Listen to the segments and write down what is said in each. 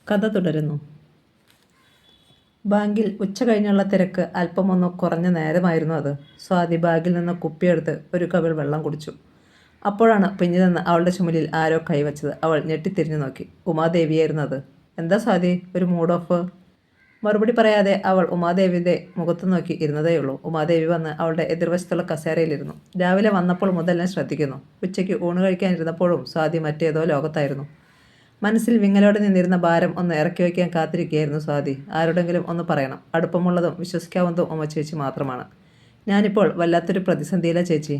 കഥ തുടരുന്നു. ബാങ്കിൽ ഉച്ച കഴിഞ്ഞുള്ള തിരക്ക് അല്പമൊന്ന് കുറഞ്ഞ നേരമായിരുന്നു അത്. സ്വാതി ബാഗിൽ നിന്ന് കുപ്പിയെടുത്ത് ഒരു കവിൾ വെള്ളം കുടിച്ചു. അപ്പോഴാണ് പിന്നിൽ നിന്ന് അവളുടെ ചുമലിൽ ആരോ കൈവച്ചത്. അവൾ ഞെട്ടിത്തിരിഞ്ഞു നോക്കി. ഉമാദേവിയായിരുന്നു അത്. എന്താ സ്വാതി, ഒരു മൂഡ് ഓഫ്? മറുപടി പറയാതെ അവൾ ഉമാദേവിയുടെ മുഖത്ത് നോക്കി ഇരുന്നതേയുള്ളൂ. ഉമാദേവി വന്ന് അവളുടെ എതിർവശത്തുള്ള കസേരയിലിരുന്നു. രാവിലെ വന്നപ്പോൾ മുതൽ ഞാൻ ശ്രദ്ധിക്കുന്നു. ഉച്ചയ്ക്ക് ഊണ് കഴിക്കാനിരുന്നപ്പോഴും സ്വാതി മറ്റേതോ ലോകത്തായിരുന്നു. മനസ്സിൽ വിങ്ങലോടെ നിന്നിരുന്ന ഭാരം ഒന്ന് ഇറക്കി വയ്ക്കാൻ കാത്തിരിക്കുകയായിരുന്നു സ്വാതി. ആരോടെങ്കിലും ഒന്ന് പറയണം. അടുപ്പമുള്ളതും വിശ്വസിക്കാവുന്നതും ഉമ്മ ചേച്ചി മാത്രമാണ്. ഞാനിപ്പോൾ വല്ലാത്തൊരു പ്രതിസന്ധിയിലാണ് ചേച്ചി.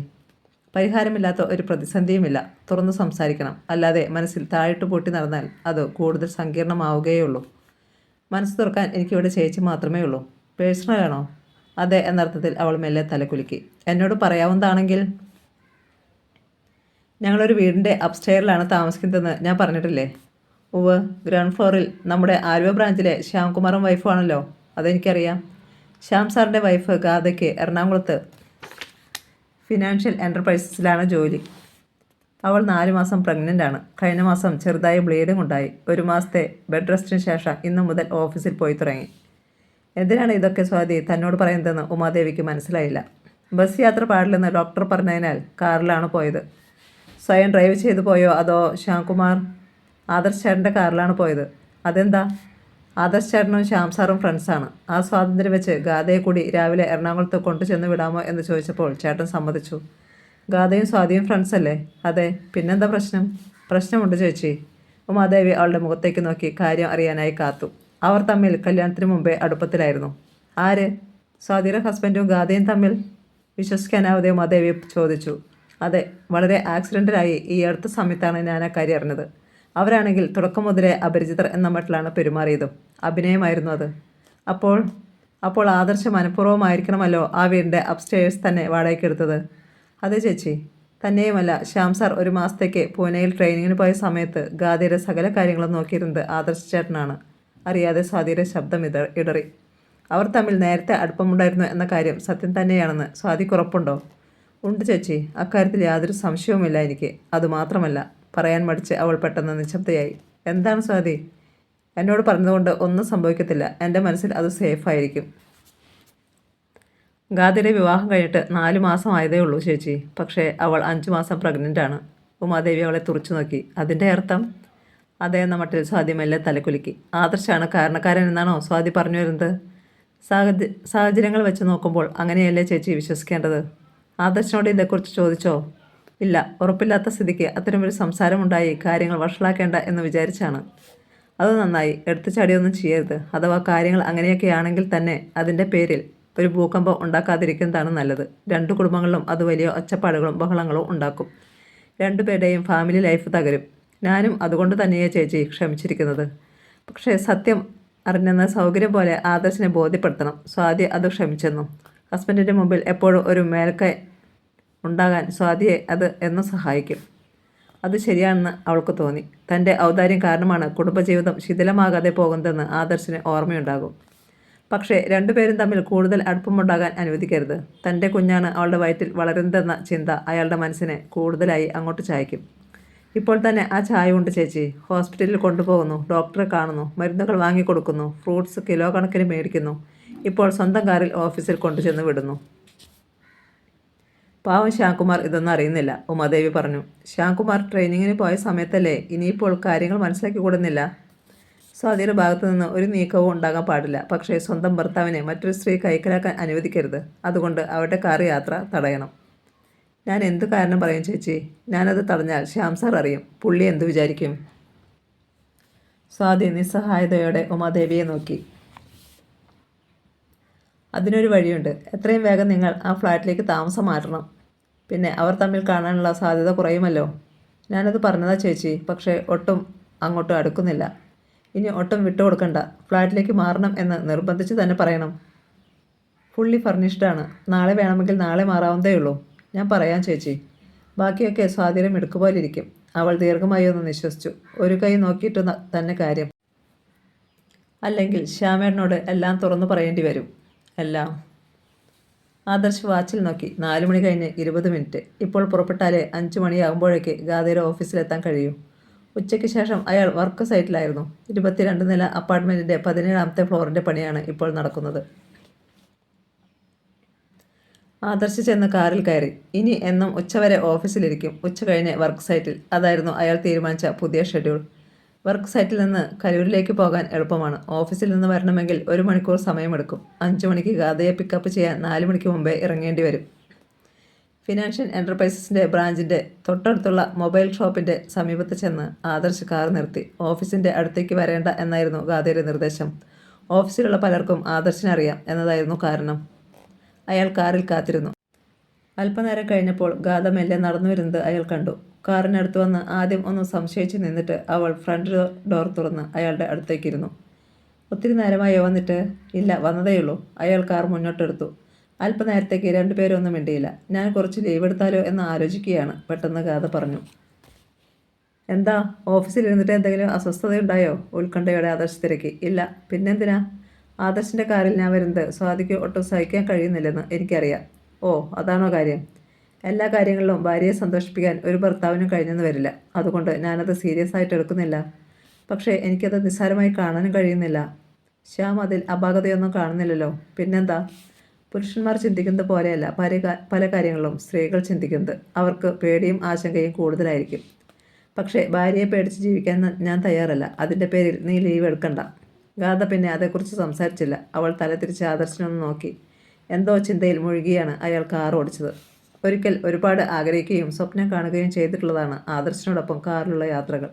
പരിഹാരമില്ലാത്ത ഒരു പ്രതിസന്ധിയുമില്ല. തുറന്നു സംസാരിക്കണം. അല്ലാതെ മനസ്സിൽ താഴിട്ട് പൂട്ടി നടന്നാൽ അത് കൂടുതൽ സങ്കീർണമാവുകയുള്ളൂ. മനസ്സ് തുറക്കാൻ എനിക്കിവിടെ ചേച്ചി മാത്രമേ ഉള്ളൂ. പേഴ്സണലാണോ? അതെ എന്നർത്ഥത്തിൽ അവൾ മെല്ലെ തലകുലുക്കി. എന്നോട് പറയാവുന്നതാണെങ്കിൽ, ഞങ്ങളൊരു വീടിൻ്റെ അപ്സ്റ്റെയറിലാണ് താമസിക്കുന്നതെന്ന് ഞാൻ പറഞ്ഞിട്ടില്ലേ? ഉവ്, ഗ്രൗണ്ട് ഫ്ലോറിൽ. നമ്മുടെ ആലുവ ബ്രാഞ്ചിലെ ശ്യാംകുമാറും വൈഫും ആണല്ലോ. അതെനിക്കറിയാം. ശ്യാം സാറിൻ്റെ വൈഫ് ഗാഥയ്ക്ക് എറണാകുളത്ത് ഫിനാൻഷ്യൽ എൻ്റർപ്രൈസസിലാണ് ജോലി. അവൾ 4 മാസം പ്രഗ്നൻ്റ് ആണ്. കഴിഞ്ഞ മാസം ചെറുതായി ബ്ലീഡിംഗ് ഉണ്ടായി. 1 മാസത്തെ ബെഡ് റെസ്റ്റിന് ശേഷം ഇന്നു മുതൽ ഓഫീസിൽ പോയി തുടങ്ങി. എന്തിനാണ് ഇതൊക്കെ സ്വാതി തന്നോട് പറയുന്നതെന്ന് ഉമാദേവിക്ക് മനസ്സിലായില്ല. ബസ് യാത്ര പാടില്ലെന്ന് ഡോക്ടർ പറഞ്ഞതിനാൽ കാറിലാണ് പോയത്. സ്വയം ഡ്രൈവ് ചെയ്തു പോയോ അതോ ശ്യാംകുമാർ ആദർശ് ചേട്ടൻ്റെ കാറിലാണ് പോയത്? അതെന്താ? ആദർശ് ചേട്ടനും ശ്യാം സാറും ഫ്രണ്ട്സാണ്. ആ സ്വാതന്ത്ര്യം വെച്ച് ഗാഥയെ കൂടി രാവിലെ എറണാകുളത്ത് കൊണ്ടുചെന്ന് വിടാമോ എന്ന് ചോദിച്ചപ്പോൾ ചേട്ടൻ സമ്മതിച്ചു. ഗാഥയും സ്വാതിയും ഫ്രണ്ട്സല്ലേ? അതെ, പിന്നെന്താ പ്രശ്നം? പ്രശ്നമുണ്ട് ചേച്ചി. ഉമാദേവി അവളുടെ മുഖത്തേക്ക് നോക്കി കാര്യം അറിയാനായി കാത്തു. അവർ തമ്മിൽ കല്യാണത്തിന് മുമ്പേ അടുപ്പത്തിലായിരുന്നു. ആര്? സ്വാതിയുടെ ഹസ്ബൻഡും ഗാഥയും തമ്മിൽ? വിശ്വസിക്കാനാവാതെ ഉമാദേവി ചോദിച്ചു. അതെ, വളരെ ആക്സിഡൻ്റലായി ഈ അടുത്ത സമയത്താണ് ഞാൻ ആ കാര്യം അറിഞ്ഞത്. അവരാണെങ്കിൽ തുടക്കം മുതലേ അപരിചിതർ എന്ന മട്ടിലാണ് പെരുമാറിയതും. അഭിനയമായിരുന്നു അത്. അപ്പോൾ ആദർശ മനഃപൂർവ്വമായിരിക്കണമല്ലോ ആ വീടിൻ്റെ അപ്സ്റ്റേഴ്സ് തന്നെ വാടകയ്ക്കെടുത്തത്. അതെ ചേച്ചി. തന്നെയുമല്ല, ശ്യാം സാർ 1 മാസത്തേക്ക് പൂനെയിൽ ട്രെയിനിങ്ങിന് പോയ സമയത്ത് ഗാഥയുടെ സകല കാര്യങ്ങളും നോക്കിയിരുന്നത് ആദർശ ചേട്ടനാണ്. അറിയാതെ സ്വാതിയുടെ ശബ്ദം ഇടറി. അവർ തമ്മിൽ നേരത്തെ അടുപ്പമുണ്ടായിരുന്നു എന്ന കാര്യം സത്യം തന്നെയാണെന്ന് സ്വാതിക്ക് ഉറപ്പുണ്ടോ? ഉണ്ട് ചേച്ചി, അക്കാര്യത്തിൽ യാതൊരു സംശയവുമില്ല എനിക്ക്. അതുമാത്രമല്ല, പറയാൻ മടിച്ച് അവൾ പെട്ടെന്ന് നിശബ്ദയായി. എന്താണ് സ്വാതി? എന്നോട് പറഞ്ഞതുകൊണ്ട് ഒന്നും സംഭവിക്കത്തില്ല. എൻ്റെ മനസ്സിൽ അത് സേഫായിരിക്കും. ഗാഥയുടെ വിവാഹം കഴിഞ്ഞിട്ട് 4 മാസം ആയതേ ഉള്ളൂ ചേച്ചി. പക്ഷേ അവൾ 5 മാസം പ്രഗ്നൻ്റ് ആണ്. ഉമാദേവി അവളെ തുറച്ചു നോക്കി. അതിൻ്റെ അർത്ഥം? അതേ എന്ന മട്ടിൽ സ്വാതി മെല്ലെ തലകുലുക്കി. ആദർശാണ് കാരണക്കാരൻ എന്നാണോ സ്വാതി പറഞ്ഞു വരുന്നത്? സാഹചര്യങ്ങൾ വെച്ച് നോക്കുമ്പോൾ അങ്ങനെയല്ലേ ചേച്ചി വിശ്വസിക്കേണ്ടത്? ആദർശനോട് ഇതേക്കുറിച്ച് ചോദിച്ചോ? ഇല്ല. ഉറപ്പില്ലാത്ത സ്ഥിതിക്ക് അത്തരമൊരു സംസാരമുണ്ടായി കാര്യങ്ങൾ വഷളാക്കേണ്ട എന്ന് വിചാരിച്ചാണ്. അത് നന്നായി. എടുത്തു ചാടിയൊന്നും ചെയ്യരുത്. അഥവാ കാര്യങ്ങൾ അങ്ങനെയൊക്കെയാണെങ്കിൽ തന്നെ അതിൻ്റെ പേരിൽ ഒരു ഭൂകമ്പം ഉണ്ടാക്കാതിരിക്കുന്നതാണ് നല്ലത്. 2 കുടുംബങ്ങളിലും അത് വലിയ ഒച്ചപ്പാടുകളും ബഹളങ്ങളും ഉണ്ടാക്കും. 2 പേരുടെയും ഫാമിലി ലൈഫ് തകരും. ഞാനും അതുകൊണ്ട് തന്നെയാണ് ചേച്ചി ക്ഷമിച്ചിരിക്കുന്നത്. പക്ഷേ സത്യം അറിഞ്ഞെന്ന് സൗകര്യം പോലെ ആദർശിനെ ബോധ്യപ്പെടുത്തണം. സ്വാതി അത് ക്ഷമിച്ചെന്നു. ഹസ്ബൻഡിൻ്റെ മുമ്പിൽ എപ്പോഴും ഒരു മേൽക്കൈ ഉണ്ടാകാൻ സ്വാതിയെ അത് എന്നും സഹായിക്കും. അത് ശരിയാണെന്ന് അവൾക്ക് തോന്നി. തൻ്റെ ഔദാര്യം കാരണമാണ് കുടുംബജീവിതം ശിഥിലമാകാതെ പോകുന്നതെന്ന് ആദർശിന് ഓർമ്മയുണ്ടാകും. പക്ഷേ 2 പേരും തമ്മിൽ കൂടുതൽ അടുപ്പമുണ്ടാകാൻ അനുവദിക്കരുത്. തൻ്റെ കുഞ്ഞാണ് അവളുടെ വയറ്റിൽ വളരുന്നതെന്ന ചിന്ത അയാളുടെ മനസ്സിനെ കൂടുതലായി അങ്ങോട്ട് ചായ്ക്കും. ഇപ്പോൾ തന്നെ ആ ചായ ഉണ്ട് ചേച്ചി. ഹോസ്പിറ്റലിൽ കൊണ്ടുപോകുന്നു, ഡോക്ടറെ കാണുന്നു, മരുന്നുകൾ വാങ്ങിക്കൊടുക്കുന്നു, ഫ്രൂട്ട്സ് കിലോ കണക്കിന് മേടിക്കുന്നു. ഇപ്പോൾ സ്വന്തം കാറിൽ ഓഫീസിൽ കൊണ്ടുചെന്ന് വിടുന്നു. പാവം ശ്യാംകുമാർ ഇതൊന്നും അറിയുന്നില്ല, ഉമാദേവി പറഞ്ഞു. ശ്യാംകുമാർ ട്രെയിനിങ്ങിന് പോയ സമയത്തല്ലേ? ഇനിയിപ്പോൾ കാര്യങ്ങൾ മനസ്സിലാക്കി കൂടുന്നില്ല. സ്വാതിയുടെ ഭാഗത്തു നിന്ന് ഒരു നീക്കവും ഉണ്ടാകാൻ പാടില്ല. പക്ഷേ സ്വന്തം ഭർത്താവിനെ മറ്റൊരു സ്ത്രീ കൈക്കലാക്കാൻ അനുവദിക്കരുത്. അതുകൊണ്ട് അവരുടെ കാർ യാത്ര തടയണം. ഞാൻ എന്ത് കാരണം പറയും ചേച്ചി? ഞാനത് തടഞ്ഞാൽ ശ്യാം സാർ അറിയും. പുള്ളി എന്തു വിചാരിക്കും? സ്വാതി നിസ്സഹായതയോടെ ഉമാദേവിയെ നോക്കി. അതിനൊരു വഴിയുണ്ട്. എത്രയും വേഗം നിങ്ങൾ ആ ഫ്ലാറ്റിലേക്ക് താമസം മാറ്റണം. പിന്നെ അവർ തമ്മിൽ കാണാനുള്ള സാധ്യത കുറയുമല്ലോ. ഞാനത് പറഞ്ഞതാ ചേച്ചി. പക്ഷേ ഒട്ടും അങ്ങോട്ട് അടുക്കുന്നില്ല. ഇനി ഒട്ടും വിട്ടുകൊടുക്കണ്ട. ഫ്ലാറ്റിലേക്ക് മാറണം എന്ന് നിർബന്ധിച്ച് തന്നെ പറയണം. ഫുള്ളി ഫർണിഷ്ഡാണ്. നാളെ വേണമെങ്കിൽ നാളെ മാറാവുന്നതേ ഉള്ളൂ. ഞാൻ പറയാം ചേച്ചി. ബാക്കിയൊക്കെ സ്വാധീനം എടുക്കുപോലിരിക്കും. അവൾ ദീർഘമായി ഒന്ന് നിശ്വസിച്ചു. ഒരു കൈ നോക്കിയിട്ട് തന്നെ കാര്യം. അല്ലെങ്കിൽ ശ്യാമേട്ടനോട് എല്ലാം തുറന്നു പറയേണ്ടി വരും. എല്ലാം. ആദർശ് വാച്ചിൽ നോക്കി. 4 മണി കഴിഞ്ഞ് 20 മിനിറ്റ്. ഇപ്പോൾ പുറപ്പെട്ടാലേ 5 മണിയാകുമ്പോഴേക്ക് ഗാഥയുടെ ഓഫീസിലെത്താൻ കഴിയൂ. ഉച്ചയ്ക്ക് ശേഷം അയാൾ വർക്ക് സൈറ്റിലായിരുന്നു. 22 നില അപ്പാർട്ട്മെൻറ്റിൻ്റെ 17ാമത്തെ ഫ്ലോറിൻ്റെ പണിയാണ് ഇപ്പോൾ നടക്കുന്നത്. ആദർശ് ചെന്ന് കാറിൽ കയറി. ഇനി എന്നും ഉച്ചവരെ ഓഫീസിലിരിക്കും, ഉച്ച കഴിഞ്ഞ് വർക്ക് സൈറ്റിൽ. അതായിരുന്നു അയാൾ തീരുമാനിച്ച പുതിയ ഷെഡ്യൂൾ. വർക്ക് സൈറ്റിൽ നിന്ന് കലൂരിലേക്ക് പോകാൻ എളുപ്പമാണ്. ഓഫീസിൽ നിന്ന് വരണമെങ്കിൽ 1 മണിക്കൂർ സമയമെടുക്കും. 5 മണിക്ക് ഗാഥയെ പിക്കപ്പ് ചെയ്യാൻ 4 മണിക്ക് മുമ്പേ ഇറങ്ങേണ്ടി വരും. ഫിനാൻഷ്യൽ എൻ്റർപ്രൈസസിൻ്റെ ബ്രാഞ്ചിൻ്റെ തൊട്ടടുത്തുള്ള മൊബൈൽ ഷോപ്പിൻ്റെ സമീപത്ത് ചെന്ന് ആദർശ് കാർ നിർത്തി. ഓഫീസിൻ്റെ അടുത്തേക്ക് വരേണ്ട എന്നായിരുന്നു ഗാഥയുടെ നിർദ്ദേശം. ഓഫീസിലുള്ള പലർക്കും ആദർശിനറിയാം എന്നതായിരുന്നു കാരണം. അയാൾ കാറിൽ കാത്തിരുന്നു. അല്പനേരം കഴിഞ്ഞപ്പോൾ ഗാഥ മെല്ലെ നടന്നു വരുന്നത് അയാൾ കണ്ടു. കാറിനടുത്ത് വന്ന് ആദ്യം ഒന്ന് സംശയിച്ച് നിന്നിട്ട് അവൾ ഫ്രണ്ട് ഡോർ തുറന്ന് അയാളുടെ അടുത്തേക്കിരുന്നു. ഒത്തിരി നേരമായോ വന്നിട്ട്? ഇല്ല, വന്നതേയുള്ളൂ. അയാൾ കാർ മുന്നോട്ടെടുത്തു. അല്പനേരത്തേക്ക് രണ്ടുപേരും ഒന്നും മിണ്ടിയില്ല. ഞാൻ കുറച്ച് ലീവ് എടുത്താലോ എന്ന് ആലോചിക്കുകയാണ്, പെട്ടെന്ന് ഗാഥ പറഞ്ഞു. എന്താ, ഓഫീസിലിരുന്നിട്ട് എന്തെങ്കിലും അസ്വസ്ഥതയുണ്ടായോ? ഉത്കണ്ഠയോടെ ആദർശ് തിരക്കി. ഇല്ല, പിന്നെന്തിനാ? ആദർശിൻ്റെ കാറിൽ ഞാൻ വരുന്നത് സ്വാതിക്ക് ഒട്ടും സഹിക്കാൻ കഴിയുന്നില്ലെന്ന് എനിക്കറിയാം. ഓ, അതാണോ കാര്യം? എല്ലാ കാര്യങ്ങളിലും ഭാര്യയെ സന്തോഷിപ്പിക്കാൻ ഒരു ഭർത്താവിനും കഴിഞ്ഞെന്ന് വരില്ല. അതുകൊണ്ട് ഞാനത് സീരിയസ് ആയിട്ട് എടുക്കുന്നില്ല. പക്ഷേ എനിക്കത് നിസ്സാരമായി കാണാനും കഴിയുന്നില്ല. ശ്യാം അതിൽ അപാകതയൊന്നും കാണുന്നില്ലല്ലോ. പിന്നെന്താ? പുരുഷന്മാർ ചിന്തിക്കുന്നത് പോലെയല്ല പല കാര്യങ്ങളിലും സ്ത്രീകൾ ചിന്തിക്കുന്നത്. അവർക്ക് പേടിയും ആശങ്കയും കൂടുതലായിരിക്കും. പക്ഷേ ഭാര്യയെ പേടിച്ച് ജീവിക്കാൻ ഞാൻ തയ്യാറല്ല. അതിൻ്റെ പേരിൽ നീ ലീവ് എടുക്കണ്ട. ഗാഥ പിന്നെ അതേക്കുറിച്ച് സംസാരിച്ചില്ല. അവൾ തലതിരിച്ച് ആദർശനൊന്ന് നോക്കി. എന്തോ ചിന്തയിൽ മുഴുകിയാണ് അയാൾ കാർ ഓടിച്ചത്. ഒരിക്കൽ ഒരുപാട് ആഗ്രഹിക്കുകയും സ്വപ്നം കാണുകയും ചെയ്തിട്ടുള്ളതാണ് ആദർശനോടൊപ്പം കാറിലുള്ള യാത്രകൾ.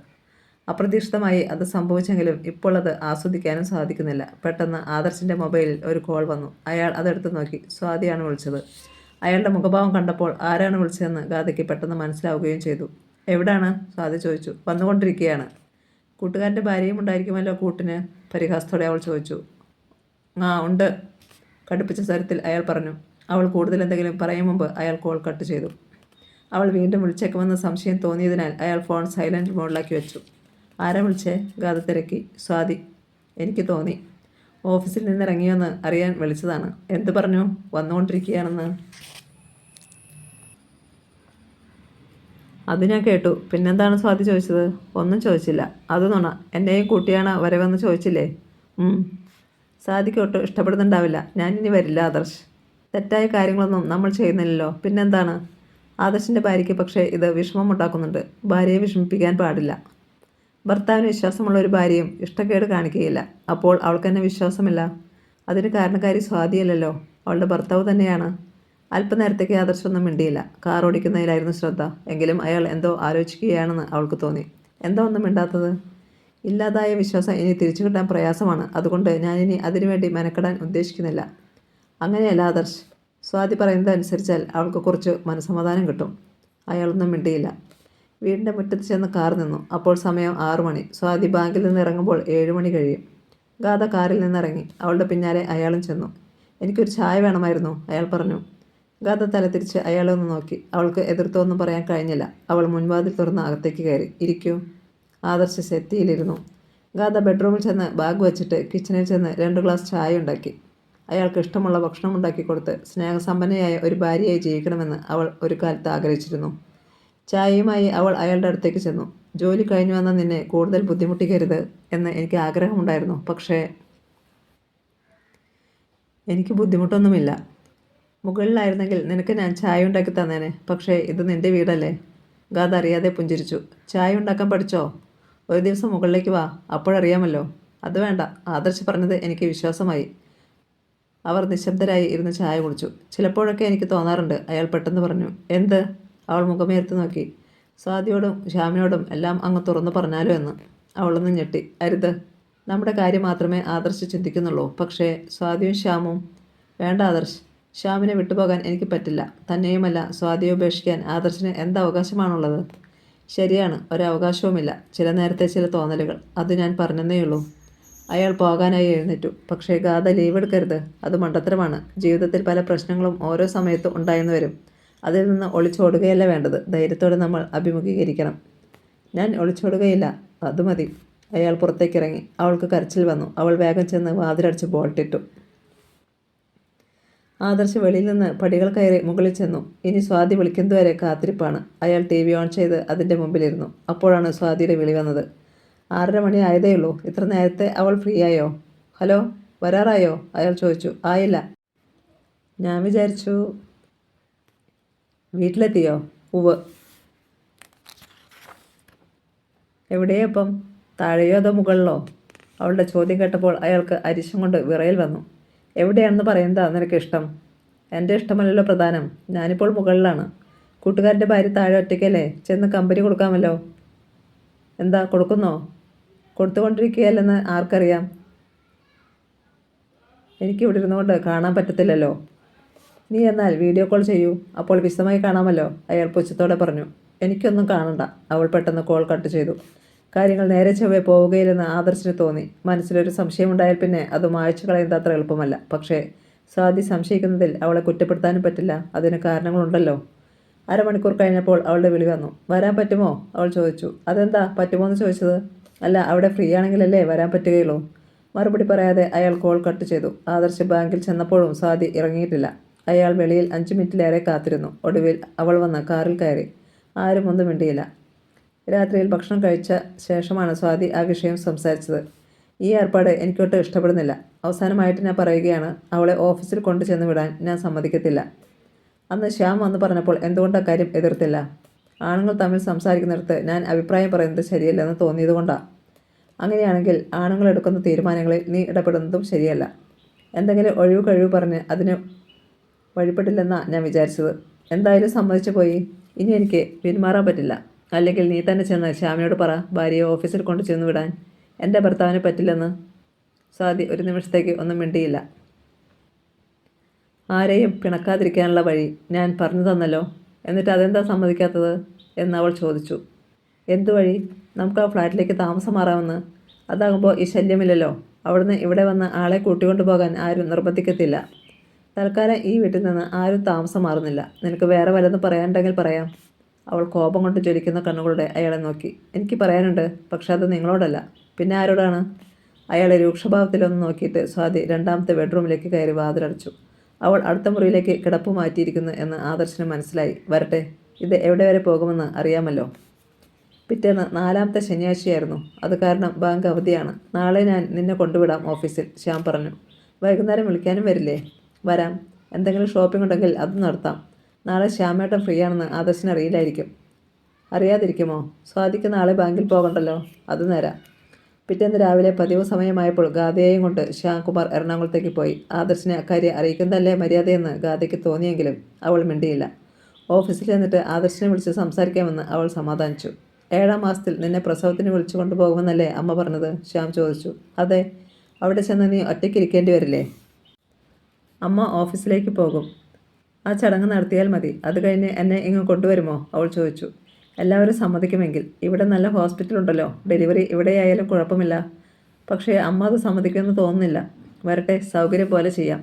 അപ്രതീക്ഷിതമായി അത് സംഭവിച്ചെങ്കിലും ഇപ്പോൾ അത് ആസ്വദിക്കാനും സാധിക്കുന്നില്ല. പെട്ടെന്ന് ആദർശിൻ്റെ മൊബൈലിൽ ഒരു കോൾ വന്നു. അയാൾ അതെടുത്ത് നോക്കി. സ്വാതിയാണ് വിളിച്ചത്. അയാളുടെ മുഖഭാവം കണ്ടപ്പോൾ ആരാണ് വിളിച്ചതെന്ന് ഗാഥയ്ക്ക് പെട്ടെന്ന് മനസ്സിലാവുകയും ചെയ്തു. എവിടാണ്? സ്വാതി ചോദിച്ചു. വന്നുകൊണ്ടിരിക്കുകയാണ്. കൂട്ടുകാരൻ്റെ ഭാര്യയും ഉണ്ടായിരിക്കുമല്ലോ കൂട്ടിന്? പരിഹാസത്തോടെ അവൾ ചോദിച്ചു. ആ, ഉണ്ട്, കടുപ്പിച്ച സ്വരത്തിൽ അയാൾ പറഞ്ഞു. അവൾ കൂടുതൽ എന്തെങ്കിലും പറയും മുമ്പ് അയാൾ കോൾ കട്ട് ചെയ്തു. അവൾ വീണ്ടും വിളിച്ചേക്കുമെന്ന് സംശയം തോന്നിയതിനാൽ അയാൾ ഫോൺ സൈലൻറ്റ് മോഡിലാക്കി വെച്ചു. ആരാ വിളിച്ചേ? ഗാഥ തിരക്കി. സ്വാതി. എനിക്ക് തോന്നി. ഓഫീസിൽ നിന്നിറങ്ങിയോന്ന് അറിയാൻ വിളിച്ചതാണ്. എന്ത് പറഞ്ഞു? വന്നുകൊണ്ടിരിക്കുകയാണെന്ന്. അത് ഞാൻ കേട്ടു. പിന്നെന്താണ് സ്വാതി ചോദിച്ചത്? ഒന്നും ചോദിച്ചില്ല. അത് നുണ. എന്നെയും കൂട്ടിയാണ് വരവെന്ന് ചോദിച്ചില്ലേ? സാദിക്ക് ഒട്ടും ഇഷ്ടപ്പെടുന്നുണ്ടാവില്ല. ഞാനിനി വരില്ല ആദർശ്. തെറ്റായ കാര്യങ്ങളൊന്നും നമ്മൾ ചെയ്യുന്നില്ലല്ലോ. പിന്നെന്താണ്? ആദർശിൻ്റെ ഭാര്യയ്ക്ക് പക്ഷേ ഇത് വിഷമമുണ്ടാക്കുന്നുണ്ട്. ഭാര്യയെ വിഷമിപ്പിക്കാൻ പാടില്ല. ഭർത്താവിന് വിശ്വാസമുള്ള ഒരു ഭാര്യയും ഇഷ്ടക്കേട് കാണിക്കുകയില്ല. അപ്പോൾ അവൾക്കെന്നെ വിശ്വാസമില്ല. അതിന് കാരണക്കാരി സ്വാതിയല്ലല്ലോ, അവളുടെ ഭർത്താവ് തന്നെയാണ്. അല്പനേരത്തേക്ക് ആദർശമൊന്നും മിണ്ടിയില്ല. കാർ ഓടിക്കുന്നതിലായിരുന്നു ശ്രദ്ധ. എങ്കിലും അയാൾ എന്തോ ആലോചിക്കുകയാണെന്ന് അവൾക്ക് തോന്നി. എന്തോ ഒന്നും മിണ്ടാത്തത്? ഇല്ലാതായ വിശ്വാസം ഇനി തിരിച്ചു കിട്ടാൻ പ്രയാസമാണ്. അതുകൊണ്ട് ഞാനിനി അതിനുവേണ്ടി മെനക്കെടാൻ ഉദ്ദേശിക്കുന്നില്ല. അങ്ങനെയല്ല ആദർശ്. സ്വാതി പറയുന്നത് അനുസരിച്ചാൽ അവൾക്ക് കുറച്ച് മനസ്സമാധാനം കിട്ടും. അയാളൊന്നും മിണ്ടിയില്ല. വീടിൻ്റെ മുറ്റത്ത് ചെന്ന് കാർ നിന്നു. അപ്പോൾ സമയം 6 മണി. സ്വാതി ബാങ്കിൽ നിന്ന് ഇറങ്ങുമ്പോൾ 7 മണി കഴിയും. ഗാഥ കാറിൽ നിന്നിറങ്ങി. അവളുടെ പിന്നാലെ അയാളും ചെന്നു. എനിക്കൊരു ചായ വേണമായിരുന്നു, അയാൾ പറഞ്ഞു. ഗാഥ തലതിരിച്ച് അയാളെ ഒന്ന് നോക്കി. അവൾക്ക് എതിർത്തൊന്നും പറയാൻ കഴിഞ്ഞില്ല. അവൾ മുൻവാതിൽ തുറന്ന് അകത്തേക്ക് കയറി. ഇരിക്കൂ. ആദർശ് സെറ്റിയിലിരുന്നു. ഗാഥ ബെഡ്റൂമിൽ ചെന്ന് ബാഗ് വച്ചിട്ട് കിച്ചണിൽ ചെന്ന് 2 ഗ്ലാസ് ചായ ഉണ്ടാക്കി. അയാൾക്ക് ഇഷ്ടമുള്ള ഭക്ഷണം ഉണ്ടാക്കി കൊടുത്ത് സ്നേഹസമ്പന്നയായ ഒരു ഭാര്യയായി ജീവിക്കണമെന്ന് അവൾ ഒരു കാലത്ത് ആഗ്രഹിച്ചിരുന്നു. ചായയുമായി അവൾ അയാളുടെ അടുത്തേക്ക് ചെന്നു. ജോലി കഴിഞ്ഞു വന്ന നിന്നെ കൂടുതൽ ബുദ്ധിമുട്ടിക്കരുത് എന്ന് എനിക്ക് ആഗ്രഹമുണ്ടായിരുന്നു. പക്ഷേ എനിക്ക് ബുദ്ധിമുട്ടൊന്നുമില്ല. മുകളിലായിരുന്നെങ്കിൽ നിനക്ക് ഞാൻ ചായ ഉണ്ടാക്കി തന്നേനെ. പക്ഷേ ഇത് നിൻ്റെ വീടല്ലേ. ഗാഥ അറിയാതെ പുഞ്ചിരിച്ചു. ചായ ഉണ്ടാക്കാൻ പഠിച്ചോ? ഒരു ദിവസം മുകളിലേക്ക് വാ, അപ്പോഴറിയാമല്ലോ. അത് വേണ്ട. ആദർശ് പറഞ്ഞത് എനിക്ക് വിശ്വാസമായി. അവർ നിശബ്ദരായി ഇരുന്ന് ചായ കുടിച്ചു. ചിലപ്പോഴൊക്കെ എനിക്ക് തോന്നാറുണ്ട്, അയാൾ പെട്ടെന്ന് പറഞ്ഞു. എന്ത്? അവൾ മുഖമേർത്ത് നോക്കി. സ്വാതിയോടും ശ്യാമിനോടും എല്ലാം അങ്ങ് തുറന്നു പറഞ്ഞാലോ എന്ന്. അവളൊന്ന് ഞെട്ടി. അരുത്. നമ്മുടെ കാര്യം മാത്രമേ ആദർശ് ചിന്തിക്കുന്നുള്ളൂ. പക്ഷേ സ്വാതിയും ശ്യാമും. വേണ്ട ആദർശ്. ശ്യാമിനെ വിട്ടുപോകാൻ എനിക്ക് പറ്റില്ല. തന്നെയുമല്ല, സ്വാതിയെ ഉപേക്ഷിക്കാൻ ആദർശിന് എന്ത് അവകാശമാണുള്ളത്? ശരിയാണ്, ഒരവകാശവുമില്ല. ചില നേരത്തെ ചില തോന്നലുകൾ. അത് ഞാൻ പറഞ്ഞെന്നേയുള്ളൂ. അയാൾ പോകാനായി എഴുന്നേറ്റു. പക്ഷേ ഗാഥ ലീവ് എടുക്കരുത്. അത് മണ്ടത്തരമാണ്. ജീവിതത്തിൽ പല പ്രശ്നങ്ങളും ഓരോ സമയത്തും ഉണ്ടായെന്ന് വരും. അതിൽ നിന്ന് ഒളിച്ചോടുകയല്ല വേണ്ടത്. ധൈര്യത്തോടെ നമ്മൾ അഭിമുഖീകരിക്കണം. ഞാൻ ഒളിച്ചോടുകയില്ല. അത് മതി. അയാൾ പുറത്തേക്കിറങ്ങി. അവൾക്ക് കരച്ചിൽ വന്നു. അവൾ വേഗം ചെന്ന് വാതിലടച്ച് ബോൾട്ടിട്ടു. ആദർശ് വെളിയിൽ നിന്ന് പടികൾ കയറി മുകളിൽ ചെന്നു. ഇനി സ്വാതി വിളിക്കുന്നതുവരെ കാത്തിരിപ്പാണ്. അയാൾ TV ഓൺ ചെയ്ത് അതിൻ്റെ മുമ്പിലിരുന്നു. അപ്പോഴാണ് സ്വാതിയുടെ വിളി വന്നത്. 6:30 ആയതേയുള്ളൂ. ഇത്ര നേരത്തെ അവൾ ഫ്രീ ആയോ? ഹലോ, വരാറായോ? അയാൾ ചോദിച്ചു. ആയില്ല. ഞാൻ വിചാരിച്ചു. വീട്ടിലെത്തിയോ? ഉവ്. എവിടെയപ്പം? താഴെയോ അതോ മുകളിലോ? അവളുടെ ചോദ്യം കേട്ടപ്പോൾ അയാൾക്ക് അരിശം കൊണ്ട് വിറയൽ വന്നു. എവിടെയാണെന്ന് പറയുന്നതാ നിനക്ക് ഇഷ്ടം? എൻ്റെ ഇഷ്ടമല്ലല്ലോ പ്രധാനം. ഞാനിപ്പോൾ മുകളിലാണ്. കൂട്ടുകാരൻ്റെ ഭാര്യ താഴെ ഒറ്റയ്ക്കല്ലേ? ചെന്ന് കമ്പനി കൊടുക്കാമല്ലോ. എന്താ, കൊടുക്കുന്നോ? കൊടുത്തുകൊണ്ടിരിക്കുകയല്ലെന്ന് ആർക്കറിയാം? എനിക്കിവിടെ ഇരുന്നുകൊണ്ട് കാണാൻ പറ്റത്തില്ലല്ലോ. നീ എന്നാൽ വീഡിയോ കോൾ ചെയ്യൂ, അപ്പോൾ വിശദമായി കാണാമല്ലോ, അയാൾ പുച്ഛത്തോടെ പറഞ്ഞു. എനിക്കൊന്നും കാണണ്ട. അവൾ പെട്ടെന്ന് കോൾ കട്ട് ചെയ്തു. കാര്യങ്ങൾ നേരെ ചൊവ്വേ പോവുകയില്ലെന്ന് ആദർശിന് തോന്നി. മനസ്സിലൊരു സംശയമുണ്ടായാൽ പിന്നെ അത് മായ്ച്ചു കളയുന്നത് അത്ര എളുപ്പമല്ല. പക്ഷേ സ്വാതി സംശയിക്കുന്നതിൽ അവളെ കുറ്റപ്പെടുത്താനും പറ്റില്ല. അതിന് കാരണങ്ങളുണ്ടല്ലോ. 1/2 മണിക്കൂർ കഴിഞ്ഞപ്പോൾ അവളുടെ വിളി വന്നു. വരാൻ പറ്റുമോ? അവൾ ചോദിച്ചു. അതെന്താ പറ്റുമോ എന്ന് ചോദിച്ചത്? അല്ല, അവിടെ ഫ്രീ ആണെങ്കിലല്ലേ വരാൻ പറ്റുകയുള്ളൂ. മറുപടി പറയാതെ അയാൾ കോൾ കട്ട് ചെയ്തു. ആദർശ് ബാങ്കിൽ ചെന്നപ്പോഴും സ്വാതി ഇറങ്ങിയിട്ടില്ല. അയാൾ വെളിയിൽ 5 മിനിറ്റിലേറെ കാത്തിരുന്നു. ഒടുവിൽ അവൾ വന്ന് കാറിൽ കയറി. ആരും ഒന്നും മിണ്ടിയില്ല. രാത്രിയിൽ ഭക്ഷണം കഴിച്ച ശേഷമാണ് സ്വാതി ആ വിഷയം സംസാരിച്ചത്. ഈ ഏർപ്പാട് എനിക്കൊട്ടും ഇഷ്ടപ്പെടുന്നില്ല. അവസാനമായിട്ട് ഞാൻ പറയുകയാണ്, അവളെ ഓഫീസിൽ കൊണ്ടു ചെന്ന് വിടാൻ ഞാൻ സമ്മതിക്കത്തില്ല. അന്ന് ശ്യാം വന്ന് പറഞ്ഞപ്പോൾ എന്തുകൊണ്ട് അക്കാര്യം എതിർത്തില്ല? ആണുങ്ങൾ തമ്മിൽ സംസാരിക്കുന്നിടത്ത് ഞാൻ അഭിപ്രായം പറയുന്നത് ശരിയല്ലെന്ന് തോന്നിയതുകൊണ്ടാണ്. അങ്ങനെയാണെങ്കിൽ ആണുങ്ങൾ എടുക്കുന്ന തീരുമാനങ്ങളിൽ നീ ഇടപെടുന്നതും ശരിയല്ല. എന്തെങ്കിലും ഒഴിവ് കഴിവ് പറഞ്ഞ് അതിന് വഴിപ്പെട്ടില്ലെന്നാണ് ഞാൻ വിചാരിച്ചത്. എന്തായാലും സമ്മതിച്ചു പോയി. ഇനി എനിക്ക് പിന്മാറാൻ പറ്റില്ല. അല്ലെങ്കിൽ നീ തന്നെ ചെന്ന് ശ്യാമിനോട് പറ ഭാര്യയെ ഓഫീസിൽ കൊണ്ട് ചെന്ന് വിടാൻ. എൻ്റെ ഭർത്താവിന് പറ്റില്ലെന്ന്. സ്വാതി ഒരു നിമിഷത്തേക്ക് ഒന്നും മിണ്ടിയില്ല. ആരെയും പിണക്കാതിരിക്കാനുള്ള വഴി ഞാൻ പറഞ്ഞു തന്നല്ലോ. എന്നിട്ട് അതെന്താ സമ്മതിക്കാത്തത് എന്ന് അവൾ ചോദിച്ചു. എന്തു വഴി? നമുക്ക് ആ ഫ്ലാറ്റിലേക്ക് താമസം മാറാമെന്ന്. അതാകുമ്പോൾ ഈ ശല്യമില്ലല്ലോ. അവിടുന്ന് ഇവിടെ വന്ന് ആളെ കൂട്ടിക്കൊണ്ടു പോകാൻ ആരും നിർബന്ധിക്കത്തില്ല. തൽക്കാലം ഈ വീട്ടിൽ നിന്ന് ആരും താമസം മാറുന്നില്ല. നിനക്ക് വേറെ വല്ലതും പറയാനുണ്ടെങ്കിൽ പറയാം. അവൾ കോപം കൊണ്ട് ജ്വലിക്കുന്ന കണ്ണുകളുടെ അയാളെ നോക്കി. എനിക്ക് പറയാനുണ്ട്, പക്ഷെ അത് നിങ്ങളോടല്ല. പിന്നെ ആരോടാണ്? അയാളെ രൂക്ഷഭാവത്തിലൊന്ന് നോക്കിയിട്ട് സ്വാതി 2ാമത്തെ ബെഡ്റൂമിലേക്ക് കയറി വാതിലടച്ചു. അവൾ അടുത്ത മുറിയിലേക്ക് കിടപ്പ് മാറ്റിയിരിക്കുന്നു എന്ന് ആദർശിന് മനസ്സിലായി. വരട്ടെ, ഇത് എവിടെ വരെ പോകുമെന്ന് അറിയാമല്ലോ. പിറ്റേന്ന് 4ാമത്തെ ശനിയാഴ്ചയായിരുന്നു. അത് കാരണം ബാങ്ക് അവധിയാണ്. നാളെ ഞാൻ നിന്നെ കൊണ്ടുവിടാം ഓഫീസിൽ, ശ്യാം പറഞ്ഞു. വൈകുന്നേരം വിളിക്കാനും വരില്ലേ? വരാം. എന്തെങ്കിലും ഷോപ്പിംഗ് ഉണ്ടെങ്കിൽ അത് നടത്താം. നാളെ ശ്യാമേട്ടൻ ഫ്രീ ആണെന്ന് ആദർശിന് അറിയില്ലായിരിക്കും. അറിയാതിരിക്കുമോ? സ്വാതിക്ക് നാളെ ബാങ്കിൽ പോകണ്ടല്ലോ. അത് നേരാ. പിറ്റേന്ന് രാവിലെ പതിവ് സമയമായപ്പോൾ ഗാഥയെയും കൊണ്ട് ശ്യാംകുമാർ എറണാകുളത്തേക്ക് പോയി. ആദർശിനെ അക്കാര്യം അറിയിക്കുന്നതല്ലേ മര്യാദയെന്ന് ഗാഥയ്ക്ക് തോന്നിയെങ്കിലും അവൾ മിണ്ടിയില്ല. ഓഫീസിൽ ചെന്നിട്ട് ആദർശിനെ വിളിച്ച് സംസാരിക്കാമെന്ന് അവൾ സമാധാനിച്ചു. 7ാം മാസത്തിൽ നിന്നെ പ്രസവത്തിന് വിളിച്ചു കൊണ്ടുപോകുമെന്നല്ലേ അമ്മ പറഞ്ഞത്? ശ്യാം ചോദിച്ചു. അതെ. അവിടെ ചെന്ന് നീ ഒറ്റയ്ക്കിരിക്കേണ്ടി വരില്ലേ? അമ്മ ഓഫീസിലേക്ക് പോകും. ആ ചടങ്ങ് നടത്തിയാൽ മതി. അത് കഴിഞ്ഞ് എന്നെ ഇങ്ങ് കൊണ്ടുവരുമോ? അവൾ ചോദിച്ചു. എല്ലാവരും സമ്മതിക്കുമെങ്കിൽ. ഇവിടെ നല്ല ഹോസ്പിറ്റലുണ്ടല്ലോ. ഡെലിവറി ഇവിടെയായാലും കുഴപ്പമില്ല. പക്ഷേ അമ്മ അത് സമ്മതിക്കുമെന്ന് തോന്നുന്നില്ല. വരട്ടെ, സൗകര്യം പോലെ ചെയ്യാം.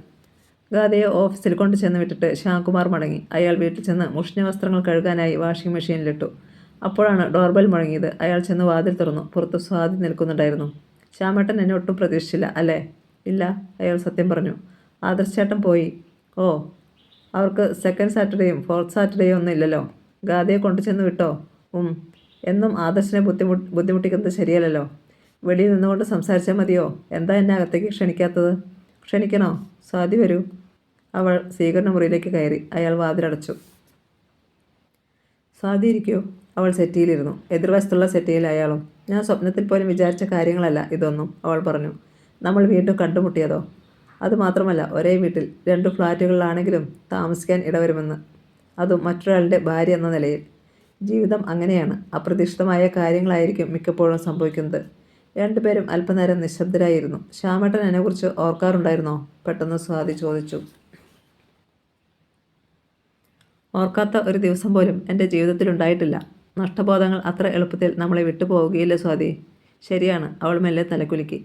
ഗാഥയെ ഓഫീസിൽ കൊണ്ട് ചെന്ന് വിട്ടിട്ട് ശ്യാംകുമാർ മടങ്ങി. അയാൾ വീട്ടിൽ ചെന്ന് മുഷിഞ്ഞ വസ്ത്രങ്ങൾ കഴുകാനായി വാഷിംഗ് മെഷീനിലിട്ടു. അപ്പോഴാണ് ഡോർബെൽ മുഴങ്ങിയത്. അയാൾ ചെന്ന് വാതിൽ തുറന്നു. പുറത്ത് സ്വാതി നിൽക്കുന്നുണ്ടായിരുന്നു. ശ്യാമേട്ടൻ എന്നെ ഒട്ടും പ്രതീക്ഷിച്ചില്ല അല്ലേ? ഇല്ല, അയാൾ സത്യം പറഞ്ഞു. ആദർശ് ചേട്ടൻ പോയി. ഓ, അവർക്ക് 2nd സാറ്റർഡേയും 4th സാറ്റർഡേയും ഒന്നും ഇല്ലല്ലോ. ഗാഥയെ കൊണ്ടു ചെന്ന് വിട്ടോ? എന്നും ആദർശിനെ ബുദ്ധിമുട്ടിക്കുന്നത് ശരിയല്ലല്ലോ. വെളിയിൽ നിന്നുകൊണ്ട് സംസാരിച്ചാൽ മതിയോ? എന്താ എന്നെ അകത്തേക്ക് ക്ഷണിക്കാത്തത്? ക്ഷണിക്കണോ? സ്വാതി വരൂ. അവൾ സ്വീകരണ മുറിയിലേക്ക് കയറി. അയാൾ വാതിലടച്ചു. സ്വാതി ഇരിക്കൂ. അവൾ സെറ്റിയിലിരുന്നു. എതിർവശത്തുള്ള സെറ്റിയിൽ അയാളും. ഞാൻ സ്വപ്നത്തിൽ പോലും വിചാരിച്ച കാര്യങ്ങളല്ല ഇതൊന്നും, അവൾ പറഞ്ഞു. നമ്മൾ വീണ്ടും കണ്ടുമുട്ടിയതോ? അതുമാത്രമല്ല, ഒരേ വീട്ടിൽ 2 ഫ്ലാറ്റുകളിലാണെങ്കിലും താമസിക്കാൻ ഇടവരുമെന്ന്. അതും മറ്റൊരാളുടെ ഭാര്യ എന്ന നിലയിൽ. ജീവിതം അങ്ങനെയാണ്. അപ്രതീക്ഷിതമായ കാര്യങ്ങളായിരിക്കും മിക്കപ്പോഴും സംഭവിക്കുന്നത്. 2 പേരും അല്പനേരം നിശബ്ദരായിരുന്നു. ശ്യാമേട്ടൻ എന്നെക്കുറിച്ച് ഓർക്കാറുണ്ടായിരുന്നോ? പെട്ടെന്ന് സ്വാതി ചോദിച്ചു. ഓർക്കാത്ത ഒരു ദിവസം പോലും എൻ്റെ ജീവിതത്തിലുണ്ടായിട്ടില്ല. നഷ്ടബോധങ്ങൾ അത്ര എളുപ്പത്തിൽ നമ്മളെ വിട്ടുപോവുകയില്ല സ്വാതി. ശരിയാണ്, അവൾ മെല്ലെ തലകുലുക്കി.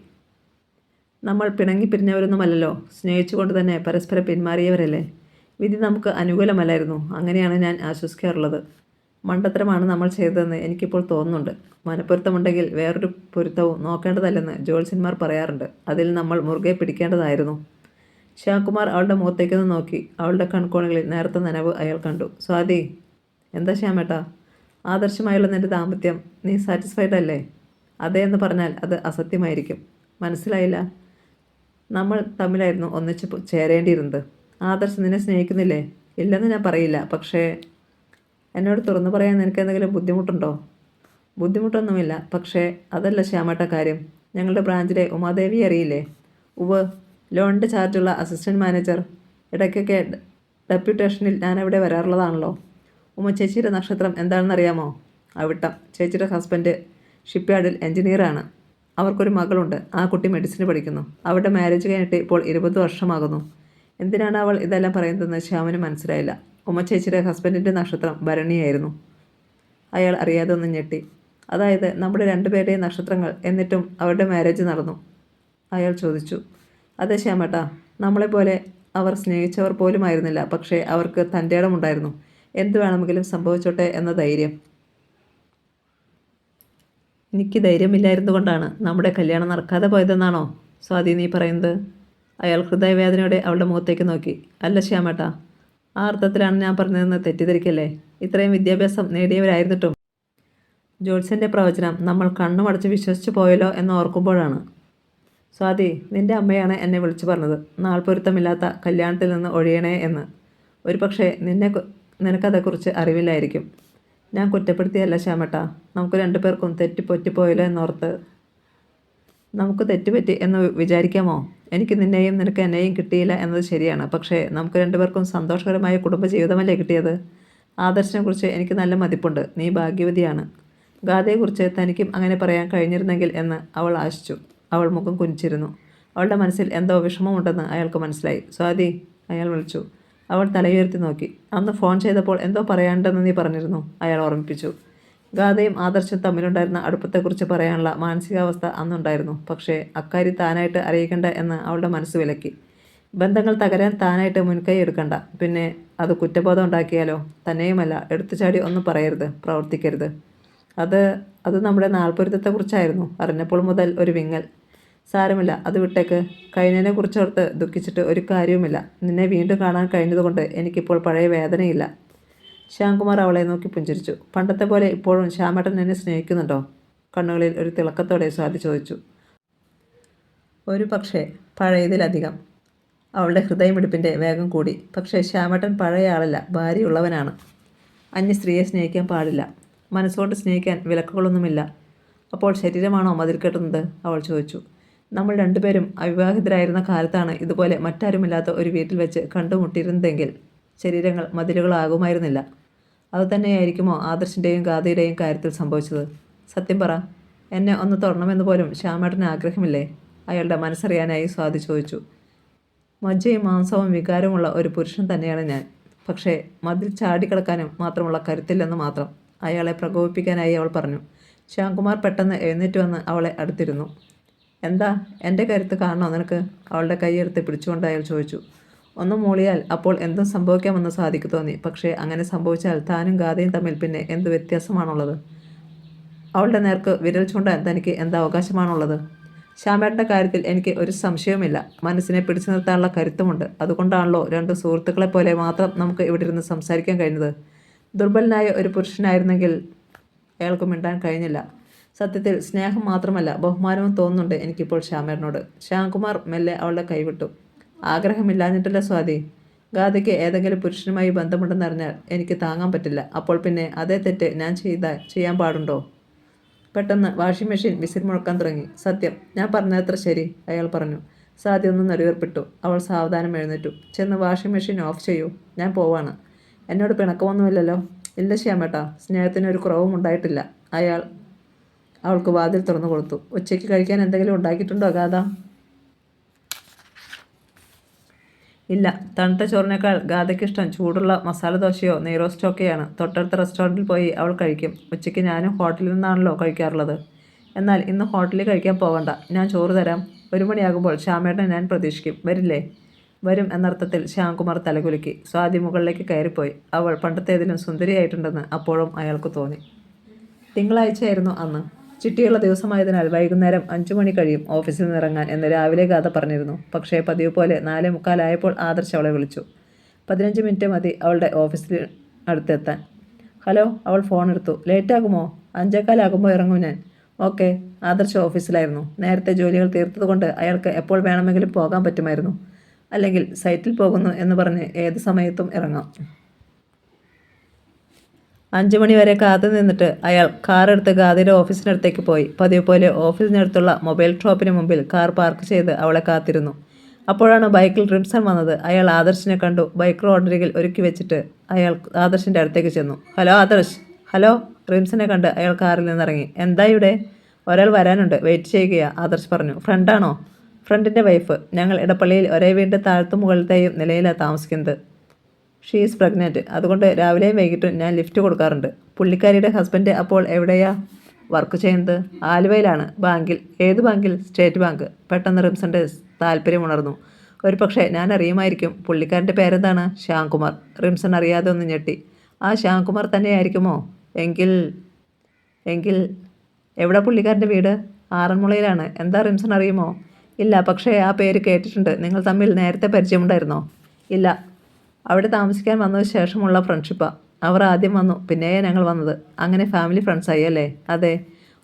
നമ്മൾ പിണങ്ങി പിരിഞ്ഞവരൊന്നുമല്ലല്ലോ. സ്നേഹിച്ചുകൊണ്ട് തന്നെ പരസ്പരം പിന്മാറിയവരല്ലേ. വിധി നമുക്ക് അനുകൂലമല്ലായിരുന്നു. അങ്ങനെയാണ് ഞാൻ ആശ്വസിക്കാറുള്ളത്. മണ്ടത്തരമാണ് നമ്മൾ ചെയ്തതെന്ന് എനിക്കിപ്പോൾ തോന്നുന്നുണ്ട്. മനപ്പൊരുത്തമുണ്ടെങ്കിൽ വേറൊരു പൊരുത്തവും നോക്കേണ്ടതല്ലെന്ന് ജ്യോത്സ്യന്മാർ പറയാറുണ്ട്. അതിൽ നമ്മൾ മുറുകെ പിടിക്കേണ്ടതായിരുന്നു. ശ്യാംകുമാർ അവളുടെ മുഖത്തേക്കൊന്ന് നോക്കി. അവളുടെ കൺകോണുകളിൽ നേരത്തെ നനവ് അയാൾ കണ്ടു. സ്വാതി, എന്താ ശ്യാമേട്ടാ? ആദർശമായുള്ള നിൻ്റെ ദാമ്പത്യം നീ സാറ്റിസ്ഫൈഡ് അല്ലേ? അതേ എന്ന് പറഞ്ഞാൽ അത് അസത്യമായിരിക്കും. മനസ്സിലായില്ല? നമ്മൾ തമ്മിലായിരുന്നു ഒന്നിച്ച് ചേരേണ്ടിയിരുന്നത്. ആദർശ് നിന്നെ സ്നേഹിക്കുന്നില്ലേ? ഇല്ലെന്ന് ഞാൻ പറയില്ല. പക്ഷേ എന്നോട് തുറന്നു പറയാൻ നിനക്ക് എന്തെങ്കിലും ബുദ്ധിമുട്ടുണ്ടോ? ബുദ്ധിമുട്ടൊന്നുമില്ല. പക്ഷേ അതല്ല ശ്യാമേട്ട കാര്യം. ഞങ്ങളുടെ ബ്രാഞ്ചിലെ ഉമാദേവി അറിയില്ലേ? ഉവ്, ലോണിൻ്റെ ചാർജുള്ള അസിസ്റ്റൻറ്റ് മാനേജർ. ഇടയ്ക്കൊക്കെ ഡെപ്യൂട്ടേഷനിൽ ഞാനവിടെ വരാറുള്ളതാണല്ലോ. ഉമ്മ ചേച്ചിയുടെ നക്ഷത്രം എന്താണെന്നറിയാമോ? അവിട്ടം. ചേച്ചിയുടെ ഹസ്ബൻഡ് ഷിപ്പ്യാർഡിൽ എഞ്ചിനീയറാണ്. അവർക്കൊരു മകളുണ്ട്. ആ കുട്ടി മെഡിസിന് പഠിക്കുന്നു. അവരുടെ മാരേജ് കഴിഞ്ഞിട്ട് ഇപ്പോൾ 20 വർഷമാകുന്നു. എന്തിനാണ് അവൾ ഇതെല്ലാം പറയുന്നതെന്ന് ശ്യാമിന് മനസ്സിലായില്ല. ഉമ്മ ചേച്ചിയുടെ ഹസ്ബൻഡിൻ്റെ നക്ഷത്രം ഭരണിയായിരുന്നു. അയാൾ അറിയാതെ ഒന്ന് ഞെട്ടി. അതായത് നമ്മുടെ രണ്ടുപേരുടെയും നക്ഷത്രങ്ങൾ. എന്നിട്ടും അവരുടെ മാരേജ് നടന്നു? അയാൾ ചോദിച്ചു. അതെ ശ്യാമേട്ടാ, നമ്മളെപ്പോലെ അവർ സ്നേഹിച്ചവർ പോലുമായിരുന്നില്ല. പക്ഷേ അവർക്ക് തൻ്റെ ഇടമുണ്ടായിരുന്നു. എന്തു വേണമെങ്കിലും സംഭവിച്ചോട്ടെ എന്ന ധൈര്യം. എനിക്ക് ധൈര്യമില്ലായിരുന്നു കൊണ്ടാണ് നമ്മുടെ കല്യാണം നടക്കാതെ പോയതെന്നാണോ സ്വാതി നീ പറയുന്നത്? അയാൾ ഹൃദയവേദനയോടെ അവളുടെ മുഖത്തേക്ക് നോക്കി. അല്ല ശ്യാമേട്ടാ, ആ അർത്ഥത്തിലാണ് ഞാൻ പറഞ്ഞതെന്ന് തെറ്റിദ്ധരിക്കല്ലേ. ഇത്രയും വിദ്യാഭ്യാസം നേടിയവരായിരുന്നിട്ടും ജോത്സ്യൻ്റെ പ്രവചനം നമ്മൾ കണ്ണുമടച്ച് വിശ്വസിച്ചു പോയല്ലോ എന്ന് ഓർക്കുമ്പോഴാണ്. സ്വാതി, നിൻ്റെ അമ്മയാണ് എന്നെ വിളിച്ചു പറഞ്ഞത് നാൾ പൊരുത്തമില്ലാത്ത കല്യാണത്തിൽ നിന്ന് ഒഴിയണേ എന്ന്. ഒരു പക്ഷേ നിനക്കതേക്കുറിച്ച് അറിവില്ലായിരിക്കും. ഞാൻ കുറ്റപ്പെടുത്തിയല്ല ശ്യാമേട്ടാ. നമുക്ക് രണ്ടുപേർക്കും തെറ്റിപ്പോയല്ലോ എന്നോർത്ത്. നമുക്ക് തെറ്റുപറ്റി എന്ന് വിചാരിക്കാമോ? എനിക്ക് നിന്നെയും നിനക്ക് എന്നെയും കിട്ടിയില്ല എന്നത് ശരിയാണ്. പക്ഷേ നമുക്ക് രണ്ടുപേർക്കും സന്തോഷകരമായ കുടുംബജീവിതമല്ലേ കിട്ടിയത്? ആദർശിനെക്കുറിച്ച് എനിക്ക് നല്ല മതിപ്പുണ്ട്. നീ ഭാഗ്യവതിയാണ്. ഗാഥയെക്കുറിച്ച് തനിക്കും അങ്ങനെ പറയാൻ കഴിഞ്ഞിരുന്നെങ്കിൽ എന്ന് അവൾ ആശിച്ചു. അവൾ മുഖം കുനിച്ചിരുന്നു. അവളുടെ മനസ്സിൽ എന്തോ വിഷമമുണ്ടെന്ന് അയാൾക്ക് മനസ്സിലായി. സ്വാതി, അയാൾ വിളിച്ചു. അവൾ തലയുയർത്തി നോക്കി. അന്ന് ഫോൺ ചെയ്തപ്പോൾ എന്തോ പറയാനുണ്ടെന്ന് നീ പറഞ്ഞിരുന്നു, അയാൾ ഓർമ്മിപ്പിച്ചു. ഗാഥയും ആദർശം തമ്മിലുണ്ടായിരുന്ന അടുപ്പത്തെക്കുറിച്ച് പറയാനുള്ള മാനസികാവസ്ഥ അന്നുണ്ടായിരുന്നു. പക്ഷേ അക്കാര്യം താനായിട്ട് അറിയിക്കണ്ട എന്ന് അവളുടെ മനസ്സ് വിലക്കി. ബന്ധങ്ങൾ തകരാൻ താനായിട്ട് മുൻകൈ എടുക്കണ്ട. പിന്നെ അത് കുറ്റബോധം ഉണ്ടാക്കിയാലോ? തന്നെയുമല്ല, എടുത്തുചാടി ഒന്നും പറയരുത്, പ്രവർത്തിക്കരുത്. അത് നമ്മുടെ നാൾപ്പൊരുത്തത്തെക്കുറിച്ചായിരുന്നു. അറിഞ്ഞപ്പോൾ മുതൽ ഒരു വിങ്ങൽ. സാരമില്ല, അത് വിട്ടേക്ക്. കൈനനെ കുറിച്ചോർത്ത് ദുഃഖിച്ചിട്ട് ഒരു കാര്യവുമില്ല. നിന്നെ വീണ്ടും കാണാൻ കഴിഞ്ഞതുകൊണ്ട് എനിക്കിപ്പോൾ പഴയ വേദനയില്ല. ശ്യാംകുമാർ അവളെ നോക്കി പുഞ്ചിരിച്ചു. പണ്ടത്തെ പോലെ ഇപ്പോഴും ശ്യാമേട്ടൻ എന്നെ സ്നേഹിക്കുന്നുണ്ടോ? കണ്ണുകളിൽ ഒരു തിളക്കത്തോടെ സ്വാതി ചോദിച്ചു. ഒരു പക്ഷേ പഴയതിലധികം. അവളുടെ ഹൃദയമിടിപ്പിൻ്റെ വേഗം കൂടി. പക്ഷേ ശ്യാമേട്ടൻ പഴയ ആളല്ല, ഭാര്യയുള്ളവനാണ്. അന്യ സ്ത്രീയെ സ്നേഹിക്കാൻ പാടില്ല. മനസ്സുകൊണ്ട് സ്നേഹിക്കാൻ വിലക്കുകളൊന്നുമില്ല. അപ്പോൾ ശരീരമാണോ മതിൽ കെട്ടുന്നത്? അവൾ ചോദിച്ചു. നമ്മൾ രണ്ടുപേരും അവിവാഹിതരായിരുന്ന കാലത്താണ് ഇതുപോലെ മറ്റാരുമില്ലാത്ത ഒരു വീട്ടിൽ വെച്ച് കണ്ടുമുട്ടിയിരുന്നതെങ്കിൽ ശരീരങ്ങൾ മതിലുകളാകുമായിരുന്നില്ല. അതുതന്നെയായിരിക്കുമോ ആദർശിൻ്റെയും ഗാഥയുടെയും കാര്യത്തിൽ സംഭവിച്ചത്? സത്യം പറ, എന്നെ ഒന്ന് തൊടണമെന്ന് പോലും ശ്യാമേട്ടന് ആഗ്രഹമില്ലേ? അയാളുടെ മനസ്സറിയാനായി സ്വാതി ചോദിച്ചു. മജ്ജയും മാംസവും വികാരമുള്ള ഒരു പുരുഷൻ തന്നെയാണ് ഞാൻ. പക്ഷേ മതിൽ ചാടിക്കിടക്കാനും മാത്രമുള്ള കരുത്തില്ലെന്ന് മാത്രം. അയാളെ പ്രകോപിപ്പിക്കാനായി അവൾ പറഞ്ഞു. ശ്യാംകുമാർ പെട്ടെന്ന് എഴുന്നേറ്റ് വന്ന് അവളെ അടുത്തിരുന്നു. എന്താ, എൻ്റെ കരുത്ത് കാണണോ നിനക്ക്? അവളുടെ കൈയെടുത്ത് പിടിച്ചുകൊണ്ട് അയാൾ ചോദിച്ചു. ഒന്ന് മൂളിയാൽ അപ്പോൾ എന്തും സംഭവിക്കാമെന്ന് സ്വാതിക്ക് തോന്നി. പക്ഷേ അങ്ങനെ സംഭവിച്ചാൽ താനും ഗാഥയും തമ്മിൽ പിന്നെ എന്ത് വ്യത്യാസമാണുള്ളത്? അവളുടെ നേർക്ക് വിരൽ ചൂണ്ടാൻ തനിക്ക് എന്ത് അവകാശമാണുള്ളത്? ശ്യാമേട്ടൻ്റെ കാര്യത്തിൽ എനിക്ക് ഒരു സംശയവുമില്ല. മനസ്സിനെ പിടിച്ചു നിർത്താനുള്ള കരുത്തുമുണ്ട്. അതുകൊണ്ടാണല്ലോ രണ്ട് സുഹൃത്തുക്കളെ പോലെ മാത്രം നമുക്ക് ഇവിടെ ഇരുന്ന് സംസാരിക്കാൻ കഴിഞ്ഞത്. ദുർബലനായ ഒരു പുരുഷനായിരുന്നെങ്കിൽ അയാൾക്ക് മിണ്ടാൻ കഴിഞ്ഞില്ല. സത്യത്തിൽ സ്നേഹം മാത്രമല്ല, ബഹുമാനവും തോന്നുന്നുണ്ട് എനിക്കിപ്പോൾ ശ്യാമേട്ടനോട്. ശ്യാംകുമാർ മെല്ലെ അവളുടെ കൈവിട്ടു. ആഗ്രഹമില്ലാഞ്ഞിട്ടല്ല സ്വാതി. ഗാഥയ്ക്ക് ഏതെങ്കിലും പുരുഷനുമായി ബന്ധമുണ്ടെന്നറിഞ്ഞാൽ എനിക്ക് താങ്ങാൻ പറ്റില്ല. അപ്പോൾ പിന്നെ അതേ തെറ്റ് ഞാൻ ചെയ്യാൻ പാടുണ്ടോ? പെട്ടെന്ന് വാഷിംഗ് മെഷീൻ വിസിൽ മുഴക്കാൻ തുടങ്ങി. സത്യം, ഞാൻ പറഞ്ഞതത്ര ശരി, അയാൾ പറഞ്ഞു. സ്വാതി ഒന്ന് നെടുവേർപ്പിട്ടു. അവൾ സാവധാനം എഴുന്നേറ്റു. ചെന്ന് വാഷിംഗ് മെഷീൻ ഓഫ് ചെയ്യൂ, ഞാൻ പോവാണ്. എന്നോട് പിണക്കമൊന്നുമില്ലല്ലോ? ഇല്ല ശ്യാമേട്ടാ, സ്നേഹത്തിനൊരു കുറവും ഉണ്ടായിട്ടില്ല. അയാൾ അവൾക്ക് വാതിൽ തുറന്നു കൊടുത്തു. ഉച്ചയ്ക്ക് കഴിക്കാൻ എന്തെങ്കിലും ഉണ്ടാക്കിയിട്ടുണ്ടോ ഗാഥ? ഇല്ല. തണുത്ത ചോറിനേക്കാൾ ഗാഥയ്ക്കിഷ്ടം ചൂടുള്ള മസാല ദോശയോ നെയ്റോസ്റ്റോ ഒക്കെയാണ്. തൊട്ടടുത്ത റെസ്റ്റോറൻറ്റിൽ പോയി അവൾ കഴിക്കും. ഉച്ചയ്ക്ക് ഞാനും ഹോട്ടലിൽ നിന്നാണല്ലോ കഴിക്കാറുള്ളത്. എന്നാൽ ഇന്ന് ഹോട്ടലിൽ കഴിക്കാൻ പോകണ്ട, ഞാൻ ചോറ് തരാം. 1 മണിയാകുമ്പോൾ ശ്യാമേട്ടനെ ഞാൻ പ്രതീക്ഷിക്കും. വരില്ലേ? വരും എന്നർത്ഥത്തിൽ ശ്യാംകുമാർ തലകുലുക്കി. സ്വാതി മുകളിലേക്ക് കയറിപ്പോയി. അവൾ പണ്ടത്തേതിലും സുന്ദരിയായിട്ടുണ്ടെന്ന് അപ്പോഴും അയാൾക്ക് തോന്നി. തിങ്കളാഴ്ചയായിരുന്നു അന്ന്. ചിട്ടിയുള്ള ദിവസമായതിനാൽ വൈകുന്നേരം 5 മണി കഴിയും ഓഫീസിൽ നിന്ന് ഇറങ്ങാൻ എന്ന് രാവിലെ ഗാഥ പറഞ്ഞിരുന്നു. പക്ഷേ പതിവ് പോലെ 4:45 ആദർശ് അവളെ വിളിച്ചു. 15 മിനിറ്റ് മതി അവളുടെ ഓഫീസിൽ അടുത്തെത്താൻ. ഹലോ. അവൾ ഫോൺ എടുത്തു. ലേറ്റാകുമോ? 5:15 ഇറങ്ങും ഞാൻ. ഓക്കെ. ആദർശ് ഓഫീസിലായിരുന്നു. നേരത്തെ ജോലികൾ തീർത്തതുകൊണ്ട് അയാൾക്ക് എപ്പോൾ വേണമെങ്കിലും പോകാൻ പറ്റുമായിരുന്നു. അല്ലെങ്കിൽ സൈറ്റിൽ പോകുന്നു എന്ന് പറഞ്ഞ് ഏത് സമയത്തും ഇറങ്ങാം. 5 മണി വരെ കാത്തു നിന്നിട്ട് അയാൾ കാറെടുത്ത് ഗാദിയുടെ ഓഫീസിനടുത്തേക്ക് പോയി. പതിവ് പോലെ ഓഫീസിനടുത്തുള്ള മൊബൈൽ ഷോപ്പിന് മുമ്പിൽ കാർ പാർക്ക് ചെയ്ത് അവളെ കാത്തിരുന്നു. അപ്പോഴാണ് ബൈക്കിൽ റിംസൺ വന്നത്. അയാൾ ആദർശിനെ കണ്ടു. ബൈക്ക് റോഡരികിൽ ഒരുക്കി വെച്ചിട്ട് അയാൾ ആദർശിൻ്റെ അടുത്തേക്ക് ചെന്നു. ഹലോ ആദർശ്. ഹലോ. റിംസനെ കണ്ട് അയാൾ കാറിൽ നിന്നിറങ്ങി. എന്താ ഇവിടെ? ഒരാൾ വരാനുണ്ട്, വെയിറ്റ് ചെയ്യുകയാ, ആദർശ് പറഞ്ഞു. ഫ്രണ്ടാണോ? ഫ്രണ്ടിൻ്റെ വൈഫ്. ഞങ്ങൾ ഇടപ്പള്ളിയിൽ ഒരേ വീടിൻ്റെ താഴത്തും മുകളിലത്തെയും നിലയിലാണ് താമസിക്കുന്നത്. She is pregnant. അതുകൊണ്ട് രാവിലെയും വൈകിട്ടും ഞാൻ ലിഫ്റ്റ് കൊടുക്കാറുണ്ട്. പുള്ളിക്കാരിയുടെ ഹസ്ബൻഡ് അപ്പോൾ എവിടെയാ വർക്ക് ചെയ്യുന്നത്? ആലുവയിലാണ്. ബാങ്കിൽ. ഏത് ബാങ്കിൽ? State bank. പെട്ടെന്ന് റിംസൻ്റെ താല്പര്യം ഉണർന്നു. ഒരു പക്ഷേ ഞാൻ അറിയുമായിരിക്കും. പുള്ളിക്കാരൻ്റെ പേരെന്താണ്? ശ്യാംകുമാർ. റിംസൺ അറിയാതെ ഒന്ന് ഞെട്ടി. ആ ശ്യാംകുമാർ തന്നെയായിരിക്കുമോ? എങ്കിൽ എങ്കിൽ എവിടെ പുള്ളിക്കാരൻ്റെ വീട്? ആറന്മുളയിലാണ്. എന്താ റിംസൺ അറിയുമോ? ഇല്ല, പക്ഷേ ആ പേര് കേട്ടിട്ടുണ്ട്. നിങ്ങൾ തമ്മിൽ നേരത്തെ പരിചയമുണ്ടായിരുന്നോ? ഇല്ല, അവിടെ താമസിക്കാൻ വന്നതിന് ശേഷമുള്ള ഫ്രണ്ട്ഷിപ്പാണ്. അവർ ആദ്യം വന്നു, പിന്നെയേ ഞങ്ങൾ വന്നത്. അങ്ങനെ ഫാമിലി ഫ്രണ്ട്സായി അല്ലേ? അതെ.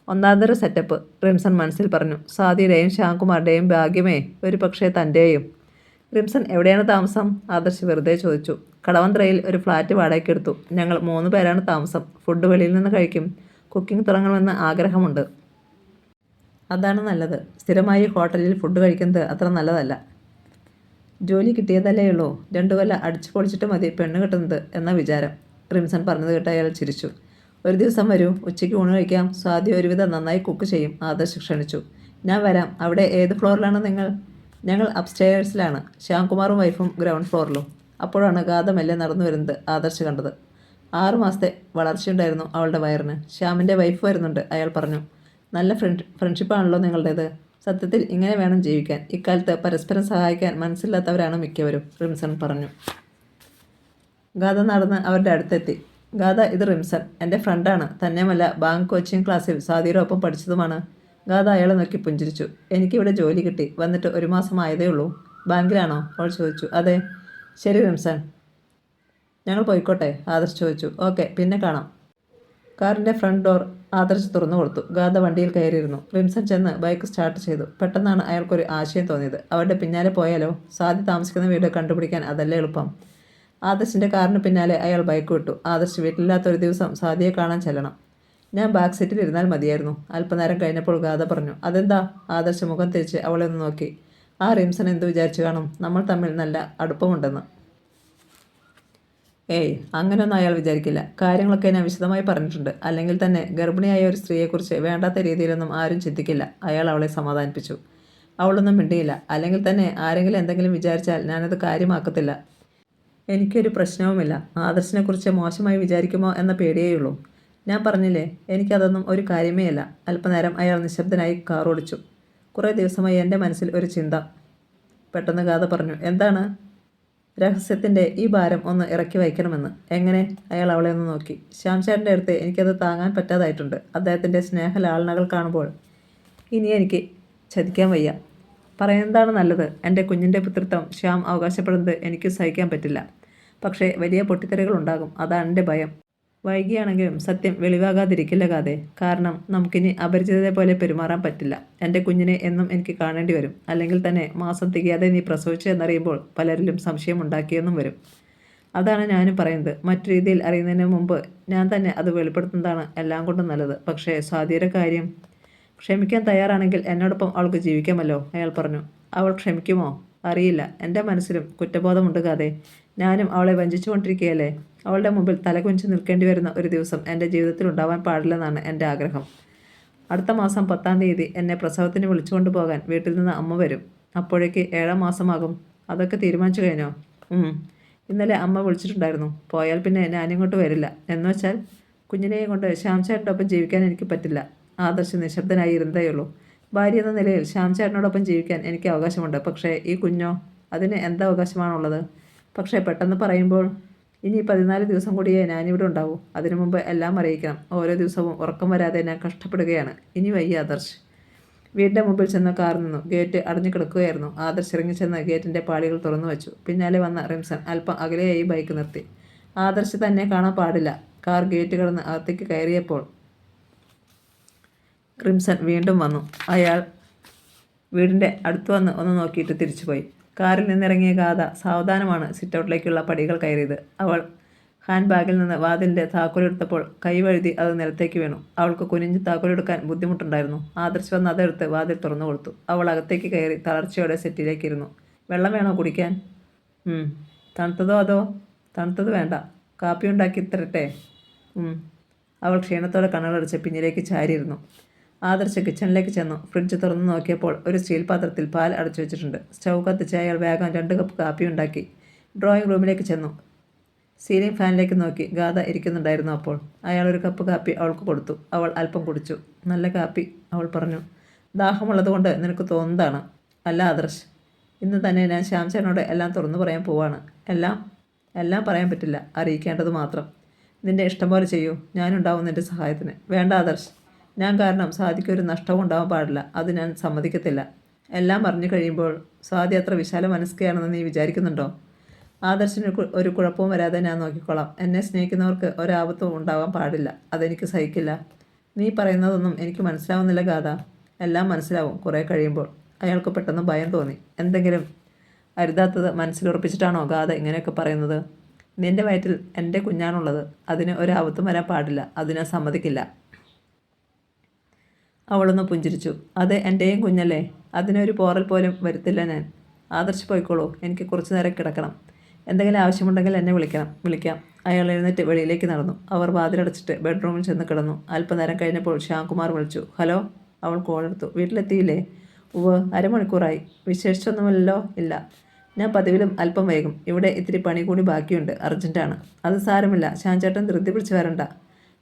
ഒന്നാന്തര സെറ്റപ്പ്, റിംസൺ മനസ്സിൽ പറഞ്ഞു. സ്വാതിയുടെയും ശ്യാംകുമാറിൻ്റെയും ഭാഗ്യമേ, ഒരു പക്ഷേ തൻ്റെയും. റിംസൺ എവിടെയാണ് താമസം? ആദർശ് വെറുതെ ചോദിച്ചു. കടവന്ത്രയിൽ ഒരു ഫ്ലാറ്റ് വാടകയ്ക്കെടുത്തു. ഞങ്ങൾ 3 പേരാണ് താമസം. ഫുഡ് വെളിയിൽ നിന്ന് കഴിക്കും. കുക്കിംഗ് തുടങ്ങണമെന്ന് ആഗ്രഹമുണ്ട്. അതാണ് നല്ലത്. സ്ഥിരമായി ഹോട്ടലിൽ ഫുഡ് കഴിക്കുന്നത് അത്ര നല്ലതല്ല. ജോലി കിട്ടിയതല്ലേ ഉള്ളൂ. 2 കൊല്ലം അടിച്ചു പൊളിച്ചിട്ട് മതി പെണ്ണ് കിട്ടുന്നത് എന്ന വിചാരം. റിംസൺ പറഞ്ഞത് കേട്ട് അയാൾ ചിരിച്ചു. ഒരു ദിവസം വരൂ, ഉച്ചയ്ക്ക് ഊണ് കഴിക്കാം. സ്വാതി ഒരുവിധം നന്നായി കുക്ക് ചെയ്യും. ആദർശ് ക്ഷണിച്ചു. ഞാൻ വരാം. അവിടെ ഏത് ഫ്ലോറിലാണ് നിങ്ങൾ? ഞങ്ങൾ അപ്സ്റ്റേഴ്സിലാണ്. ശ്യാംകുമാറും വൈഫും ഗ്രൗണ്ട് ഫ്ലോറിലും. അപ്പോഴാണ് ഗാഥ മെല്ലെ നടന്നു വരുന്നത് ആദർശ് കണ്ടത്. 6 മാസത്തെ വളർച്ചയുണ്ടായിരുന്നു അവളുടെ വയറിന്. ശ്യാമിൻ്റെ വൈഫ് വരുന്നുണ്ട്, അയാൾ പറഞ്ഞു. നല്ല ഫ്രണ്ട്ഷിപ്പാണല്ലോ നിങ്ങളുടേത്. സത്യത്തിൽ ഇങ്ങനെ വേണം ജീവിക്കാൻ. ഇക്കാലത്ത് പരസ്പരം സഹായിക്കാൻ മനസ്സില്ലാത്തവരാണ് മിക്കവരും, റിംസൺ പറഞ്ഞു. ഗാഥ നടന്ന് അവരുടെ അടുത്തെത്തി. ഗാഥ, ഇത് റിംസൺ, എൻ്റെ ഫ്രണ്ടാണ്. തന്നെയുമല്ല ബാങ്ക് കോച്ചിങ് ക്ലാസ്സിൽ സ്വാതിയുടെ ഒപ്പം പഠിച്ചതുമാണ്. ഗാഥ അയാളെ നോക്കി പുഞ്ചിരിച്ചു. എനിക്കിവിടെ ജോലി കിട്ടി. വന്നിട്ട് 1 മാസം ആയതേ ഉള്ളൂ. ബാങ്കിലാണോ? അവൾ ചോദിച്ചു. അതെ. ശരി റിംസൺ, ഞങ്ങൾ പോയിക്കോട്ടെ? ആദർശ് ചോദിച്ചു. ഓക്കെ, പിന്നെ കാണാം. കാറിൻ്റെ ഫ്രണ്ട് ഡോർ ആദർശ് തുറന്നു കൊടുത്തു. ഗാഥ വണ്ടിയിൽ കയറിയിരുന്നു. റിംസൺ ചെന്ന് ബൈക്ക് സ്റ്റാർട്ട് ചെയ്തു. പെട്ടെന്നാണ് അയാൾക്കൊരു ആശയം തോന്നിയത്. അവരുടെ പിന്നാലെ പോയാലോ? സ്വാതി താമസിക്കുന്ന വീട് കണ്ടുപിടിക്കാൻ അതല്ലേ എളുപ്പം. ആദർശിൻ്റെ കാറിന് പിന്നാലെ അയാൾ ബൈക്ക് വിട്ടു. ആദർശ് വീട്ടിലില്ലാത്ത ഒരു ദിവസം സ്വാതിയെ കാണാൻ ചെല്ലണം. ഞാൻ ബാക്ക് സീറ്റിൽ ഇരുന്നാൽ മതിയായിരുന്നു. അല്പനേരം കഴിഞ്ഞപ്പോൾ ഗാഥ പറഞ്ഞു. അതെന്താ? ആദർശ് മുഖം തിരിച്ച് അവളെ ഒന്ന് നോക്കി. ആ റിംസൺ എന്ത് വിചാരിച്ചു കാണും? നമ്മൾ തമ്മിൽ നല്ല അടുപ്പമുണ്ടെന്ന്. ഏയ്, അങ്ങനെയൊന്നും അയാൾ വിചാരിക്കില്ല. കാര്യങ്ങളൊക്കെ ഞാൻ വിശദമായി പറഞ്ഞിട്ടുണ്ട്. അല്ലെങ്കിൽ തന്നെ ഗർഭിണിയായ ഒരു സ്ത്രീയെക്കുറിച്ച് വേണ്ടാത്ത രീതിയിലൊന്നും ആരും ചിന്തിക്കില്ല. അയാൾ അവളെ സമാധാനിപ്പിച്ചു. അവളൊന്നും മിണ്ടിയില്ല. അല്ലെങ്കിൽ തന്നെ ആരെങ്കിലും എന്തെങ്കിലും വിചാരിച്ചാൽ ഞാനത് കാര്യമാക്കത്തില്ല. എനിക്കൊരു പ്രശ്നവുമില്ല. ആദർശിനെക്കുറിച്ച് മോശമായി വിചാരിക്കുമോ എന്ന പേടിയേയുള്ളൂ. ഞാൻ പറഞ്ഞില്ലേ, എനിക്കതൊന്നും ഒരു കാര്യമേ അല്ല. അല്പനേരം അയാൾ നിശബ്ദനായി കാർ ഓടിച്ചു. കുറേ ദിവസമായി എൻ്റെ മനസ്സിൽ ഒരു ചിന്ത. പെട്ടെന്ന് ഗാഥ പറഞ്ഞു. എന്താണ്? രഹസ്യത്തിൻ്റെ ഈ ഭാരം ഒന്ന് ഇറക്കി വയ്ക്കണമെന്ന്. എങ്ങനെ? അയാൾ അവളെ ഒന്ന് നോക്കി. ശ്യാംചാറിൻ്റെ അടുത്ത് എനിക്കത് താങ്ങാൻ പറ്റാതായിട്ടുണ്ട്. അദ്ദേഹത്തിൻ്റെ സ്നേഹലാളനകൾ കാണുമ്പോൾ ഇനി എനിക്ക് ചതിക്കാൻ വയ്യ. പറയുന്നതാണ് നല്ലത്. എൻ്റെ കുഞ്ഞിൻ്റെ പുത്രത്വം ശ്യാം അവകാശപ്പെടുന്നത് എനിക്ക് സഹിക്കാൻ പറ്റില്ല. പക്ഷേ വലിയ പൊട്ടിത്തെറികൾ ഉണ്ടാകും. അതാണ് എൻ്റെ ഭയം. വൈകിയാണെങ്കിലും സത്യം വെളിവാകാതിരിക്കില്ല ഗാഥേ. കാരണം നമുക്കിനി അപരിചിതരെ പോലെ പെരുമാറാൻ പറ്റില്ല. എൻ്റെ കുഞ്ഞിനെ എന്നും എനിക്ക് കാണേണ്ടി വരും. അല്ലെങ്കിൽ തന്നെ മാസം തികയാതെ നീ പ്രസവിച്ചു എന്നറിയുമ്പോൾ പലരിലും സംശയം ഉണ്ടാക്കിയെന്നും വരും. അതാണ് ഞാനും പറയുന്നത്. മറ്റു രീതിയിൽ അറിയുന്നതിന് മുമ്പ് ഞാൻ തന്നെ അത് വെളിപ്പെടുത്തുന്നതാണ് എല്ലാം കൊണ്ടും നല്ലത്. പക്ഷേ സ്വാതിയുടെ കാര്യം. ക്ഷമിക്കാൻ തയ്യാറാണെങ്കിൽ എന്നോടൊപ്പം അവൾക്ക് ജീവിക്കാമല്ലോ, അയാൾ പറഞ്ഞു. അവൾ ക്ഷമിക്കുമോ? അറിയില്ല. എൻ്റെ മനസ്സിലും കുറ്റബോധമുണ്ട് ഗാഥേ. ഞാനും അവളെ വഞ്ചിച്ചുകൊണ്ടിരിക്കുകയല്ലേ. അവളുടെ മുമ്പിൽ തലകുനിച്ച് നിൽക്കേണ്ടി വരുന്ന ഒരു ദിവസം എൻ്റെ ജീവിതത്തിൽ ഉണ്ടാവാൻ പാടില്ലെന്നാണ് എൻ്റെ ആഗ്രഹം. അടുത്ത മാസം 10-ാം തീയതി എന്നെ പ്രസവത്തിന് വിളിച്ചുകൊണ്ട് പോകാൻ വീട്ടിൽ നിന്ന് അമ്മ വരും. അപ്പോഴേക്ക് 7-ാം മാസമാകും. അതൊക്കെ തീരുമാനിച്ചു കഴിഞ്ഞോ? ഇന്നലെ അമ്മ വിളിച്ചിട്ടുണ്ടായിരുന്നു. പോയാൽ പിന്നെ ഞാനിങ്ങോട്ട് വരില്ല. എന്നുവെച്ചാൽ കുഞ്ഞിനെയും കൊണ്ട് ശ്യാംചേട്ടൻ്റെ ഒപ്പം ജീവിക്കാൻ എനിക്ക് പറ്റില്ല. ആദർശ് നിശബ്ദനായി ഇരുന്നതേയുള്ളൂ. ഭാര്യ എന്ന നിലയിൽ ശ്യാംചേട്ടനോടൊപ്പം ജീവിക്കാൻ എനിക്ക് അവകാശമുണ്ട്. പക്ഷേ ഈ കുഞ്ഞോ? അതിന് എന്താ അവകാശമാണുള്ളത്? പക്ഷേ പെട്ടെന്ന് പറയുമ്പോൾ ഇനി 14 ദിവസം കൂടിയേ ഞാനിവിടെ ഉണ്ടാവൂ. അതിനു മുമ്പ് എല്ലാം അറിയിക്കണം. ഓരോ ദിവസവും ഉറക്കം വരാതെ ഞാൻ കഷ്ടപ്പെടുകയാണ്. ഇനി വയ്യ ആദർശ്. വീടിൻ്റെ മുമ്പിൽ ചെന്ന് കാർ നിന്നു. ഗേറ്റ് അടഞ്ഞു കിടക്കുകയായിരുന്നു. ആദർശ് ഇറങ്ങിച്ചെന്ന് ഗേറ്റിൻ്റെ പാളികൾ തുറന്നു വെച്ചു. പിന്നാലെ വന്ന റിംസൺ അല്പം അകലെയായി ബൈക്ക് നിർത്തി. ആദർശ് തന്നെ കാണാൻ പാടില്ല. കാർ ഗേറ്റ് കടന്ന് അകത്തേക്ക് കയറിയപ്പോൾ റിംസൺ വീണ്ടും വന്നു. അയാൾ വീടിൻ്റെ അടുത്ത് വന്ന് ഒന്ന് നോക്കിയിട്ട് തിരിച്ചുപോയി. കാറിൽ നിന്നിറങ്ങിയ ഗാഥ സാവധാനമാണ് സിറ്റൗട്ടിലേക്കുള്ള പടികൾ കയറിയത്. അവൾ ഹാൻഡ് ബാഗിൽ നിന്ന് വാതിലിൻ്റെ താക്കോലെടുത്തപ്പോൾ കൈവഴുതി അത് നിലത്തേക്ക് വീണു. അവൾക്ക് കുനിഞ്ഞ് താക്കോലെടുക്കാൻ ബുദ്ധിമുട്ടുണ്ടായിരുന്നു. ആദർശ് വന്ന് അതെടുത്ത് വാതിൽ തുറന്നു കൊടുത്തു. അവൾ അകത്തേക്ക് കയറി തളർച്ചയോടെ സെറ്റിലേക്ക് ഇരുന്നു. വെള്ളം വേണോ കുടിക്കാൻ? തണുത്തതോ അതോ? തണുത്തത് വേണ്ട. കാപ്പി ഉണ്ടാക്കി തരട്ടെ? അവൾ ക്ഷീണത്തോടെ കണ്ണുകളടച്ച് പിന്നിലേക്ക് ചാരിയിരുന്നു. ആദർശ് കിച്ചണിലേക്ക് ചെന്നു. ഫ്രിഡ്ജ് തുറന്നു നോക്കിയപ്പോൾ ഒരു സ്റ്റീൽ പാത്രത്തിൽ പാൽ അടച്ചു വെച്ചിട്ടുണ്ട്. സ്റ്റൗ കത്തിച്ച് അയാൾ വേഗം 2 കപ്പ് കാപ്പി ഉണ്ടാക്കി ഡ്രോയിങ് റൂമിലേക്ക് ചെന്നു. സീലിംഗ് ഫാനിലേക്ക് നോക്കി. ഗാഥ ഇരിക്കുന്നുണ്ടായിരുന്നു. അപ്പോൾ അയാൾ ഒരു കപ്പ് കാപ്പി അവൾക്ക് കൊടുത്തു. അവൾ അല്പം കുടിച്ചു. നല്ല കാപ്പി, അവൾ പറഞ്ഞു. ദാഹമുള്ളതുകൊണ്ട് നിനക്ക് തോന്നുന്നതാണ്. അല്ല ആദർശ്, ഇന്ന് തന്നെ ഞാൻ ശ്യാംചേട്ടനോട് എല്ലാം തുറന്നു പറയാൻ പോവാണ്. എല്ലാം പറയാൻ പറ്റില്ല, അറിയിക്കേണ്ടത് മാത്രം. നിൻ്റെ ഇഷ്ടം പോലെ ചെയ്യൂ. ഞാനുണ്ടാവും നിൻ്റെ സഹായത്തിന്. വേണ്ട ആദർശ്, ഞാൻ കാരണം സ്വാതിക്കൊരു നഷ്ടവും ഉണ്ടാവാൻ പാടില്ല. അത് ഞാൻ സമ്മതിക്കത്തില്ല. എല്ലാം അറിഞ്ഞു കഴിയുമ്പോൾ സ്വാതി അത്ര വിശാല മനസ്കയാണെന്ന് നീ വിചാരിക്കുന്നുണ്ടോ? ആദർശിന് ഒരു കുഴപ്പവും വരാതെ ഞാൻ നോക്കിക്കോളാം. എന്നെ സ്നേഹിക്കുന്നവർക്ക് ഒരാപത്തും ഉണ്ടാവാൻ പാടില്ല. അതെനിക്ക് സഹിക്കില്ല. നീ പറയുന്നതൊന്നും എനിക്ക് മനസ്സിലാവുന്നില്ല ഗാഥ. എല്ലാം മനസ്സിലാവും കുറേ കഴിയുമ്പോൾ. അയാൾക്ക് പെട്ടെന്ന് ഭയം തോന്നി. എന്തെങ്കിലും അരുതാത്തത് മനസ്സിലുറപ്പിച്ചിട്ടാണോ ഗാഥ ഇങ്ങനെയൊക്കെ പറയുന്നത്? നിൻ്റെ വയറ്റിൽ എൻ്റെ കുഞ്ഞാണുള്ളത്. അതിന് ഒരാപത്തും വരാൻ പാടില്ല. അത് ഞാൻ സമ്മതിക്കില്ല. അവളൊന്ന് പുഞ്ചിരിച്ചു. അത് എൻ്റെയും കുഞ്ഞല്ലേ. അതിനൊരു പോറൽ പോലും വരുത്തില്ല ഞാൻ. ആദർശ് പോയിക്കോളൂ. എനിക്ക് കുറച്ചു നേരം കിടക്കണം. എന്തെങ്കിലും ആവശ്യമുണ്ടെങ്കിൽ എന്നെ വിളിക്കാം. അയാൾ എഴുന്നേറ്റ് വെളിയിലേക്ക് നടന്നു. അവർ വാതിലടച്ചിട്ട് ബെഡ്റൂമിൽ ചെന്ന് കിടന്നു. അല്പനേരം കഴിഞ്ഞപ്പോൾ ശ്യാംകുമാർ വിളിച്ചു. ഹലോ. അവൾ കോളെടുത്തു. വീട്ടിലെത്തിയില്ലേ? അരമണിക്കൂറായി. വിശേഷിച്ചൊന്നുമില്ലല്ലോ? ഇല്ല. ഞാൻ പതിവിലും അല്പം വൈകും. ഇവിടെ ഇത്തിരി പണി കൂടി ബാക്കിയുണ്ട്. അർജൻറ്റാണ്. അത് സാരമില്ല. ശ്യാംചേട്ടൻ ധൃതി പിടിച്ച് വരണ്ട.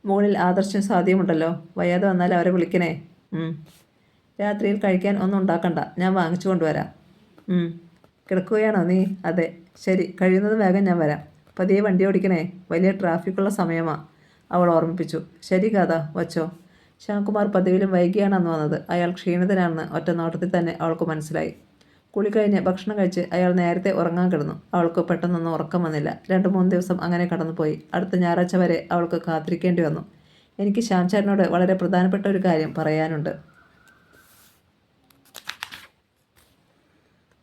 മുകളിൽ ആദർശം സാധ്യമുണ്ടല്ലോ. വയ്യാതെ വന്നാൽ അവരെ വിളിക്കണേ. രാത്രിയിൽ കഴിക്കാൻ ഒന്നും ഉണ്ടാക്കണ്ട. ഞാൻ വാങ്ങിച്ചു കൊണ്ടുവരാം. കിടക്കുകയാണോ നീ? അതെ. ശരി, കഴിയുന്നത് വേഗം ഞാൻ വരാം. പതിയെ വണ്ടി ഓടിക്കണേ. വലിയ ട്രാഫിക്കുള്ള സമയമാണ്, അവൾ ഓർമ്മിപ്പിച്ചു. ശരി കഥ, വച്ചോ. ശ്യാംകുമാർ പതിവിലും വൈകിയാണ് അന്ന് വന്നത്. അയാൾ ക്ഷീണിതനാണെന്ന് ഒറ്റ നോട്ടത്തിൽ തന്നെ അവൾക്ക് മനസ്സിലായി. കുളി കഴിഞ്ഞ് ഭക്ഷണം കഴിച്ച് അയാൾ നേരത്തെ ഉറങ്ങാൻ കിടന്നു. അവൾക്ക് പെട്ടെന്നൊന്നും ഉറക്കം വന്നില്ല. 2-3 ദിവസം അങ്ങനെ കടന്നുപോയി. അടുത്ത ഞായറാഴ്ച വരെ അവൾക്ക് കാത്തിരിക്കേണ്ടി വന്നു. എനിക്ക് ശ്യാംചേട്ടനോട് വളരെ പ്രധാനപ്പെട്ട ഒരു കാര്യം പറയാനുണ്ട്.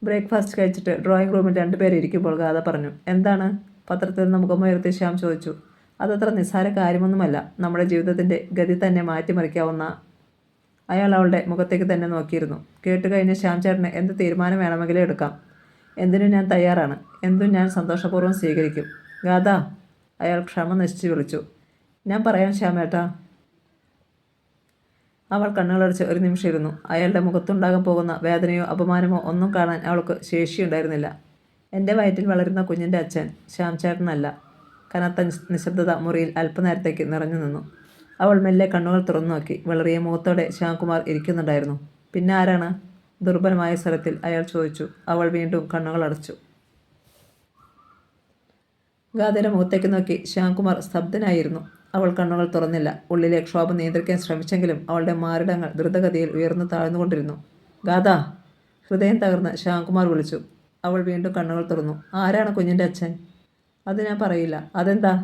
ബ്രേക്ക്ഫാസ്റ്റ് കഴിച്ചിട്ട് ഡ്രോയിങ് റൂമിൽ 2 പേർ ഇരിക്കുമ്പോൾ ഗാഥ പറഞ്ഞു. എന്താണ്? പത്രത്തിൽ നിന്ന് മുഖമുയർത്തി ശ്യാം ചോദിച്ചു. അതത്ര നിസ്സാര കാര്യമൊന്നുമല്ല. നമ്മുടെ ജീവിതത്തിൻ്റെ ഗതി തന്നെ മാറ്റിമറിക്കാവുന്ന. അയാൾ അവളുടെ മുഖത്തേക്ക് തന്നെ നോക്കിയിരുന്നു. കേട്ടുകഴിഞ്ഞ് ശ്യാംചേട്ടന് എന്ത് തീരുമാനം വേണമെങ്കിലും എടുക്കാം. എന്തിനും ഞാൻ തയ്യാറാണ്. എന്തും ഞാൻ സന്തോഷപൂർവ്വം സ്വീകരിക്കും. ഗാഥ, അയാൾ ക്ഷമ നശിച്ച് വിളിച്ചു. ഞാൻ പറയാം ശ്യാമേട്ടാ. അവൾ കണ്ണുകളടച്ച് ഒരു നിമിഷം ഇരുന്നു. അയാളുടെ മുഖത്തുണ്ടാകാൻ പോകുന്ന വേദനയോ അപമാനമോ ഒന്നും കാണാൻ അവൾക്ക് ശേഷിയുണ്ടായിരുന്നില്ല. എൻ്റെ വയറ്റിൽ വളരുന്ന കുഞ്ഞിൻ്റെ അച്ഛൻ ശ്യാംചേട്ടനല്ല. കനത്ത നിശബ്ദത മുറിയിൽ അല്പനേരത്തേക്ക് നിറഞ്ഞു നിന്നു. അവൾ മെല്ലെ കണ്ണുകൾ തുറന്നു നോക്കി. വളറിയ മുഖത്തോടെ ശ്യാംകുമാർ ഇരിക്കുന്നുണ്ടായിരുന്നു. പിന്നെ ആരാണ്? ദുർബലമായ സ്വരത്തിൽ അയാൾ ചോദിച്ചു. അവൾ വീണ്ടും കണ്ണുകൾ അടച്ചു. ഗാഥയുടെ മുഖത്തേക്ക് നോക്കി ശ്യാംകുമാർ സ്തബ്ധനായിരുന്നു. അവൾ കണ്ണുകൾ തുറന്നില്ല. ഉള്ളിലെ ക്ഷോഭം നിയന്ത്രിക്കാൻ ശ്രമിച്ചെങ്കിലും അവളുടെ മാറിടങ്ങൾ ദ്രുതഗതിയിൽ ഉയർന്നു താഴ്ന്നുകൊണ്ടിരുന്നു. ഗാഥ, ഹൃദയം തകർന്ന് ശ്യാംകുമാർ വിളിച്ചു. അവൾ വീണ്ടും കണ്ണുകൾ തുറന്നു. ആരാണ് കുഞ്ഞിൻ്റെ അച്ഛൻ? അത് ഞാൻ പറയില്ല. അതെന്താ?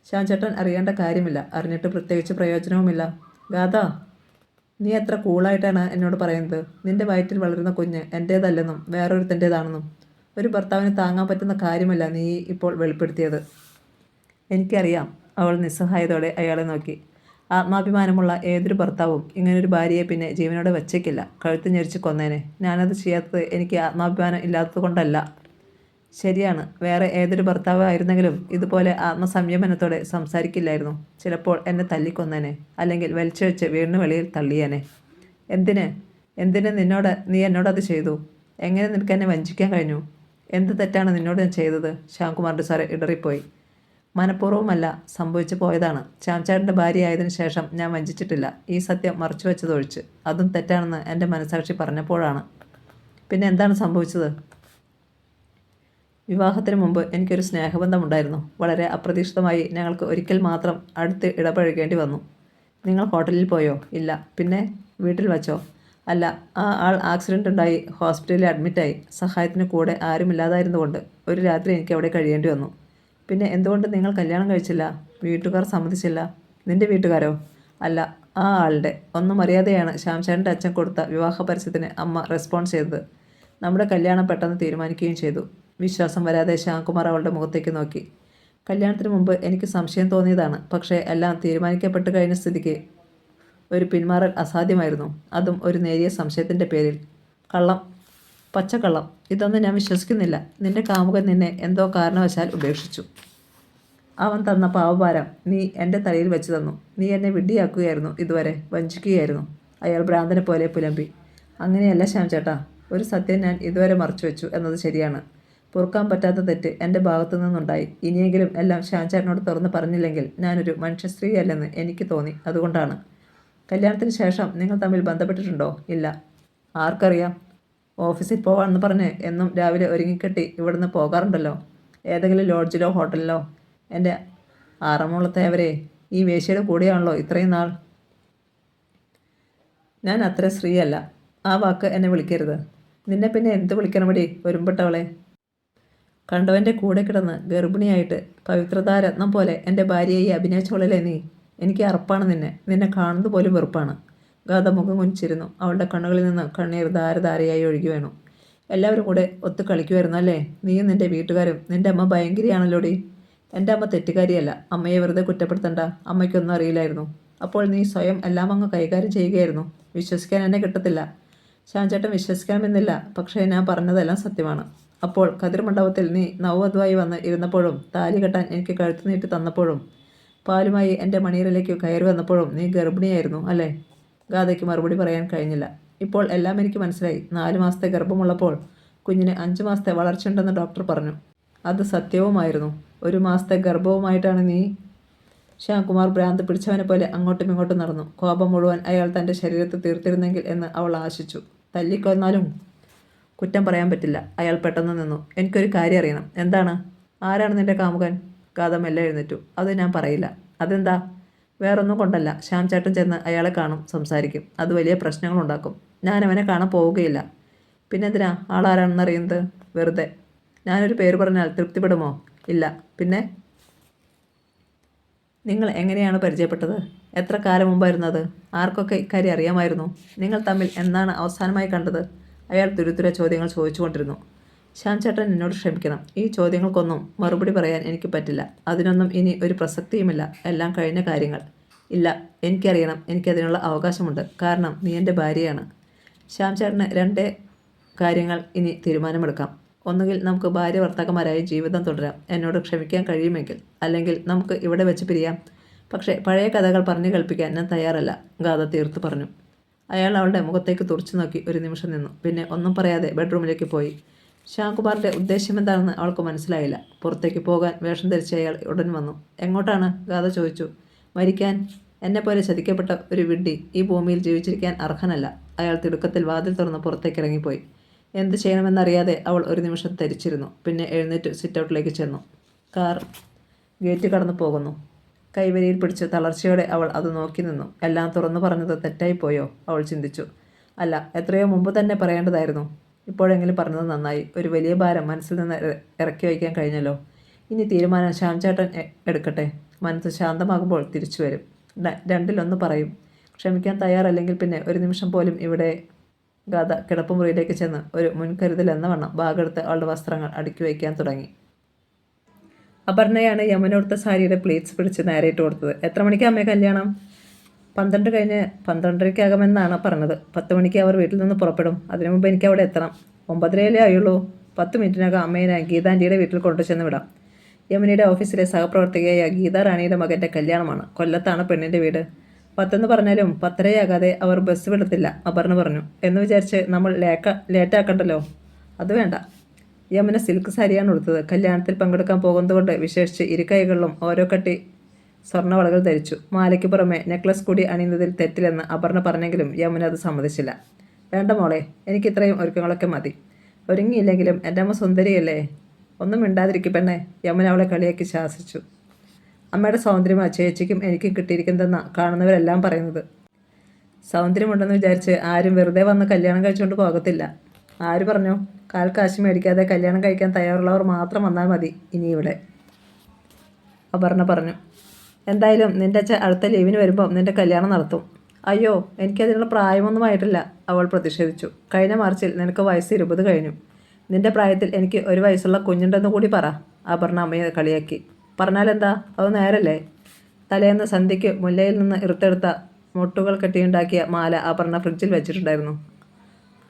ശ്യാംചേട്ടൻ അറിയേണ്ട കാര്യമില്ല. അറിഞ്ഞിട്ട് പ്രത്യേകിച്ച് പ്രയോജനവുമില്ല. ഗാഥ, നീ എത്ര കൂളായിട്ടാണ് എന്നോട് പറയുന്നത്. നിന്റെ വയറ്റിൽ വളരുന്ന കുഞ്ഞ് എൻ്റേതല്ലെന്നും വേറൊരുത്തൻ്റേതാണെന്നും ഒരു ഭർത്താവിന് താങ്ങാൻ പറ്റുന്ന കാര്യമല്ല നീ ഇപ്പോൾ വെളിപ്പെടുത്തിയത്. എനിക്കറിയാം. അവൾ നിസ്സഹായതോടെ അയാളെ നോക്കി. ആത്മാഭിമാനമുള്ള ഏതൊരു ഭർത്താവും ഇങ്ങനൊരു ഭാര്യയെ പിന്നെ ജീവനോടെ വച്ചേക്കില്ല. കഴുത്ത് ഞെരിച്ച് കൊന്നേനെ. ഞാനത് ചെയ്യാത്തത് എനിക്ക് ആത്മാഭിമാനം ഇല്ലാത്തത് കൊണ്ടല്ല. ശരിയാണ്. വേറെ ഏതൊരു ഭർത്താവ് ആയിരുന്നെങ്കിലും ഇതുപോലെ ആത്മസംയമനത്തോടെ സംസാരിക്കില്ലായിരുന്നു. ചിലപ്പോൾ എന്നെ തല്ലിക്കൊന്നേനെ, അല്ലെങ്കിൽ വലിച്ചു വെച്ച് വീടിന് വെളിയിൽ തള്ളിയേനെ. എന്തിന് നീ എന്നോടത് ചെയ്തു? എങ്ങനെ നിനക്ക് എന്നെ വഞ്ചിക്കാൻ കഴിഞ്ഞു? എന്ത് തെറ്റാണ് നിന്നോട് ഞാൻ ചെയ്തത്? ശ്യാംകുമാറിൻ്റെ സ്വരം ഇടറിപ്പോയി. മനഃപൂർവ്വമല്ല, സംഭവിച്ചു പോയതാണ്. ശ്യാംചേട്ടൻ്റെ ഭാര്യയായതിനു ശേഷം ഞാൻ വഞ്ചിച്ചിട്ടില്ല. ഈ സത്യം മറച്ചു വെച്ചതൊഴിച്ച്. അതും തെറ്റാണെന്ന് എൻ്റെ മനസാക്ഷി പറഞ്ഞപ്പോഴാണ്. പിന്നെ എന്താണ് സംഭവിച്ചത്? വിവാഹത്തിന് മുമ്പ് എനിക്കൊരു സ്നേഹബന്ധമുണ്ടായിരുന്നു. വളരെ അപ്രതീക്ഷിതമായി ഞങ്ങൾക്ക് ഒരിക്കൽ മാത്രം അടുത്ത് ഇടപഴകേണ്ടി വന്നു. നിങ്ങൾ ഹോട്ടലിൽ പോയോ? ഇല്ല. പിന്നെ വീട്ടിൽ വച്ചോ? അല്ല. ആ ആൾ ആക്സിഡൻ്റ് ഉണ്ടായി ഹോസ്പിറ്റലിൽ അഡ്മിറ്റായി. സഹായത്തിന് കൂടെ ആരുമില്ലാതായിരുന്നുകൊണ്ട് ഒരു രാത്രി എനിക്ക് അവിടെ കഴിയേണ്ടി വന്നു. പിന്നെ എന്തുകൊണ്ട് നിങ്ങൾ കല്യാണം കഴിച്ചില്ല? വീട്ടുകാർ സമ്മതിച്ചില്ല. നിന്റെ വീട്ടുകാരോ? അല്ല, ആ ആളുടെ. ഒന്നും അറിയാതെയാണ് ശ്യാംചാരൻ്റെ അച്ഛൻ കൊടുത്ത വിവാഹ പരസ്യത്തിന് അമ്മ റെസ്പോൺസ് ചെയ്തത്. നമ്മുടെ കല്യാണം പെട്ടെന്ന് തീരുമാനിക്കുകയും ചെയ്തു. വിശ്വാസം വരാതെ ശ്യാംകുമാർ അവളുടെ മുഖത്തേക്ക് നോക്കി. കല്യാണത്തിന് മുമ്പ് എനിക്ക് സംശയം തോന്നിയതാണ്. പക്ഷേ എല്ലാം തീരുമാനിക്കപ്പെട്ട് കഴിഞ്ഞ സ്ഥിതിക്ക് ഒരു പിന്മാറൽ അസാധ്യമായിരുന്നു. അതും ഒരു നേരിയ സംശയത്തിൻ്റെ പേരിൽ. കള്ളം, പച്ചക്കള്ളം. ഇതൊന്നും ഞാൻ വിശ്വസിക്കുന്നില്ല. നിന്റെ കാമുകൻ നിന്നെ എന്തോ കാരണവശാൽ ഉപേക്ഷിച്ചു. അവൻ തന്ന പാവഭാരം നീ എൻ്റെ തലയിൽ വെച്ച് തന്നു. നീ എന്നെ വിഡ്ഢിയാക്കുകയായിരുന്നു, ഇതുവരെ വഞ്ചിക്കുകയായിരുന്നു. അയാൾ ഭ്രാന്തനെ പോലെ പുലമ്പി. അങ്ങനെയല്ല ശ്യാം ചേട്ടാ, ഒരു സത്യം ഞാൻ ഇതുവരെ മറച്ചു വെച്ചു എന്നത് ശരിയാണ്. പൊറുക്കാൻ പറ്റാത്ത തെറ്റ് എൻ്റെ ഭാഗത്തു നിന്നുണ്ടായി. ഇനിയെങ്കിലും എല്ലാം ശ്യാം ചേട്ടനോട് തുറന്ന് പറഞ്ഞില്ലെങ്കിൽ ഞാനൊരു മനുഷ്യസ്ത്രീയല്ലെന്ന് എനിക്ക് തോന്നി. അതുകൊണ്ടാണ്. കല്യാണത്തിന് ശേഷം നിങ്ങൾ തമ്മിൽ ബന്ധപ്പെട്ടിട്ടുണ്ടോ? ഇല്ല. ആർക്കറിയാം? ഓഫീസിൽ പോവാണെന്ന് പറഞ്ഞ് എന്നും രാവിലെ ഒരുങ്ങിക്കെട്ടി ഇവിടുന്ന് പോകാറുണ്ടല്ലോ. ഏതെങ്കിലും ലോഡ്ജിലോ ഹോട്ടലിലോ. എൻ്റെ ആറന്മുളത്തേവരെ, ഈ വേശ്യയുടെ കൂടെയാണല്ലോ ഇത്രയും നാൾ. ഞാൻ അത്ര സ്ത്രീയല്ല. ആ വാക്ക് എന്നെ വിളിക്കരുത്. നിന്നെ പിന്നെ എന്ത് വിളിക്കണമടി, ഒരുമ്പെട്ടവളെ? കണ്ടവൻ്റെ കൂടെ കിടന്ന് ഗർഭിണിയായിട്ട് പവിത്രതാരത്നം പോലെ എൻ്റെ ഭാര്യയായി അഭിനയിച്ചോളല്ലേ നീ. എനിക്ക് അറപ്പാണ് നിന്നെ കാണുന്നത് പോലും വെറുപ്പാണ്. ഗാഥ മുഖം കുനിച്ചിരുന്നു. അവളുടെ കണ്ണുകളിൽ നിന്ന് കണ്ണീർ ധാരധാരയായി ഒഴുകി വീണു. എല്ലാവരും കൂടെ ഒത്തു കളിക്കുമായിരുന്നു അല്ലേ? നീയും നിൻ്റെ വീട്ടുകാരും. നിൻ്റെ അമ്മ ഭയങ്കരിയാണല്ലോടി. എൻ്റെ അമ്മ തെറ്റുകാരിയല്ല. അമ്മയെ വെറുതെ കുറ്റപ്പെടുത്തണ്ട. അമ്മയ്ക്കൊന്നും അറിയില്ലായിരുന്നു. അപ്പോൾ നീ സ്വയം എല്ലാം അങ്ങ് കൈകാര്യം ചെയ്യുകയായിരുന്നു. വിശ്വസിക്കാൻ എന്നെ കിട്ടത്തില്ല. ശ്യാംചേട്ടൻ വിശ്വസിക്കണമെന്നില്ല. പക്ഷേ ഞാൻ പറഞ്ഞതെല്ലാം സത്യമാണ്. അപ്പോൾ കതിർ മണ്ഡപത്തിൽ നീ നവവധുവായി വന്ന് ഇരുന്നപ്പോഴും താലി കെട്ടാൻ എനിക്ക് കഴുത്ത് നീട്ടി തന്നപ്പോഴും പാലുമായി എൻ്റെ മണിയറിലേക്ക് കയറി വന്നപ്പോഴും നീ ഗർഭിണിയായിരുന്നു അല്ലേ? ഗാഥയ്ക്ക് മറുപടി പറയാൻ കഴിഞ്ഞില്ല. ഇപ്പോൾ എല്ലാം എനിക്ക് മനസ്സിലായി. 4 മാസത്തെ ഗർഭമുള്ളപ്പോൾ കുഞ്ഞിന് 5 മാസത്തെ വളർച്ചയുണ്ടെന്ന് ഡോക്ടർ പറഞ്ഞു. അത് സത്യവുമായിരുന്നു. 1 മാസത്തെ ഗർഭവുമായിട്ടാണ് നീ. ശ്യാംകുമാർ ഭ്രാന്ത് പിടിച്ചവനെ പോലെ അങ്ങോട്ടും ഇങ്ങോട്ടും നടന്നു. കോപം മുഴുവൻ അയാൾ തൻ്റെ ശരീരത്തിൽ തീർത്തിരുന്നെങ്കിൽ എന്ന് അവൾ ആശിച്ചു. തല്ലിക്കൊന്നാലും കുറ്റം പറയാൻ പറ്റില്ല. അയാൾ പെട്ടെന്ന് നിന്നു. എനിക്കൊരു കാര്യം അറിയണം. എന്താണ്? ആരാണ് നിന്റെ കാമുകൻ? ഗാഥ മെല്ലെ എഴുന്നേറ്റു. അത് ഞാൻ പറയില്ല. അതെന്താ? വേറൊന്നും കൊണ്ടല്ല. ശ്യാം ചേട്ടൻ ചെന്ന് അയാളെ കാണും, സംസാരിക്കും. അത് വലിയ പ്രശ്നങ്ങളുണ്ടാക്കും. ഞാൻ അവനെ കാണാൻ പോവുകയില്ല. പിന്നെന്തിനാ ആളാരാണെന്ന് അറിയുന്നത്? വെറുതെ. ഞാനൊരു പേര് പറഞ്ഞാൽ തൃപ്തിപ്പെടുമോ? ഇല്ല. പിന്നെ നിങ്ങൾ എങ്ങനെയാണ് പരിചയപ്പെട്ടത്? എത്ര കാലം മുമ്പായിരുന്നു അത്? ആർക്കൊക്കെ ഇക്കാര്യം അറിയാമായിരുന്നു? നിങ്ങൾ തമ്മിൽ എന്നാണ് അവസാനമായി കണ്ടത്? അയാൾ തുരുതുര ചോദ്യങ്ങൾ ചോദിച്ചുകൊണ്ടിരുന്നു. ശ്യാം ചേട്ടൻ എന്നോട് ക്ഷമിക്കണം. ഈ ചോദ്യങ്ങൾക്കൊന്നും മറുപടി പറയാൻ എനിക്ക് പറ്റില്ല. അതിനൊന്നും ഇനി ഒരു പ്രസക്തിയുമില്ല. എല്ലാം കഴിഞ്ഞ കാര്യങ്ങൾ. ഇല്ല, എനിക്കറിയണം. എനിക്കതിനുള്ള അവകാശമുണ്ട്. കാരണം നീ എൻ്റെ ഭാര്യയാണ്. ശ്യാം ചേട്ടന് 2 കാര്യങ്ങൾ ഇനി തീരുമാനമെടുക്കാം. ഒന്നുകിൽ നമുക്ക് ഭാര്യ ഭർത്താക്കന്മാരായി ജീവിതം തുടരാം, എന്നോട് ക്ഷമിക്കാൻ കഴിയുമെങ്കിൽ. അല്ലെങ്കിൽ നമുക്ക് ഇവിടെ വെച്ച് പിരിയാം. പക്ഷേ പഴയ കഥകൾ പറഞ്ഞു കേൾപ്പിക്കാൻ ഞാൻ തയ്യാറല്ല, ഗാഥ തീർത്തു പറഞ്ഞു. അയാൾ അവളുടെ മുഖത്തേക്ക് തുറച്ചു നോക്കി ഒരു നിമിഷം നിന്നു. പിന്നെ ഒന്നും പറയാതെ ബെഡ്റൂമിലേക്ക് പോയി. ശ്യാംകുമാറിൻ്റെ ഉദ്ദേശ്യമെന്താണെന്ന് അവൾക്ക് മനസ്സിലായില്ല. പുറത്തേക്ക് പോകാൻ വേഷം ധരിച്ച അയാൾ ഉടൻ വന്നു. എങ്ങോട്ടാണ്? ഗാഥ ചോദിച്ചു. മരിക്കാൻ. എന്നെപ്പോലെ ചതിക്കപ്പെട്ട ഒരു വിഡ്ഢി ഈ ഭൂമിയിൽ ജീവിച്ചിരിക്കാൻ അർഹനല്ല. അയാൾ തിടുക്കത്തിൽ വാതിൽ തുറന്ന് പുറത്തേക്ക് ഇറങ്ങിപ്പോയി. എന്ത് ചെയ്യണമെന്നറിയാതെ അവൾ ഒരു നിമിഷം തരിച്ചിരുന്നു. പിന്നെ എഴുന്നേറ്റ് സിറ്റൗട്ടിലേക്ക് ചെന്നു. കാർ ഗേറ്റ് കടന്നു പോകുന്നു. കൈവരിയിൽ പിടിച്ച് തളർച്ചയോടെ അവൾ അത് നോക്കി നിന്നു. എല്ലാം തുറന്നു പറഞ്ഞത് തെറ്റായിപ്പോയോ? അവൾ ചിന്തിച്ചു. അല്ല, എത്രയോ മുമ്പ് തന്നെ പറയേണ്ടതായിരുന്നു. ഇപ്പോഴെങ്കിലും പറഞ്ഞത് നന്നായി. ഒരു വലിയ ഭാരം മനസ്സിൽ നിന്ന് ഇറക്കി വയ്ക്കാൻ കഴിഞ്ഞല്ലോ. ഇനി തീരുമാനം ശ്യാം ചേട്ടൻ എടുക്കട്ടെ. മനസ്സ് ശാന്തമാകുമ്പോൾ തിരിച്ചു വരും. 2-1 പറയും. ക്ഷമിക്കാൻ തയ്യാറല്ലെങ്കിൽ പിന്നെ ഒരു നിമിഷം പോലും ഇവിടെ. ഗാഥ കിടപ്പുമുറിയിലേക്ക് ചെന്ന് ഒരു മുൻകരുതൽ എന്ന വണ്ണം ബാഗെടുത്ത് അവളുടെ വസ്ത്രങ്ങൾ അടുക്കി വയ്ക്കാൻ തുടങ്ങി. അപർണയാണ് യമുനോടുത്ത സാരിയുടെ പ്ലീറ്റ്സ് പിടിച്ച് നേരിട്ട് കൊടുത്തത്. എത്ര മണിക്ക് അമ്മയെ കല്യാണം? 12 കഴിഞ്ഞ് 12:30 പറഞ്ഞത്. 10 മണിക്ക് അവർ വീട്ടിൽ നിന്ന് പുറപ്പെടും. അതിനു മുമ്പ് എനിക്ക് അവിടെ എത്തണം. 9:30 ആയുള്ളൂ. 10 മിനിറ്റിനകം അമ്മയെ ഗീതാൻ്റിയുടെ വീട്ടിൽ കൊണ്ടുചെന്ന് വിടാം. യമുനയുടെ ഓഫീസിലെ സഹപ്രവർത്തകയായ ഗീതാ റാണിയുടെ മകൻ്റെ കല്യാണമാണ്. കൊല്ലത്താണ് പെണ്ണിൻ്റെ വീട്. 10 പറഞ്ഞാലും 10:30 അവർ ബസ് വിടത്തില്ല, അപർണ പറഞ്ഞു. എന്ന് വിചാരിച്ച് നമ്മൾ ലേറ്റാക്കണ്ടല്ലോ. അത് വേണ്ട. യമുന സിൽക്ക് സാരിയാണ് ഉടുത്തത്. കല്യാണത്തിൽ പങ്കെടുക്കാൻ പോകുന്നതുകൊണ്ട് വിശേഷിച്ച് ഇരുകൈകളിലും ഓരോ കട്ടി സ്വർണ്ണവളകൾ ധരിച്ചു. മാലയ്ക്ക് പുറമെ നെക്ലസ് കൂടി അണിയുന്നതിൽ തെറ്റില്ലെന്ന് അപർണ പറഞ്ഞെങ്കിലും യമുന അത് സമ്മതിച്ചില്ല. വേണ്ട മോളെ, എനിക്കിത്രയും ഒരുക്കങ്ങളൊക്കെ മതി. ഒരുങ്ങിയില്ലെങ്കിലും എൻ്റെ അമ്മ സുന്ദരിയല്ലേ. ഒന്നും മിണ്ടാതിരിക്കും പെണ്ണെ, യമുന അവളെ കളിയാക്കി ശാസിച്ചു. അമ്മയുടെ സൗന്ദര്യമാ ചേച്ചിക്കും എനിക്കും കിട്ടിയിരിക്കുന്നതെന്നാണ് കാണുന്നവരെല്ലാം പറയുന്നത്. സൗന്ദര്യമുണ്ടെന്ന് വിചാരിച്ച് ആരും വെറുതെ വന്ന് കല്യാണം കഴിച്ചുകൊണ്ട് പോകത്തില്ല. ആര് പറഞ്ഞു? കാൽ കാശ് മേടിക്കാതെ കല്യാണം കഴിക്കാൻ തയ്യാറുള്ളവർ മാത്രം വന്നാൽ മതി ഇനി ഇവിടെ, അപർണ പറഞ്ഞു. എന്തായാലും നിൻ്റെ അച്ഛൻ അടുത്ത ലീവിന് വരുമ്പോൾ നിൻ്റെ കല്യാണം നടത്തും. അയ്യോ, എനിക്കതിനുള്ള പ്രായമൊന്നുമായിട്ടില്ല, അവൾ പ്രതിഷേധിച്ചു. കഴിഞ്ഞ മാർച്ചിൽ നിനക്ക് വയസ്സ് 20 കഴിഞ്ഞു. നിൻ്റെ പ്രായത്തിൽ എനിക്ക് ഒരു വയസ്സുള്ള കുഞ്ഞുണ്ടെന്ന് കൂടി പറ, അപർണ അമ്മയെ കളിയാക്കി. പറഞ്ഞാലെന്താ, അത് നേരല്ലേ? തലേന്ന് സന്ധ്യയ്ക്ക് മുല്ലയിൽ നിന്ന് ഇറുത്തെടുത്ത മുട്ടുകൾ കെട്ടിയുണ്ടാക്കിയ മാല അപർണ ഫ്രിഡ്ജിൽ വെച്ചിട്ടുണ്ടായിരുന്നു.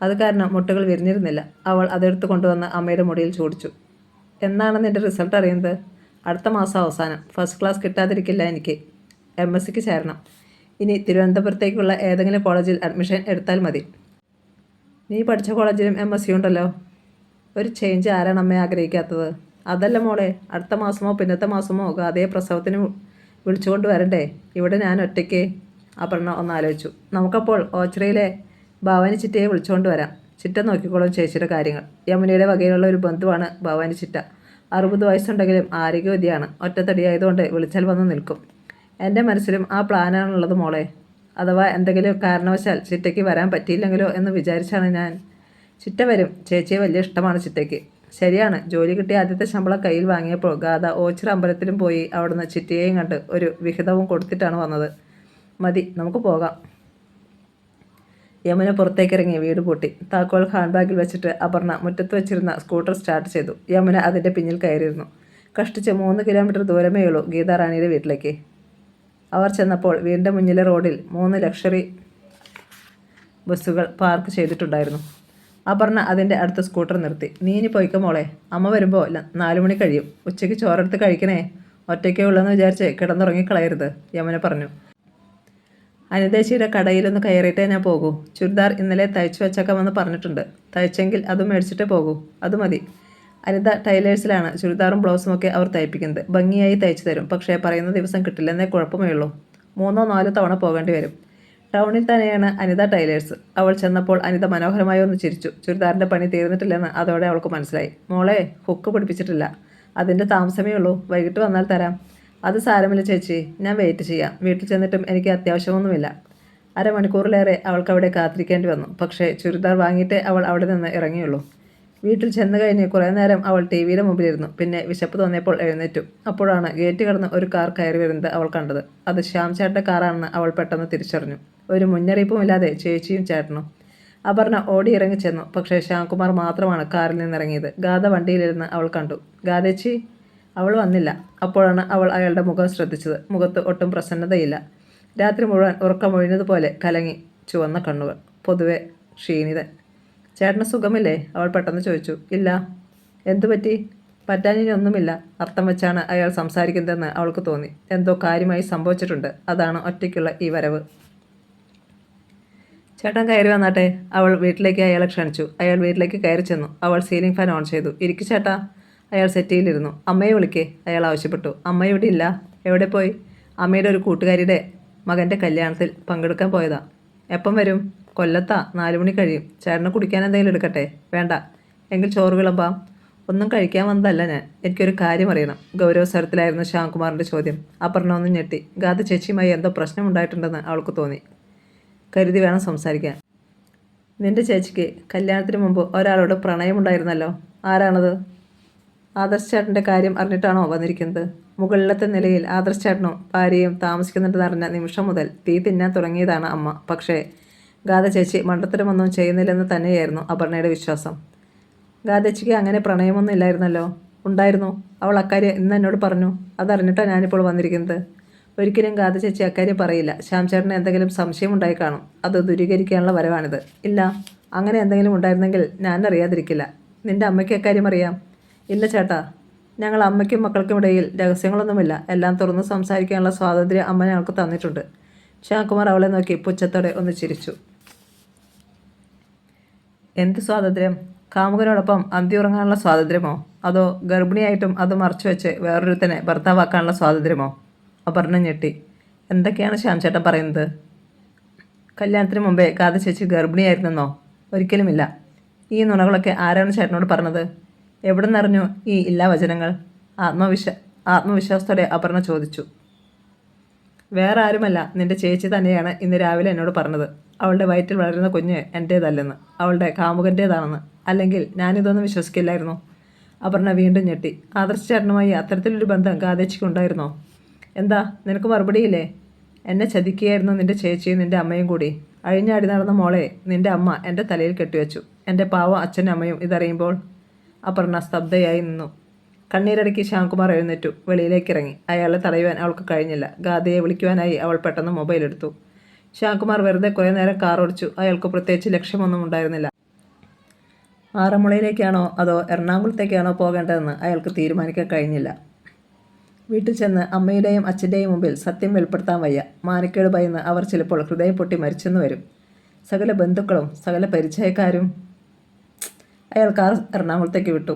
അത് കാരണം മുട്ടുകൾ വിരിഞ്ഞിരുന്നില്ല. അവൾ അതെടുത്ത് കൊണ്ടുവന്ന് അമ്മയുടെ മുടിയിൽ ചൂടിച്ചു. എന്നാണ് നിൻ്റെ റിസൾട്ട് അറിയുന്നത്? അടുത്ത മാസം അവസാനം. ഫസ്റ്റ് ക്ലാസ് കിട്ടാതിരിക്കില്ല എനിക്ക്. MSc ചേരണം. ഇനി തിരുവനന്തപുരത്തേക്കുള്ള ഏതെങ്കിലും കോളേജിൽ അഡ്മിഷൻ എടുത്താൽ മതി. നീ പഠിച്ച കോളേജിലും MSc ഉണ്ടല്ലോ. ഒരു ചേഞ്ച് ആരാണ് അമ്മയെ ആഗ്രഹിക്കാത്തത്? അതല്ല മോളെ, അടുത്ത മാസമോ പിന്നത്തെ മാസമോ ഗാഥയെ പ്രസവത്തിന് വിളിച്ചുകൊണ്ട് വരണ്ടേ? ഇവിടെ ഞാൻ ഒറ്റയ്ക്ക്. അപർണ ഒന്നാലോചിച്ചു. നമുക്കപ്പോൾ ഓച്ചിറയിലെ ഭവാനി ചിറ്റയെ വിളിച്ചുകൊണ്ട് വരാം. ചിറ്റ നോക്കിക്കോളും ചേച്ചിയുടെ കാര്യങ്ങൾ. യമുനയുടെ വകയിലുള്ള ഒരു ബന്ധുവാണ് ഭവാനി ചിറ്റ. 60 വയസ്സുണ്ടെങ്കിലും ആരോഗ്യവതിയാണ്. ഒറ്റത്തടിയായതുകൊണ്ട് വിളിച്ചാൽ വന്ന് നിൽക്കും. എൻ്റെ മനസ്സിലും ആ പ്ലാനാണുള്ളത് മോളെ. അഥവാ എന്തെങ്കിലും കാരണവശാൽ ചിറ്റയ്ക്ക് വരാൻ പറ്റിയില്ലെങ്കിലോ എന്ന് വിചാരിച്ചാണ് ഞാൻ. ചിറ്റ വരും. ചേച്ചിയെ വലിയ ഇഷ്ടമാണ് ചിറ്റയ്ക്ക്. ശരിയാണ്, ജോലി കിട്ടിയ ആദ്യത്തെ ശമ്പളം കയ്യിൽ വാങ്ങിയപ്പോൾ ഗാഥ ഓച്ചിറ അമ്പലത്തിലും പോയി അവിടുന്ന് ചിറ്റയെയും കണ്ട് ഒരു വിഹിതവും കൊടുത്തിട്ടാണ് വന്നത്. മതി, നമുക്ക് പോകാം. യമുന പുറത്തേക്കിറങ്ങി വീട് പൂട്ടി. താക്കോൽ ഹാൻഡ് ബാഗിൽ വെച്ചിട്ട് അപർണ മുറ്റത്ത് വെച്ചിരുന്ന സ്കൂട്ടർ സ്റ്റാർട്ട് ചെയ്തു. യമുന അതിൻ്റെ പിന്നിൽ കയറിയിരുന്നു. കഷ്ടിച്ച് 3 കിലോമീറ്റർ ദൂരമേ ഉള്ളൂ ഗീതാറാണിയുടെ വീട്ടിലേക്ക്. അവർ ചെന്നപ്പോൾ വീടിൻ്റെ മുന്നിലെ റോഡിൽ 3 ലക്ഷറി ബസ്സുകൾ പാർക്ക് ചെയ്തിട്ടുണ്ടായിരുന്നു. അപർണ അതിൻ്റെ അടുത്ത് സ്കൂട്ടർ നിർത്തി. നീ ഇനി പോയിക്കോ മോളെ, അമ്മ വരുമ്പോൾ 4 മണി കഴിയും. ഉച്ചയ്ക്ക് ചോറെടുത്ത് കഴിക്കണേ. ഒറ്റയ്ക്കേ ഉള്ളെന്ന് വിചാരിച്ച് കിടന്നുറങ്ങിക്കളയരുത്, യമുന പറഞ്ഞു. അനിതേച്ചിയുടെ കടയിലൊന്ന് കയറിയിട്ടേ ഞാൻ പോകൂ. ചുരിദാർ ഇന്നലെ തയ്ച്ചു വെച്ചേക്കാമെന്ന് പറഞ്ഞിട്ടുണ്ട്. തയ്ച്ചെങ്കിൽ അതും മേടിച്ചിട്ടേ പോകൂ. അത് മതി. അനിത ടൈലേഴ്സിലാണ്. ചുരിദാറും ബ്ലൗസും ഒക്കെ അവർ തയ്പ്പിക്കുന്നത്. ഭംഗിയായി തയ്ച്ചു തരും. പക്ഷേ പറയുന്ന ദിവസം കിട്ടില്ലെന്നേ കുഴപ്പമേ ഉള്ളൂ. 3-4 തവണ പോകേണ്ടി വരും. ടൗണിൽ തന്നെയാണ് അനിത ടൈലേഴ്സ്. അവൾ ചെന്നപ്പോൾ അനിത മനോഹരമായി ഒന്ന് ചിരിച്ചു. ചുരിദാറിൻ്റെ പണി തീർന്നിട്ടില്ലെന്ന് അതോടെ അവൾക്ക് മനസ്സിലായി. മോളെ, ഹുക്ക് പിടിപ്പിച്ചിട്ടില്ല. അതിൻ്റെ താമസമേ ഉള്ളൂ. വൈകിട്ട് വന്നാൽ തരാം. അത് സാരമില്ല ചേച്ചി, ഞാൻ വെയിറ്റ് ചെയ്യാം. വീട്ടിൽ ചെന്നിട്ടും എനിക്ക് അത്യാവശ്യമൊന്നുമില്ല. അരമണിക്കൂറിലേറെ അവൾക്ക് അവിടെ കാത്തിരിക്കേണ്ടി വന്നു. പക്ഷേ ചുരിദാർ വാങ്ങിയിട്ടേ അവൾ അവിടെ നിന്ന് ഇറങ്ങിയുള്ളൂ. വീട്ടിൽ ചെന്ന് കഴിഞ്ഞ് കുറേ നേരം അവൾ TV-യുടെ മുമ്പിലിരുന്നു. പിന്നെ വിശപ്പ് തോന്നിയപ്പോൾ എഴുന്നേറ്റു. അപ്പോഴാണ് ഗേറ്റ് കടന്ന് ഒരു കാർ കയറി വരുന്നത് അവൾ കണ്ടത്. അത് ശ്യാം ചേട്ടൻ്റെ കാറാണെന്ന് അവൾ പെട്ടെന്ന് തിരിച്ചറിഞ്ഞു. ഒരു മുന്നറിയിപ്പുമില്ലാതെ ചേച്ചിയും ചേട്ടനും. അപർണ ഓടി ഇറങ്ങി ചെന്നു. പക്ഷേ ശ്യാംകുമാർ മാത്രമാണ് കാറിൽ നിന്നിറങ്ങിയത്. ഗാഥ വണ്ടിയിലിരുന്ന് അവൾ കണ്ടു. ഗാഥേച്ചി. അവൾ വന്നില്ല. അപ്പോഴാണ് അവൾ അയാളുടെ മുഖം ശ്രദ്ധിച്ചത്. മുഖത്ത് ഒട്ടും പ്രസന്നതയില്ല. രാത്രി മുഴുവൻ ഉറക്കമൊഴിഞ്ഞതുപോലെ കലങ്ങി ചുവന്ന കണ്ണുകൾ. പൊതുവെ ക്ഷീണിതൻ. ചേട്ടന് സുഖമില്ലേ? അവൾ പെട്ടെന്ന് ചോദിച്ചു. ഇല്ല. എന്തു പറ്റി? പറ്റാനിനി ഒന്നുമില്ല. അർത്ഥം വെച്ചാണ് അയാൾ സംസാരിക്കുന്നതെന്ന് അവൾക്ക് തോന്നി. എന്തോ കാര്യമായി സംഭവിച്ചിട്ടുണ്ട്. അതാണ് ഒറ്റയ്ക്കുള്ള ഈ വരവ്. ചേട്ടൻ കയറി വന്നാട്ടെ. അവൾ വീട്ടിലേക്ക് അയാളെ ക്ഷണിച്ചു. അയാൾ വീട്ടിലേക്ക് കയറി ചെന്നു. അവൾ സീലിംഗ് ഫാൻ ഓൺ ചെയ്തു. ഇരിക്കു ചേട്ടാ. അയാൾ സെറ്റിയിലിരുന്നു. അമ്മയെ വിളിക്കേ, അയാൾ ആവശ്യപ്പെട്ടു. അമ്മ ഇവിടെ ഇല്ല. എവിടെ പോയി? അമ്മയുടെ ഒരു കൂട്ടുകാരിയുടെ മകൻ്റെ കല്യാണത്തിൽ പങ്കെടുക്കാൻ പോയതാ. എപ്പം വരും? കൊല്ലത്താ. 4 മണി കഴിയും. ചേട്ടന് കുടിക്കാൻ എന്തെങ്കിലും എടുക്കട്ടെ? വേണ്ട. എങ്കിൽ ചോറ് വിളമ്പാം. ഒന്നും കഴിക്കാൻ വന്നതല്ല ഞാൻ. എനിക്കൊരു കാര്യം അറിയണം. ഗൗരവസ്വരത്തിലായിരുന്നു ശ്യാംകുമാറിൻ്റെ ചോദ്യം. അപർണ ഒന്ന് ഞെട്ടി. ഗാഥ ചേച്ചിയുമായി എന്തോ പ്രശ്നമുണ്ടായിട്ടുണ്ടെന്ന് അവൾക്ക് തോന്നി. കരുതി വേണം സംസാരിക്കാൻ. നിൻ്റെ ചേച്ചിക്ക് കല്യാണത്തിന് മുമ്പ് ഒരാളോട് പ്രണയമുണ്ടായിരുന്നല്ലോ. ആരാണത്? ആദർശ് ചേട്ടൻ്റെ കാര്യം അറിഞ്ഞിട്ടാണോ വന്നിരിക്കുന്നത്? മുകളിലത്തെ നിലയിൽ ആദർശ് ചേട്ടനും ഭാര്യയും താമസിക്കുന്നുണ്ടെന്ന് അറിഞ്ഞ നിമിഷം മുതൽ തീ തിന്നാൻ തുടങ്ങിയതാണ് അമ്മ. പക്ഷേ ഗാഥ ചേച്ചി മണ്ടത്തരമൊന്നും ചെയ്യുന്നില്ലെന്ന് തന്നെയായിരുന്നു അപർണയുടെ വിശ്വാസം. ഗാഥച്ചിക്ക് അങ്ങനെ പ്രണയമൊന്നും ഇല്ലായിരുന്നല്ലോ. ഉണ്ടായിരുന്നു. അവൾ അക്കാര്യം ഇന്ന് എന്നോട് പറഞ്ഞു. അതറിഞ്ഞിട്ടാണ് ഞാനിപ്പോൾ വന്നിരിക്കുന്നത്. ഒരിക്കലും ഗാഥ ചേച്ചി അക്കാര്യം പറയില്ല. ശ്യാം ചേട്ടന് എന്തെങ്കിലും സംശയം ഉണ്ടായി കാണും. അത് ദൂരീകരിക്കാനുള്ള വരവാണിത്. ഇല്ല, അങ്ങനെ എന്തെങ്കിലും ഉണ്ടായിരുന്നെങ്കിൽ ഞാൻ അറിയാതിരിക്കില്ല. നിൻ്റെ അമ്മയ്ക്ക് അക്കാര്യം അറിയാം? ഇല്ല ചേട്ടാ, ഞങ്ങൾ അമ്മയ്ക്കും മക്കൾക്കും ഇടയിൽ രഹസ്യങ്ങളൊന്നുമില്ല. എല്ലാം തുറന്ന് സംസാരിക്കാനുള്ള സ്വാതന്ത്ര്യം അമ്മ ഞങ്ങൾക്ക് തന്നിട്ടുണ്ട്. ശ്യാംകുമാർ അവളെ നോക്കി പുച്ഛത്തോടെ ഒന്ന് ചിരിച്ചു. എന്ത് സ്വാതന്ത്ര്യം? കാമുകനോടൊപ്പം അന്തി ഉറങ്ങാനുള്ള സ്വാതന്ത്ര്യമോ? അതോ ഗർഭിണിയായിട്ടും അത് മറച്ചു വെച്ച് വേറൊരുത്തനെ ഭർത്താവാക്കാനുള്ള സ്വാതന്ത്ര്യമോ? അപർണ ഞെട്ടി. എന്തൊക്കെയാണ് ശ്യാം ചേട്ടൻ പറയുന്നത്? കല്യാണത്തിന് മുമ്പേ ഗാഥ ചേച്ചി ഗർഭിണിയായിരുന്നെന്നോ? ഒരിക്കലുമില്ല. ഈ നുണകളൊക്കെ ആരാണ് ചേട്ടനോട് പറഞ്ഞത്? എവിടെ നിന്നറിഞ്ഞു ഈ ഇല്ലാ വചനങ്ങൾ? ആത്മവിശ്വാസത്തോടെ അപർണ ചോദിച്ചു. വേറെ ആരുമല്ല, നിന്റെ ചേച്ചി തന്നെയാണ് ഇന്ന് രാവിലെ എന്നോട് പറഞ്ഞത്. അവളുടെ വയറ്റിൽ വളരുന്ന കുഞ്ഞ് എൻ്റേതല്ലെന്ന്, അവളുടെ കാമുകൻ്റേതാണെന്ന്. അല്ലെങ്കിൽ ഞാനിതൊന്നും വിശ്വസിക്കില്ലായിരുന്നു. അപർണ വീണ്ടും ഞെട്ടി. ആദർശ് ചേട്ടനുമായി അത്തരത്തിലൊരു ബന്ധം ഗാഥേച്ചിക്കുണ്ടായിരുന്നോ? എന്താ, നിനക്ക് മറുപടിയില്ലേ? എന്നെ ചതിക്കുകയായിരുന്നു നിന്റെ ചേച്ചിയും നിന്റെ അമ്മയും കൂടി. അഴിഞ്ഞാടി നടന്ന മോളെ നിന്റെ അമ്മ എൻ്റെ തലയിൽ കെട്ടിവെച്ചു. എൻ്റെ പാവം അച്ഛനും അമ്മയും ഇതറിയുമ്പോൾ. അപർണ സ്തബ്ധയായി നിന്നു. കണ്ണീരടക്കി ശ്യാംകുമാർ എഴുന്നേറ്റു വെളിയിലേക്കിറങ്ങി. അയാളെ തടയുവാൻ അവൾക്ക് കഴിഞ്ഞില്ല. ഗാഥയെ വിളിക്കുവാനായി അവൾ പെട്ടെന്ന് മൊബൈൽ എടുത്തു. ശ്യാംകുമാർ വെറുതെ കുറേ നേരം കാർ ഓടിച്ചു. അയാൾക്ക് പ്രത്യേകിച്ച് ലക്ഷ്യമൊന്നും ഉണ്ടായിരുന്നില്ല. ആറന്മുളയിലേക്കാണോ അതോ എറണാകുളത്തേക്കാണോ പോകേണ്ടതെന്ന് അയാൾക്ക് തീരുമാനിക്കാൻ കഴിഞ്ഞില്ല. വീട്ടിൽ ചെന്ന് അമ്മയുടെയും അച്ഛൻ്റെയും മുമ്പിൽ സത്യം വെളിപ്പെടുത്താൻ വയ്യ. മാനക്കേട് ഭയന്ന് അവർ ചിലപ്പോൾ ഹൃദയം പൊട്ടി മരിച്ചെന്ന് വരും. സകല ബന്ധുക്കളും സകല പരിചയക്കാരും. അയാൾ കാർ എറണാകുളത്തേക്ക് വിട്ടു.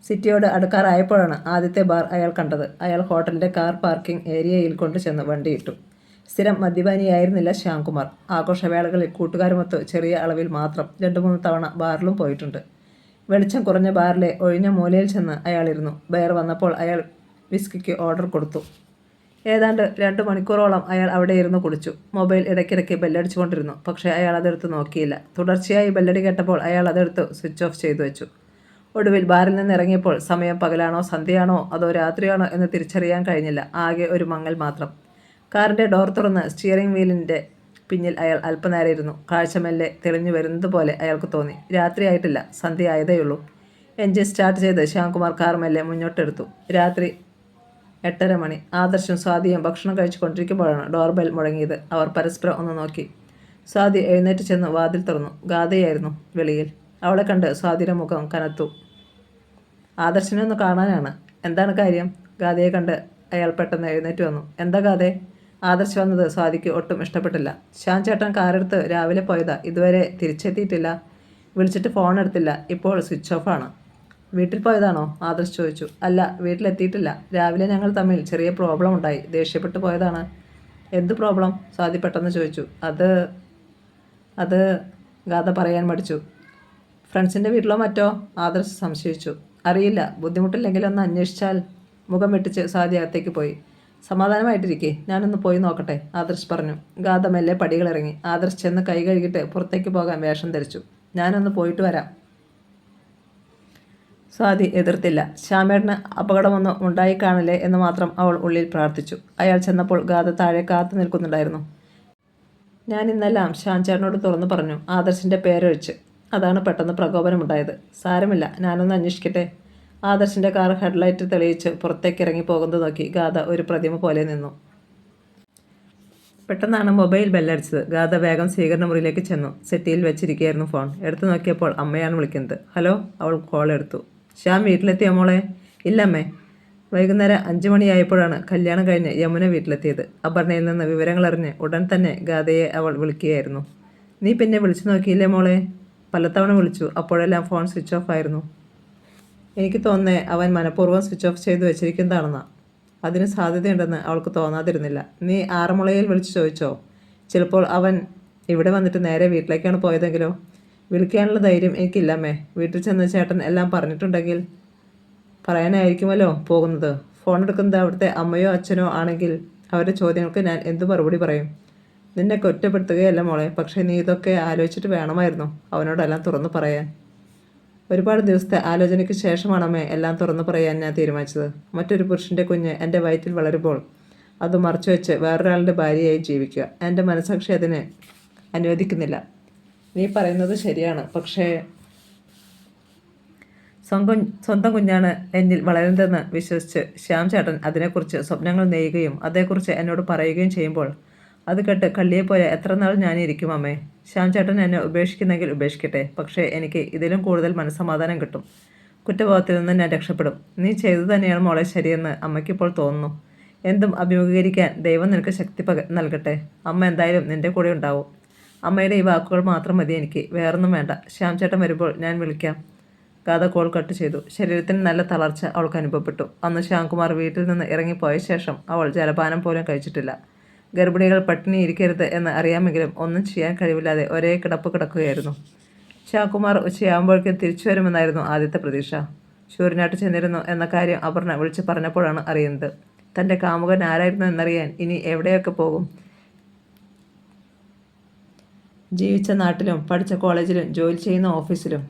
സിറ്റിയോട് അടുക്കാറായപ്പോഴാണ് ആദ്യത്തെ ബാർ അയാൾ കണ്ടത്. അയാൾ ഹോട്ടലിൻ്റെ കാർ പാർക്കിംഗ് ഏരിയയിൽ കൊണ്ടുചെന്ന് വണ്ടിയിട്ടു. സ്ഥിരം മദ്യപാനിയായിരുന്നില്ല ശ്യാംകുമാർ. ആഘോഷവേളകളിൽ കൂട്ടുകാരുമൊത്ത് ചെറിയ അളവിൽ മാത്രം 2-3 തവണ ബാറിലും പോയിട്ടുണ്ട്. വെളിച്ചം കുറഞ്ഞ ബാറിലെ ഒഴിഞ്ഞ മൂലയിൽ ചെന്ന് അയാളിരുന്നു. ബെയർ വന്നപ്പോൾ അയാൾ വിസ്കിക്ക് ഓർഡർ കൊടുത്തു. ഏതാണ്ട് 2 മണിക്കൂറോളം അയാൾ അവിടെ ഇരുന്ന് കുടിച്ചു. മൊബൈൽ ഇടയ്ക്കിടയ്ക്ക് ബെല്ലടിച്ചുകൊണ്ടിരുന്നു. പക്ഷേ അയാൾ അതെടുത്ത് നോക്കിയില്ല. തുടർച്ചയായി ബെല്ലടി കേട്ടപ്പോൾ അയാൾ അതെടുത്ത് സ്വിച്ച് ഓഫ് ചെയ്തു വെച്ചു. ഒടുവിൽ ബാറിൽ നിന്ന് ഇറങ്ങിയപ്പോൾ സമയം പകലാണോ സന്ധ്യയാണോ അതോ രാത്രിയാണോ എന്ന് തിരിച്ചറിയാൻ കഴിഞ്ഞില്ല. ആകെ ഒരു മങ്ങൽ മാത്രം. കാറിൻ്റെ ഡോർ തുറന്ന് സ്റ്റിയറിംഗ് വീലിൻ്റെ പിന്നിൽ അയാൾ അല്പനേരം ഇരുന്നു. കാഴ്ച മെല്ലെ തെളിഞ്ഞു വരുന്നത് പോലെ അയാൾക്ക് തോന്നി. രാത്രിയായിട്ടില്ല, സന്ധ്യ ആയതേയുള്ളൂ. എൻജിൻ സ്റ്റാർട്ട് ചെയ്ത് ശ്യാംകുമാർ കാർ മെല്ലെ മുന്നോട്ടെടുത്തു. രാത്രി 8:30 മണി. ആദർശും സ്വാതിയും ഭക്ഷണം കഴിച്ചുകൊണ്ടിരിക്കുമ്പോഴാണ് ഡോർബെൽ മുഴങ്ങിയത്. അവർ പരസ്പരം ഒന്ന് നോക്കി. സ്വാതി എഴുന്നേറ്റ് ചെന്ന് വാതിൽ തുറന്നു. ഗാഥയായിരുന്നു വെളിയിൽ. അവളെ കണ്ട് സ്വാതിയുടെ മുഖം കനത്തു. ആദർശിനെ ഒന്ന് കാണാനാണ്. എന്താണ് കാര്യം? ഗാഥയെ കണ്ട് അയാൾ പെട്ടെന്ന് എഴുന്നേറ്റ് വന്നു. എന്താ ഗാഥേ? ആദർശ് വന്നത് സ്വാതിക്ക് ഒട്ടും ഇഷ്ടപ്പെട്ടില്ല. ശ്യാം ചേട്ടൻ കാറെടുത്ത് രാവിലെ പോയതാ, ഇതുവരെ തിരിച്ചെത്തിയിട്ടില്ല. വിളിച്ചിട്ട് ഫോൺ എടുത്തില്ല, ഇപ്പോൾ സ്വിച്ച് ഓഫാണ്. വീട്ടിൽ പോയതാണോ? ആദർശ് ചോദിച്ചു. അല്ല, വീട്ടിലെത്തിയിട്ടില്ല. രാവിലെ ഞങ്ങൾ തമ്മിൽ ചെറിയ പ്രോബ്ലം ഉണ്ടായി, ദേഷ്യപ്പെട്ട് പോയതാണ്. എന്ത് പ്രോബ്ലം? സ്വാതി പെട്ടെന്ന് ചോദിച്ചു. അത് ഗാഥ പറയാൻ മടിച്ചു. ഫ്രണ്ട്സിൻ്റെ വീട്ടിലോ മറ്റോ? ആദർശ് സംശയിച്ചു. അറിയില്ല, ബുദ്ധിമുട്ടില്ലെങ്കിൽ ഒന്ന് അന്വേഷിച്ചാൽ. മുഖം വെട്ടിച്ച് സ്വാതി അകത്തേക്ക് പോയി. സമാധാനമായിട്ടിരിക്കേ, ഞാനൊന്ന് പോയി നോക്കട്ടെ, ആദർശ് പറഞ്ഞു. ഗാഥ മെല്ലെ പടികളിറങ്ങി. ആദർശ് ചെന്ന് കൈ കഴുകിയിട്ട് പുറത്തേക്ക് പോകാൻ വേഷം ധരിച്ചു. ഞാനൊന്ന് പോയിട്ട് വരാം. സ്വാതി എതിർത്തില്ല. ശ്യാമേട്ടന് അപകടമൊന്നും ഉണ്ടായി കാണില്ലേ എന്ന് മാത്രം അവൾ ഉള്ളിൽ പ്രാർത്ഥിച്ചു. അയാൾ ചെന്നപ്പോൾ ഗാഥ താഴെ കാത്തു നിൽക്കുന്നുണ്ടായിരുന്നു. ഞാൻ ഇന്നെല്ലാം ശ്യാം ചേട്ടനോട് തുറന്നു പറഞ്ഞു, ആദർശിൻ്റെ പേരൊഴിച്ച്. അതാണ് പെട്ടെന്ന് പ്രകോപനമുണ്ടായത്. സാരമില്ല, ഞാനൊന്ന് അന്വേഷിക്കട്ടെ. ആദർശിൻ്റെ കാർ ഹെഡ്ലൈറ്റ് തെളിയിച്ച് പുറത്തേക്ക് ഇറങ്ങി പോകുന്നത് നോക്കി ഗാഥ ഒരു പ്രതിമ പോലെ നിന്നു. പെട്ടെന്നാണ് മൊബൈൽ ബെല്ലടിച്ചത്. ഗാഥ വേഗം സ്വീകരണ മുറിയിലേക്ക് ചെന്നു. സെറ്റിയിൽ വെച്ചിരിക്കുകയായിരുന്നു ഫോൺ. എടുത്തു നോക്കിയപ്പോൾ അമ്മയാണ് വിളിക്കുന്നത്. ഹലോ. അവൾ കോൾ എടുത്തു. ശ്യാം വീട്ടിലെത്തിയോ മോളെ? ഇല്ലമ്മേ. വൈകുന്നേരം 5 മണിയായപ്പോഴാണ് കല്യാണം കഴിഞ്ഞ് യമുന വീട്ടിലെത്തിയത്. അപർണയിൽ നിന്ന് വിവരങ്ങളറിഞ്ഞ് ഉടൻ തന്നെ ഗാഥയെ അവൾ വിളിക്കുകയായിരുന്നു. നീ പിന്നെ വിളിച്ചു നോക്കിയില്ലേ മോളെ? പലതവണ വിളിച്ചു, അപ്പോഴെല്ലാം ഫോൺ സ്വിച്ച് ഓഫ് ആയിരുന്നു. എനിക്ക് തോന്നുന്നേ അവൻ മനഃപൂർവ്വം സ്വിച്ച് ഓഫ് ചെയ്ത് വെച്ചിരിക്കുന്നതാണെന്നാ. അതിന് സാധ്യതയുണ്ടെന്ന് അവൾക്ക് തോന്നാതിരുന്നില്ല. നീ ആറന്മുളയിൽ വിളിച്ചു ചോദിച്ചോ? ചിലപ്പോൾ അവൻ ഇവിടെ വന്നിട്ട് നേരെ വീട്ടിലേക്കാണ് പോയതെങ്കിലോ? വിളിക്കാനുള്ള ധൈര്യം എനിക്കില്ലമ്മേ. വീട്ടിൽ ചെന്ന് ചേട്ടൻ എല്ലാം പറഞ്ഞിട്ടുണ്ടെങ്കിൽ പറയാനായിരിക്കുമല്ലോ പോകുന്നത്. ഫോൺ എടുക്കുന്നത് അവിടുത്തെ അമ്മയോ അച്ഛനോ ആണെങ്കിൽ അവരുടെ ചോദ്യങ്ങൾക്ക് ഞാൻ എന്തു മറുപടി പറയും? നിന്നെ കുറ്റപ്പെടുത്തുകയല്ല മോളെ, പക്ഷേ നീ ഇതൊക്കെ ആലോചിച്ചിട്ട് വേണമായിരുന്നു അവനോടെല്ലാം തുറന്നു പറയാൻ. ഒരുപാട് ദിവസത്തെ ആലോചനയ്ക്ക് ശേഷമാണമ്മേ എല്ലാം തുറന്നു പറയാൻ ഞാൻ തീരുമാനിച്ചത്. മറ്റൊരു പുരുഷൻ്റെ കുഞ്ഞ് എൻ്റെ വയറ്റിൽ വളരുമ്പോൾ അത് മറച്ചു വെച്ച് വേറൊരാളുടെ ഭാര്യയായി ജീവിക്കുക എൻ്റെ മനസാക്ഷി അതിനെ അനുവദിക്കുന്നില്ല. നീ പറയുന്നത് ശരിയാണ്, പക്ഷേ സ്വന്തം കുഞ്ഞാണ് എന്നിൽ വളരുന്നതെന്ന് വിശ്വസിച്ച് ശ്യാം ചേട്ടൻ അതിനെക്കുറിച്ച് സ്വപ്നങ്ങൾ നെയ്യുകയും അതേക്കുറിച്ച് എന്നോട് പറയുകയും ചെയ്യുമ്പോൾ അത് കേട്ട് കള്ളിയെപ്പോലെ എത്ര നാൾ ഞാനിരിക്കും അമ്മേ? ശ്യാം ചേട്ടൻ എന്നെ ഉപേക്ഷിക്കുന്നെങ്കിൽ ഉപേക്ഷിക്കട്ടെ, പക്ഷേ എനിക്ക് ഇതിലും കൂടുതൽ മനസ്സമാധാനം കിട്ടും. കുറ്റബോധത്തിൽ നിന്ന് ഞാൻ രക്ഷപ്പെടും. നീ ചെയ്തു തന്നെയാണ് മോളെ ശരിയെന്ന് അമ്മയ്ക്കിപ്പോൾ തോന്നുന്നു. എന്തും അഭിമുഖീകരിക്കാൻ ദൈവം നിനക്ക് ശക്തി നൽകട്ടെ. അമ്മ എന്തായാലും നിൻ്റെ കൂടെ ഉണ്ടാവും. അമ്മയുടെ ഈ വാക്കുകൾ മാത്രം മതി എനിക്ക്, വേറൊന്നും വേണ്ട. ശ്യാം ചേട്ടൻ വരുമ്പോൾ ഞാൻ വിളിക്കാം. ഗാഥ കോൾ കട്ട് ചെയ്തു. ശരീരത്തിന് നല്ല തളർച്ച അവൾക്ക് അനുഭവപ്പെട്ടു. അന്ന് ശ്യാംകുമാർ വീട്ടിൽ നിന്ന് ഇറങ്ങിപ്പോയ ശേഷം അവൾ ജലപാനം പോലും കഴിച്ചിട്ടില്ല. ഗർഭിണികൾ പട്ടിണി ഇരിക്കരുത് എന്ന് അറിയാമെങ്കിലും ഒന്നും ചെയ്യാൻ കഴിവില്ലാതെ ഒരേ കിടക്കുകയായിരുന്നു. ശ്യാംകുമാർ ഉച്ചയാകുമ്പോഴേക്കും തിരിച്ചു വരുമെന്നായിരുന്നു ആദ്യത്തെ പ്രതീക്ഷ. ശൂരനാട്ട് ചെന്നിരുന്നു എന്ന കാര്യം അപർണ വിളിച്ചു പറഞ്ഞപ്പോഴാണ് അറിയുന്നത്. തൻ്റെ കാമുകൻ ആരായിരുന്നു എന്നറിയാൻ ഇനി എവിടെയൊക്കെ പോകും? ജീവിച്ച നാട്ടിലും പഠിച്ച കോളേജിലും ജോലി ചെയ്യുന്ന ഓഫീസിലും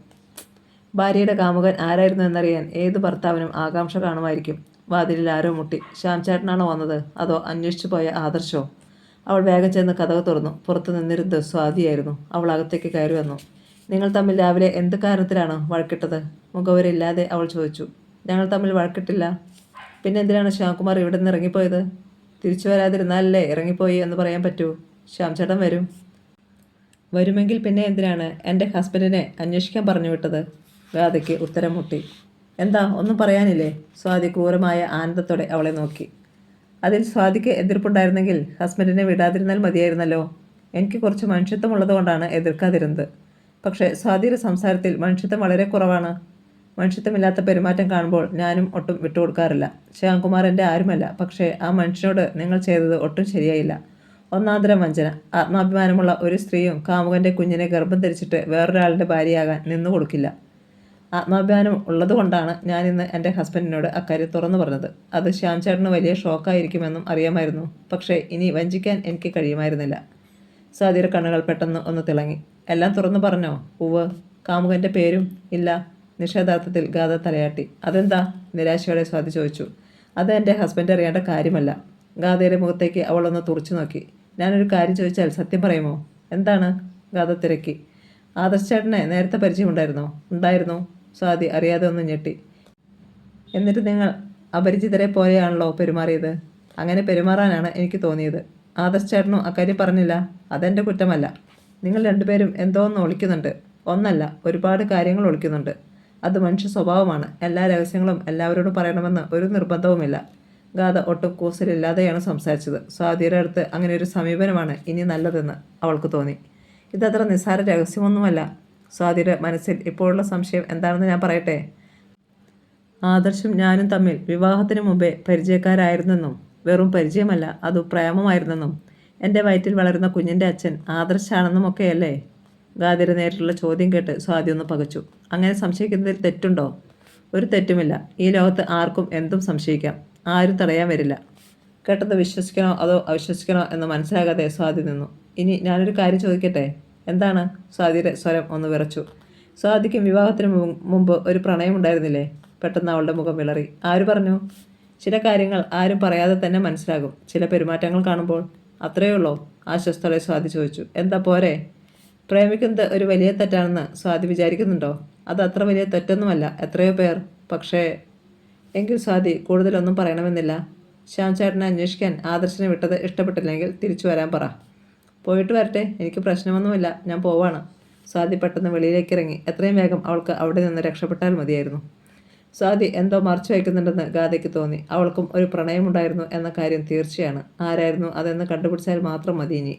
ഭാര്യയുടെ കാമുകൻ ആരായിരുന്നു എന്നറിയാൻ ഏത് ഭർത്താവിനും ആകാംക്ഷ കാണുമായിരിക്കും. വാതിലിൽ ആരോ മുട്ടി. ശ്യാം ചേട്ടനാണോ വന്നത്, അതോ അന്വേഷിച്ചു പോയ ആദർശോ? അവൾ വേഗം ചെന്ന് കതക് തുറന്നു. പുറത്തു നിന്നിരുന്നത് സ്വാതിയായിരുന്നു. അവൾ അകത്തേക്ക് കയറി വന്നു. നിങ്ങൾ തമ്മിൽ രാവിലെ എന്ത് കാരണത്തിലാണ് വഴക്കിട്ടത്? മുഖവരില്ലാതെ അവൾ ചോദിച്ചു. ഞങ്ങൾ തമ്മിൽ വഴക്കിട്ടില്ല. പിന്നെ എന്തിനാണ് ശ്യാംകുമാർ ഇവിടെ നിന്ന് ഇറങ്ങിപ്പോയത്? തിരിച്ചു വരാതിരുന്നാലല്ലേ ഇറങ്ങിപ്പോയി എന്ന് പറയാൻ പറ്റൂ. ശ്യാം ചേട്ടൻ വരും. വരുമെങ്കിൽ പിന്നെ എന്തിനാണ് എൻ്റെ ഹസ്ബൻഡിനെ അന്വേഷിക്കാൻ പറഞ്ഞു വിട്ടത്? ഗാഥയ്ക്ക് ഉത്തരം മുട്ടി. എന്താ, ഒന്നും പറയാനില്ലേ? സ്വാതി ക്രൂരമായ ആനന്ദത്തോടെ അവളെ നോക്കി. അതിൽ സ്വാതിക്ക് എതിർപ്പുണ്ടായിരുന്നെങ്കിൽ ഹസ്ബൻഡിനെ വിടാതിരുന്നാൽ മതിയായിരുന്നല്ലോ. എനിക്ക് കുറച്ച് മനുഷ്യത്വം ഉള്ളതുകൊണ്ടാണ് എതിർക്കാതിരുന്നത്. പക്ഷേ സ്വാതിയുടെ സംസാരത്തിൽ മനുഷ്യത്വം വളരെ കുറവാണ്. മനുഷ്യത്വമില്ലാത്ത പെരുമാറ്റം കാണുമ്പോൾ ഞാനും ഒട്ടും വിട്ടുകൊടുക്കാറില്ല. ശ്യാംകുമാർ എൻ്റെ ആരുമല്ല. പക്ഷേ ആ മനുഷ്യനോട് നിങ്ങൾ ചെയ്തത് ഒട്ടും ശരിയായില്ല. ഒന്നാന്തരം വഞ്ചന. ആത്മാഭിമാനമുള്ള ഒരു സ്ത്രീയും കാമുകൻ്റെ കുഞ്ഞിനെ ഗർഭം ധരിച്ചിട്ട് വേറൊരാളുടെ ഭാര്യയാകാൻ നിന്നു കൊടുക്കില്ല. ആത്മാഭിമാനം ഉള്ളതുകൊണ്ടാണ് ഞാനിന്ന് എൻ്റെ ഹസ്ബൻഡിനോട് അക്കാര്യം തുറന്നു പറഞ്ഞത്. അത് ശ്യാം ചേട്ടന് വലിയ ഷോക്കായിരിക്കുമെന്നും അറിയാമായിരുന്നു. പക്ഷേ ഇനി വഞ്ചിക്കാൻ എനിക്ക് കഴിയുമായിരുന്നില്ല. സ്വാതിയുടെ കണ്ണുകൾ പെട്ടെന്ന് ഒന്ന് തിളങ്ങി. എല്ലാം തുറന്നു പറഞ്ഞോ? ഉവ്വ്. കാമുകൻ്റെ പേരും? ഇല്ല. നിഷേധാർത്ഥത്തിൽ ഗാഥ തലയാട്ടി. അതെന്താ? നിരാശയോടെ സ്വാതി ചോദിച്ചു. അത് എൻ്റെ ഹസ്ബൻഡ് അറിയേണ്ട കാര്യമല്ല. ഗാഥയുടെ മുഖത്തേക്ക് അവളൊന്ന് തുറച്ചു നോക്കി. ഞാനൊരു കാര്യം ചോദിച്ചാൽ സത്യം പറയുമോ? എന്താണ്? ഗാഥ തിരക്കി. ആദർശ് ചേട്ടനെ നേരത്തെ പരിചയമുണ്ടായിരുന്നോ? ഉണ്ടായിരുന്നു. സ്വാതി അറിയാതെ ഒന്ന് ഞെട്ടി. എന്നിട്ട് നിങ്ങൾ അപരിചിതരെ പോലെയാണല്ലോ പെരുമാറിയത്. അങ്ങനെ പെരുമാറാനാണ് എനിക്ക് തോന്നിയത്. ആദർശ് ചേട്ടനും അക്കാര്യം പറഞ്ഞില്ല. അതെൻ്റെ കുറ്റമല്ല. നിങ്ങൾ രണ്ടുപേരും എന്തോ ഒന്ന് ഒളിക്കുന്നുണ്ട്. ഒന്നല്ല, ഒരുപാട് കാര്യങ്ങൾ ഒളിക്കുന്നുണ്ട്. അത് മനുഷ്യ സ്വഭാവമാണ്. എല്ലാ രഹസ്യങ്ങളും എല്ലാവരോടും പറയണമെന്ന് ഒരു നിർബന്ധവുമില്ല. ഗാഥ ഒട്ടും കൂസലില്ലാതെയാണ് സംസാരിച്ചത്. സ്വാതിയുടെ അടുത്ത് അങ്ങനെ ഒരു സമീപനമാണ് ഇനി നല്ലതെന്ന് അവൾക്ക് തോന്നി. ഇതത്ര നിസ്സാര രഹസ്യമൊന്നുമല്ല. സ്വാതിയുടെ മനസ്സിൽ ഇപ്പോഴുള്ള സംശയം എന്താണെന്ന് ഞാൻ പറയട്ടെ. ആദർശും ഞാനും തമ്മിൽ വിവാഹത്തിന് മുമ്പേ പരിചയക്കാരായിരുന്നെന്നും, വെറും പരിചയമല്ല, അത് പ്രേമമായിരുന്നെന്നും, എൻ്റെ വയറ്റിൽ വളരുന്ന കുഞ്ഞിൻ്റെ അച്ഛൻ ആദർശാണെന്നും ഒക്കെയല്ലേ? ഗാഥയുടെ നേരിട്ടുള്ള ചോദ്യം കേട്ട് സ്വാതി ഒന്ന് പകച്ചു. അങ്ങനെ സംശയിക്കുന്നതിൽ തെറ്റുണ്ടോ? ഒരു തെറ്റുമില്ല. ഈ ലോകത്ത് ആർക്കും എന്തും സംശയിക്കാം. ആരും തടയാൻ വരില്ല. കേട്ടത് വിശ്വസിക്കണോ അതോ അവിശ്വസിക്കണോ എന്ന് മനസ്സിലാകാതെ സ്വാതി നിന്നു. ഇനി ഞാനൊരു കാര്യം ചോദിക്കട്ടെ? എന്താണ്? സ്വാതിയുടെ സ്വരം ഒന്ന് വിറച്ചു. സ്വാതിക്കും വിവാഹത്തിന് മുമ്പ് ഒരു പ്രണയമുണ്ടായിരുന്നില്ലേ? പെട്ടെന്ന് അവളുടെ മുഖം വിളറി. ആര് പറഞ്ഞു? ചില കാര്യങ്ങൾ ആരും പറയാതെ തന്നെ മനസ്സിലാകും, ചില പെരുമാറ്റങ്ങൾ കാണുമ്പോൾ. അത്രയേ ഉള്ളോ? ആശ്വസ്തോടെ സ്വാതി ചോദിച്ചു. എന്താ പോരെ? പ്രേമിക്കുന്നത് ഒരു വലിയ തെറ്റാണെന്ന് സ്വാതി വിചാരിക്കുന്നുണ്ടോ? അത് അത്ര വലിയ തെറ്റൊന്നുമല്ല. എത്രയോ പേർ. പക്ഷേ എങ്കിൽ സ്വാതി കൂടുതലൊന്നും പറയണമെന്നില്ല. ശ്യാം ചേട്ടനെ അന്വേഷിക്കാൻ ആദർശിനെ വിട്ടത് ഇഷ്ടപ്പെട്ടില്ലെങ്കിൽ തിരിച്ചു വരാൻ പറ. പോയിട്ട് വരട്ടെ, എനിക്ക് പ്രശ്നമൊന്നുമില്ല, ഞാൻ പോവാണ്. സ്വാതി പെട്ടെന്ന് വെളിയിലേക്ക് ഇറങ്ങി. എത്രയും വേഗം അവൾക്ക് അവിടെ നിന്ന് രക്ഷപ്പെട്ടാൽ മതിയായിരുന്നു. സ്വാതി എന്തോ മറച്ചു വയ്ക്കുന്നുണ്ടെന്ന് ഗാഥയ്ക്ക് തോന്നി. അവൾക്കും ഒരു പ്രണയമുണ്ടായിരുന്നു എന്ന കാര്യം തീർച്ചയാണ്. ആരായിരുന്നു അതെന്ന് കണ്ടുപിടിച്ചാൽ മാത്രം മതി ഇനി.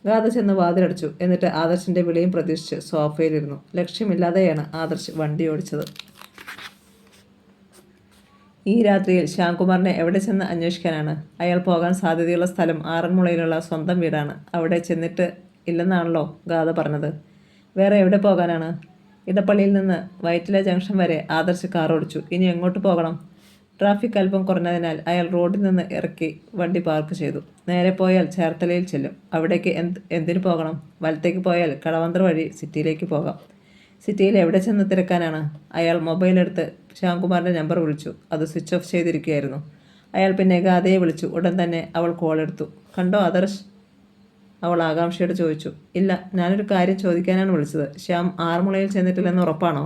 ഗാഥ ചെന്ന് വാതിലടച്ചു. എന്നിട്ട് ആദർശിൻ്റെ വിളിയും പ്രതീക്ഷിച്ച് സോഫയിലിരുന്നു. ലക്ഷ്യമില്ലാതെയാണ് ആദർശ് വണ്ടി ഓടിച്ചത്. ഈ രാത്രിയിൽ ശ്യാംകുമാറിനെ എവിടെ ചെന്ന് അന്വേഷിക്കാനാണ്? അയാൾ പോകാൻ സാധ്യതയുള്ള സ്ഥലം ആറന്മുളയിലുള്ള സ്വന്തം വീടാണ്. അവിടെ ചെന്നിട്ട് ഇല്ലെന്നാണല്ലോ ഗാഥ പറഞ്ഞത്. വേറെ എവിടെ പോകാനാണ്? ഇടപ്പള്ളിയിൽ നിന്ന് വൈറ്റില ജംഗ്ഷൻ വരെ ആദർശ് കാർ ഓടിച്ചു. ഇനി എങ്ങോട്ട് പോകണം? ട്രാഫിക് അല്പം കുറഞ്ഞതിനാൽ അയാൾ റോഡിൽ നിന്ന് ഇറക്കി വണ്ടി പാർക്ക് ചെയ്തു. നേരെ പോയാൽ ചേർത്തലയിൽ ചെല്ലും. അവിടേക്ക് എന്തിനു പോകണം? വലത്തേക്ക് പോയാൽ കടവന്ത്ര വഴി സിറ്റിയിലേക്ക് പോകാം. സിറ്റിയിൽ എവിടെ ചെന്ന് തിരക്കാനാണ്? അയാൾ മൊബൈലെടുത്ത് ശ്യാംകുമാറിൻ്റെ നമ്പർ വിളിച്ചു. അത് സ്വിച്ച് ഓഫ് ചെയ്തിരിക്കുകയായിരുന്നു. അയാൾ പിന്നെ ഗാഥയെ വിളിച്ചു. ഉടൻ തന്നെ അവൾ കോളെടുത്തു. കണ്ടോ ആദർശ്? അവൾ ആകാംക്ഷയോട് ചോദിച്ചു. ഇല്ല, ഞാനൊരു കാര്യം ചോദിക്കാനാണ് വിളിച്ചത്. ശ്യാം ആറന്മുളയിൽ ചെന്നിട്ടില്ലെന്ന് ഉറപ്പാണോ?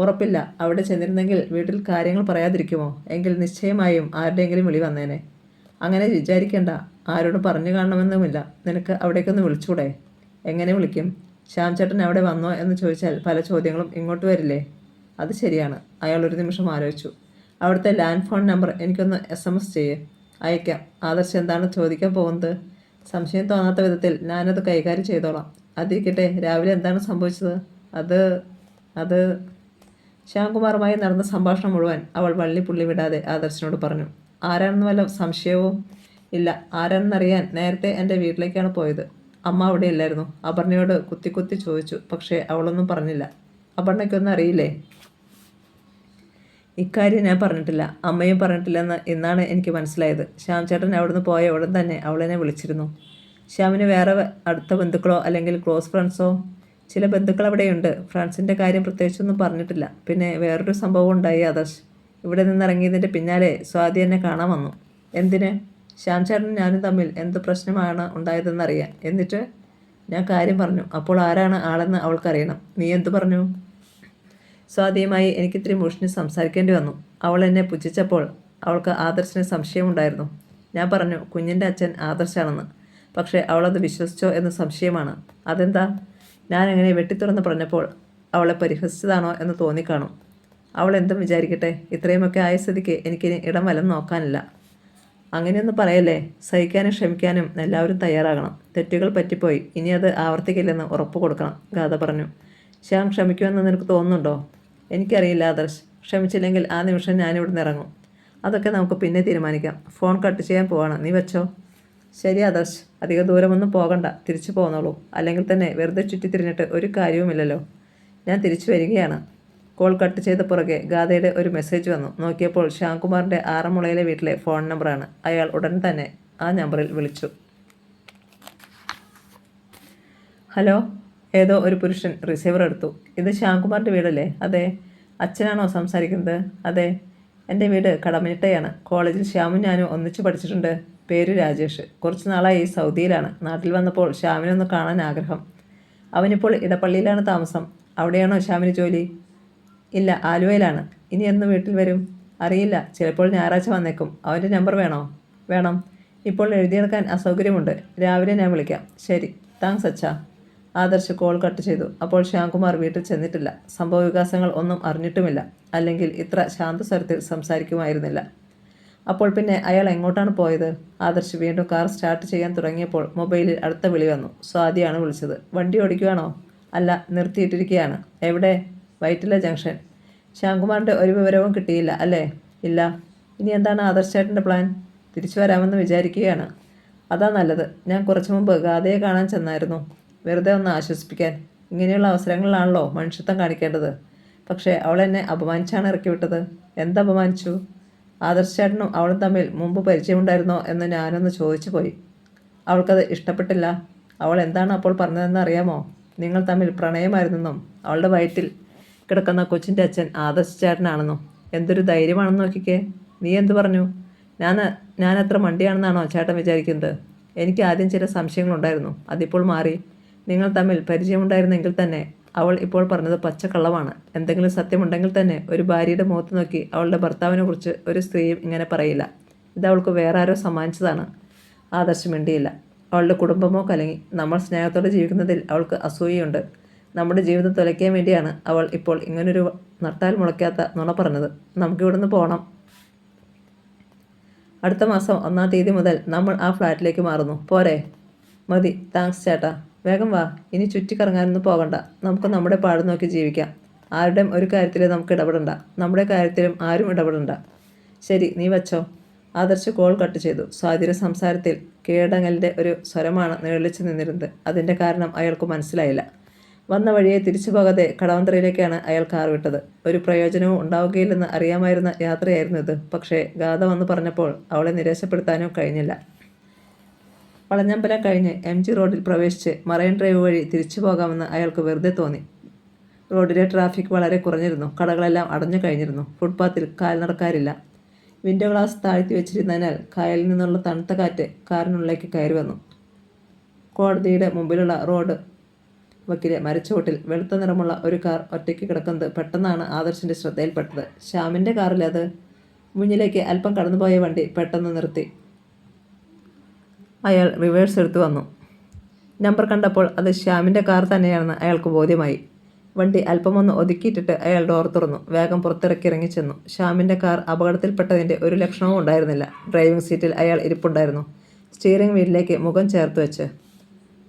ഉറപ്പില്ല. അവിടെ ചെന്നിരുന്നെങ്കിൽ വീട്ടിൽ കാര്യങ്ങൾ പറയാതിരിക്കുമോ? എങ്കിൽ നിശ്ചയമായും ആരുടെയെങ്കിലും വിളി വന്നേനെ. അങ്ങനെ വിചാരിക്കേണ്ട. ആരോടും പറഞ്ഞു കാണണമെന്നുമില്ല. നിനക്ക് അവിടേക്കൊന്ന് വിളിച്ചൂടെ? എങ്ങനെ വിളിക്കും? ശ്യാം ചേട്ടൻ അവിടെ വന്നോ എന്ന് ചോദിച്ചാൽ പല ചോദ്യങ്ങളും ഇങ്ങോട്ട് വരില്ലേ? അത് ശരിയാണ്. അയാൾ ഒരു നിമിഷം ആലോചിച്ചു. അവിടുത്തെ ലാൻഡ് ഫോൺ നമ്പർ എനിക്കൊന്ന് SMS ചെയ്യേ. അയക്കാം. ആദർശ് എന്താണ് ചോദിക്കാൻ പോകുന്നത്? സംശയം തോന്നാത്ത വിധത്തിൽ ഞാനത് കൈകാര്യം ചെയ്തോളാം. അതിരിക്കട്ടെ, രാവിലെ എന്താണ് സംഭവിച്ചത്? അത് ശ്യാംകുമാറുമായി നടന്ന സംഭാഷണം മുഴുവൻ അവൾ വള്ളിപ്പുള്ളി വിടാതെ ആദർശിനോട് പറഞ്ഞു. ആരാണെന്ന് വല്ല സംശയവും? ഇല്ല. ആരാണെന്നറിയാൻ നേരത്തെ എൻ്റെ വീട്ടിലേക്കാണ് പോയത്. അമ്മ അവിടെ ഇല്ലായിരുന്നു. അപർണയോട് കുത്തി ചോദിച്ചു. പക്ഷേ അവളൊന്നും പറഞ്ഞില്ല. അപർണയ്ക്കൊന്നും അറിയില്ലേ? ഇക്കാര്യം ഞാൻ പറഞ്ഞിട്ടില്ല, അമ്മയും പറഞ്ഞിട്ടില്ലെന്ന് ഇന്നാണ് എനിക്ക് മനസ്സിലായത്. ശ്യാം ചേട്ടൻ അവിടുന്ന് പോയ ഉടൻ തന്നെ അവളെന്നെ വിളിച്ചിരുന്നു. ശ്യാമിന് വേറെ അടുത്ത ബന്ധുക്കളോ അല്ലെങ്കിൽ ക്ലോസ് ഫ്രണ്ട്സോ? ചില ബന്ധുക്കൾ അവിടെയുണ്ട്. ഫ്രണ്ട്സിൻ്റെ കാര്യം പ്രത്യേകിച്ചൊന്നും പറഞ്ഞിട്ടില്ല. പിന്നെ വേറൊരു സംഭവം ഉണ്ടായി ആദർശ്. ഇവിടെ നിന്നിറങ്ങിയതിൻ്റെ പിന്നാലെ സ്വാതി എന്നെ കാണാൻ വന്നു. എന്തിന്? ശ്യാം ചേട്ടനും ഞാനും തമ്മിൽ എന്ത് പ്രശ്നമാണ് ഉണ്ടായതെന്നറിയാൻ. എന്നിട്ട് ഞാൻ കാര്യം പറഞ്ഞു. അപ്പോൾ ആരാണ് ആളെന്ന് അവൾക്കറിയണം. നീ എന്തു പറഞ്ഞു? സ്വാതിയുമായി എനിക്കിത്തിരി മുഷിഞ്ഞ് സംസാരിക്കേണ്ടി വന്നു. അവൾ എന്നെ പുച്ഛിച്ചപ്പോൾ അവൾക്ക് ആദർശിന് സംശയമുണ്ടായിരുന്നു. ഞാൻ പറഞ്ഞു കുഞ്ഞിൻ്റെ അച്ഛൻ ആദർശാണെന്ന്. പക്ഷേ അവളത് വിശ്വസിച്ചോ എന്ന് സംശയമാണ്. അതെന്താ? ഞാൻ എങ്ങനെ വെട്ടിത്തുറന്ന് പറഞ്ഞപ്പോൾ അവളെ പരിഹസിച്ചതാണോ എന്ന് തോന്നിക്കാണും. അവൾ എന്തും വിചാരിക്കട്ടെ. ഇത്രയുമൊക്കെ ആയ സ്ഥിതിക്ക് എനിക്കിനി ഇടം വലം നോക്കാനില്ല. അങ്ങനെയൊന്നും പറയല്ലേ. സഹിക്കാനും ക്ഷമിക്കാനും എല്ലാവരും തയ്യാറാകണം. തെറ്റുകൾ പറ്റിപ്പോയി. ഇനി അത് ആവർത്തിക്കില്ലെന്ന് ഉറപ്പ് കൊടുക്കണം, ഗാഥ പറഞ്ഞു. ശ്യാം ക്ഷമിക്കുമെന്ന് നിനക്ക് തോന്നുന്നുണ്ടോ? എനിക്കറിയില്ല ആദർശ്. ക്ഷമിച്ചില്ലെങ്കിൽ ആ നിമിഷം ഞാനിവിടുന്ന് ഇറങ്ങും. അതൊക്കെ നമുക്ക് പിന്നെ തീരുമാനിക്കാം. ഫോൺ കട്ട് ചെയ്യാൻ പോവാണ്. നീ വെച്ചോ. ശരി ആദർശ്, അധിക ദൂരമൊന്നും പോകണ്ട. തിരിച്ചു പോന്നോളൂ. അല്ലെങ്കിൽ തന്നെ വെറുതെ ചുറ്റിത്തിരിഞ്ഞിട്ട് ഒരു കാര്യവുമില്ലല്ലോ. ഞാൻ തിരിച്ചു വരികയാണ്. കോൾ കട്ട് ചെയ്ത പുറകെ ഗാഥയുടെ ഒരു മെസ്സേജ് വന്നു. നോക്കിയപ്പോൾ ശ്യാംകുമാറിൻ്റെ ആറന്മുളയിലെ വീട്ടിലെ ഫോൺ നമ്പറാണ്. അയാൾ ഉടൻ തന്നെ ആ നമ്പറിൽ വിളിച്ചു. ഹലോ. ഏതോ ഒരു പുരുഷൻ റിസീവർ എടുത്തു. ഇത് ശ്യാംകുമാറിൻ്റെ വീടല്ലേ? അതെ. അച്ഛനാണോ സംസാരിക്കുന്നത്? അതെ. എൻ്റെ വീട് കടമനിട്ടയാണ്. കോളേജിൽ ശ്യാമും ഞാനും ഒന്നിച്ച് പഠിച്ചിട്ടുണ്ട്. പേര് രാജേഷ്. കുറച്ച് നാളായി സൗദിയിലാണ്. നാട്ടിൽ വന്നപ്പോൾ ശ്യാമിനൊന്ന് കാണാൻ ആഗ്രഹം. അവനിപ്പോൾ ഇടപ്പള്ളിയിലാണ് താമസം. അവിടെയാണോ ശ്യാമിന് ജോലി? ഇല്ല, ആലുവയിലാണ്. ഇനി എന്ന് വീട്ടിൽ വരും? അറിയില്ല. ചിലപ്പോൾ ഞായറാഴ്ച വന്നേക്കും. അവൻ്റെ നമ്പർ വേണോ? വേണം. ഇപ്പോൾ എഴുതിയെടുക്കാൻ അസൗകര്യമുണ്ട്. രാവിലെ ഞാൻ വിളിക്കാം. ശരി. താങ്ക്സ് അച്ഛാ. ആദർശ് കോൾ കട്ട് ചെയ്തു. അപ്പോൾ ശ്യാംകുമാർ വീട്ടിൽ ചെന്നിട്ടില്ല. സംഭവ വികാസങ്ങൾ ഒന്നും അറിഞ്ഞിട്ടുമില്ല. അല്ലെങ്കിൽ ഇത്ര ശാന്തസ്വരത്തിൽ സംസാരിക്കുമായിരുന്നില്ല. അപ്പോൾ പിന്നെ അയാൾ എങ്ങോട്ടാണ് പോയത്? ആദർശ് വീണ്ടും കാർ സ്റ്റാർട്ട് ചെയ്യാൻ തുടങ്ങിയപ്പോൾ മൊബൈലിൽ അടുത്ത വിളി വന്നു. സ്വാതിയാണ് വിളിച്ചത്. വണ്ടി ഓടിക്കുകയാണോ? അല്ല, നിർത്തിയിട്ടിരിക്കുകയാണ്. എവിടെ? വൈറ്റില ജംഗ്ഷൻ. ശ്യാംകുമാറിൻ്റെ ഒരു വിവരവും കിട്ടിയില്ല അല്ലേ? ഇല്ല. ഇനി എന്താണ് ആദർശ് ചേട്ടൻ്റെ പ്ലാൻ? തിരിച്ചു വരാമെന്ന് വിചാരിക്കുകയാണ്. അതാ നല്ലത്. ഞാൻ കുറച്ചു മുമ്പ് ഗാഥയെ കാണാൻ ചെന്നായിരുന്നു. വെറുതെ ഒന്ന് ആശ്വസിപ്പിക്കാൻ. ഇങ്ങനെയുള്ള അവസരങ്ങളിലാണല്ലോ മനുഷ്യത്വം കാണിക്കേണ്ടത്. പക്ഷേ അവൾ എന്നെ അപമാനിച്ചാണ് ഇറക്കി വിട്ടത്. എന്തപമാനിച്ചു? ആദർശ് ചേട്ടനും അവളും തമ്മിൽ മുമ്പ് പരിചയമുണ്ടായിരുന്നോ എന്ന് ഞാനൊന്ന് ചോദിച്ചു പോയി. അവൾക്കത് ഇഷ്ടപ്പെട്ടില്ല. അവൾ എന്താണ് അപ്പോൾ പറഞ്ഞതെന്ന് അറിയാമോ? നിങ്ങൾ തമ്മിൽ പ്രണയമായിരുന്നെന്നും അവളുടെ വയറ്റിൽ കിടക്കുന്ന കൊച്ചിൻ്റെ അച്ഛൻ ആദർശ് ചേട്ടനാണെന്നും. എന്തൊരു ധൈര്യമാണെന്ന് നോക്കിക്കേ. നീ എന്തു പറഞ്ഞു? ഞാൻ അത്ര മണ്ടിയാണെന്നാണോ ചേട്ടൻ വിചാരിക്കുന്നത്? എനിക്ക് ആദ്യം ചില സംശയങ്ങളുണ്ടായിരുന്നു. അതിപ്പോൾ മാറി. നിങ്ങൾ തമ്മിൽ പരിചയമുണ്ടായിരുന്നെങ്കിൽ തന്നെ അവൾ ഇപ്പോൾ പറഞ്ഞത് പച്ചക്കള്ളമാണ്. എന്തെങ്കിലും സത്യമുണ്ടെങ്കിൽ തന്നെ ഒരു ഭാര്യയുടെ മുഖത്ത് നോക്കി അവളുടെ ഭർത്താവിനെ കുറിച്ച് ഒരു സ്ത്രീയും ഇങ്ങനെ പറയില്ല. ഇത് അവൾക്ക് വേറെ ആരോ സമ്മാനിച്ചതാണ്. ആദർശ് മിണ്ടിയില്ല. അവളുടെ കുടുംബമോ കലങ്ങി. നമ്മൾ സ്നേഹത്തോടെ ജീവിക്കുന്നതിൽ അവൾക്ക് അസൂയയുണ്ട്. നമ്മുടെ ജീവിതം തുലയ്ക്കാൻ വേണ്ടിയാണ് അവൾ ഇപ്പോൾ ഇങ്ങനൊരു നട്ടാൽ മുളയ്ക്കാത്ത നുണ പറഞ്ഞത്. നമുക്കിവിടുന്ന് പോകണം. അടുത്ത മാസം 1-ാം തീയതി മുതൽ നമ്മൾ ആ ഫ്ലാറ്റിലേക്ക് മാറുന്നു. പോരെ? മതി. താങ്ക്സ് ചേട്ടാ. വേഗം വാ. ഇനി ചുറ്റിക്കറങ്ങാനൊന്നും പോകണ്ട. നമുക്ക് നമ്മുടെ പാട് നോക്കി ജീവിക്കാം. ആരുടെയും ഒരു കാര്യത്തിൽ നമുക്ക് ഇടപെടണ്ട. നമ്മുടെ കാര്യത്തിലും ആരും ഇടപെടണ്ട. ശരി, നീ വച്ചോ. ആദർശ് കോൾ കട്ട് ചെയ്തു. സ്വാതിയുടെ സംസാരത്തിൽ കീഴടങ്ങലിൻ്റെ ഒരു സ്വരമാണ് നിഴലിച്ചു നിന്നിരുന്നത്. അതിൻ്റെ കാരണം അയാൾക്ക് മനസ്സിലായില്ല. വന്ന വഴിയെ തിരിച്ചു പോകാതെ കടവന്ത്രയിലേക്കാണ് അയാൾ കാർ വിട്ടത്. ഒരു പ്രയോജനവും ഉണ്ടാവുകയില്ലെന്ന് അറിയാമായിരുന്ന യാത്രയായിരുന്നു ഇത്. പക്ഷേ ഗാഥ വന്ന് പറഞ്ഞപ്പോൾ അവളെ നിരാശപ്പെടുത്താനോ കഴിഞ്ഞില്ല. വളഞ്ഞമ്പലം കഴിഞ്ഞ് MG റോഡിൽ പ്രവേശിച്ച് മറൈൻ ഡ്രൈവ് വഴി തിരിച്ചു പോകാമെന്ന് അയാൾക്ക് വെറുതെ തോന്നി. റോഡിലെ ട്രാഫിക് വളരെ കുറഞ്ഞിരുന്നു. കടകളെല്ലാം അടഞ്ഞു കഴിഞ്ഞിരുന്നു. ഫുട്പാത്തിൽ കാൽനടക്കാരില്ല. വിൻഡോ ഗ്ലാസ് താഴ്ത്തി വെച്ചിരുന്നതിനാൽ കായലിൽ നിന്നുള്ള തണുത്ത കാറ്റ് കാറിനുള്ളിലേക്ക് കയറി വന്നു. കോടതിയുടെ മുമ്പിലുള്ള റോഡ് വക്കിലെ മരച്ചുവട്ടിൽ വെളുത്ത നിറമുള്ള ഒരു കാർ ഒറ്റയ്ക്ക് കിടക്കുന്നത് പെട്ടെന്നാണ് ആദർശിൻ്റെ ശ്രദ്ധയിൽപ്പെട്ടത്. ശ്യാമിൻ്റെ കാറിലത്. മുന്നിലേക്ക് അല്പം കടന്നുപോയ വണ്ടി പെട്ടെന്ന് നിർത്തി. അയാൾ റിവേഴ്സ് എടുത്തു വന്നു. നമ്പർ കണ്ടപ്പോൾ അത് ശ്യാമിൻ്റെ കാർ തന്നെയാണെന്ന് അയാൾക്ക് ബോധ്യമായി. വണ്ടി അല്പമൊന്ന് ഒതുക്കിയിട്ടിട്ട് അയാൾ ഡോർ തുറന്നു. വേഗം പുറത്തിറക്കി ഇറങ്ങിച്ചെന്നു. ശ്യാമിൻ്റെ കാർ അപകടത്തിൽപ്പെട്ടതിൻ്റെ ഒരു ലക്ഷണവും ഉണ്ടായിരുന്നില്ല. ഡ്രൈവിംഗ് സീറ്റിൽ അയാൾ ഇരിപ്പുണ്ടായിരുന്നു. സ്റ്റിയറിംഗ് വീലിലേക്ക് മുഖം ചേർത്ത് വെച്ച്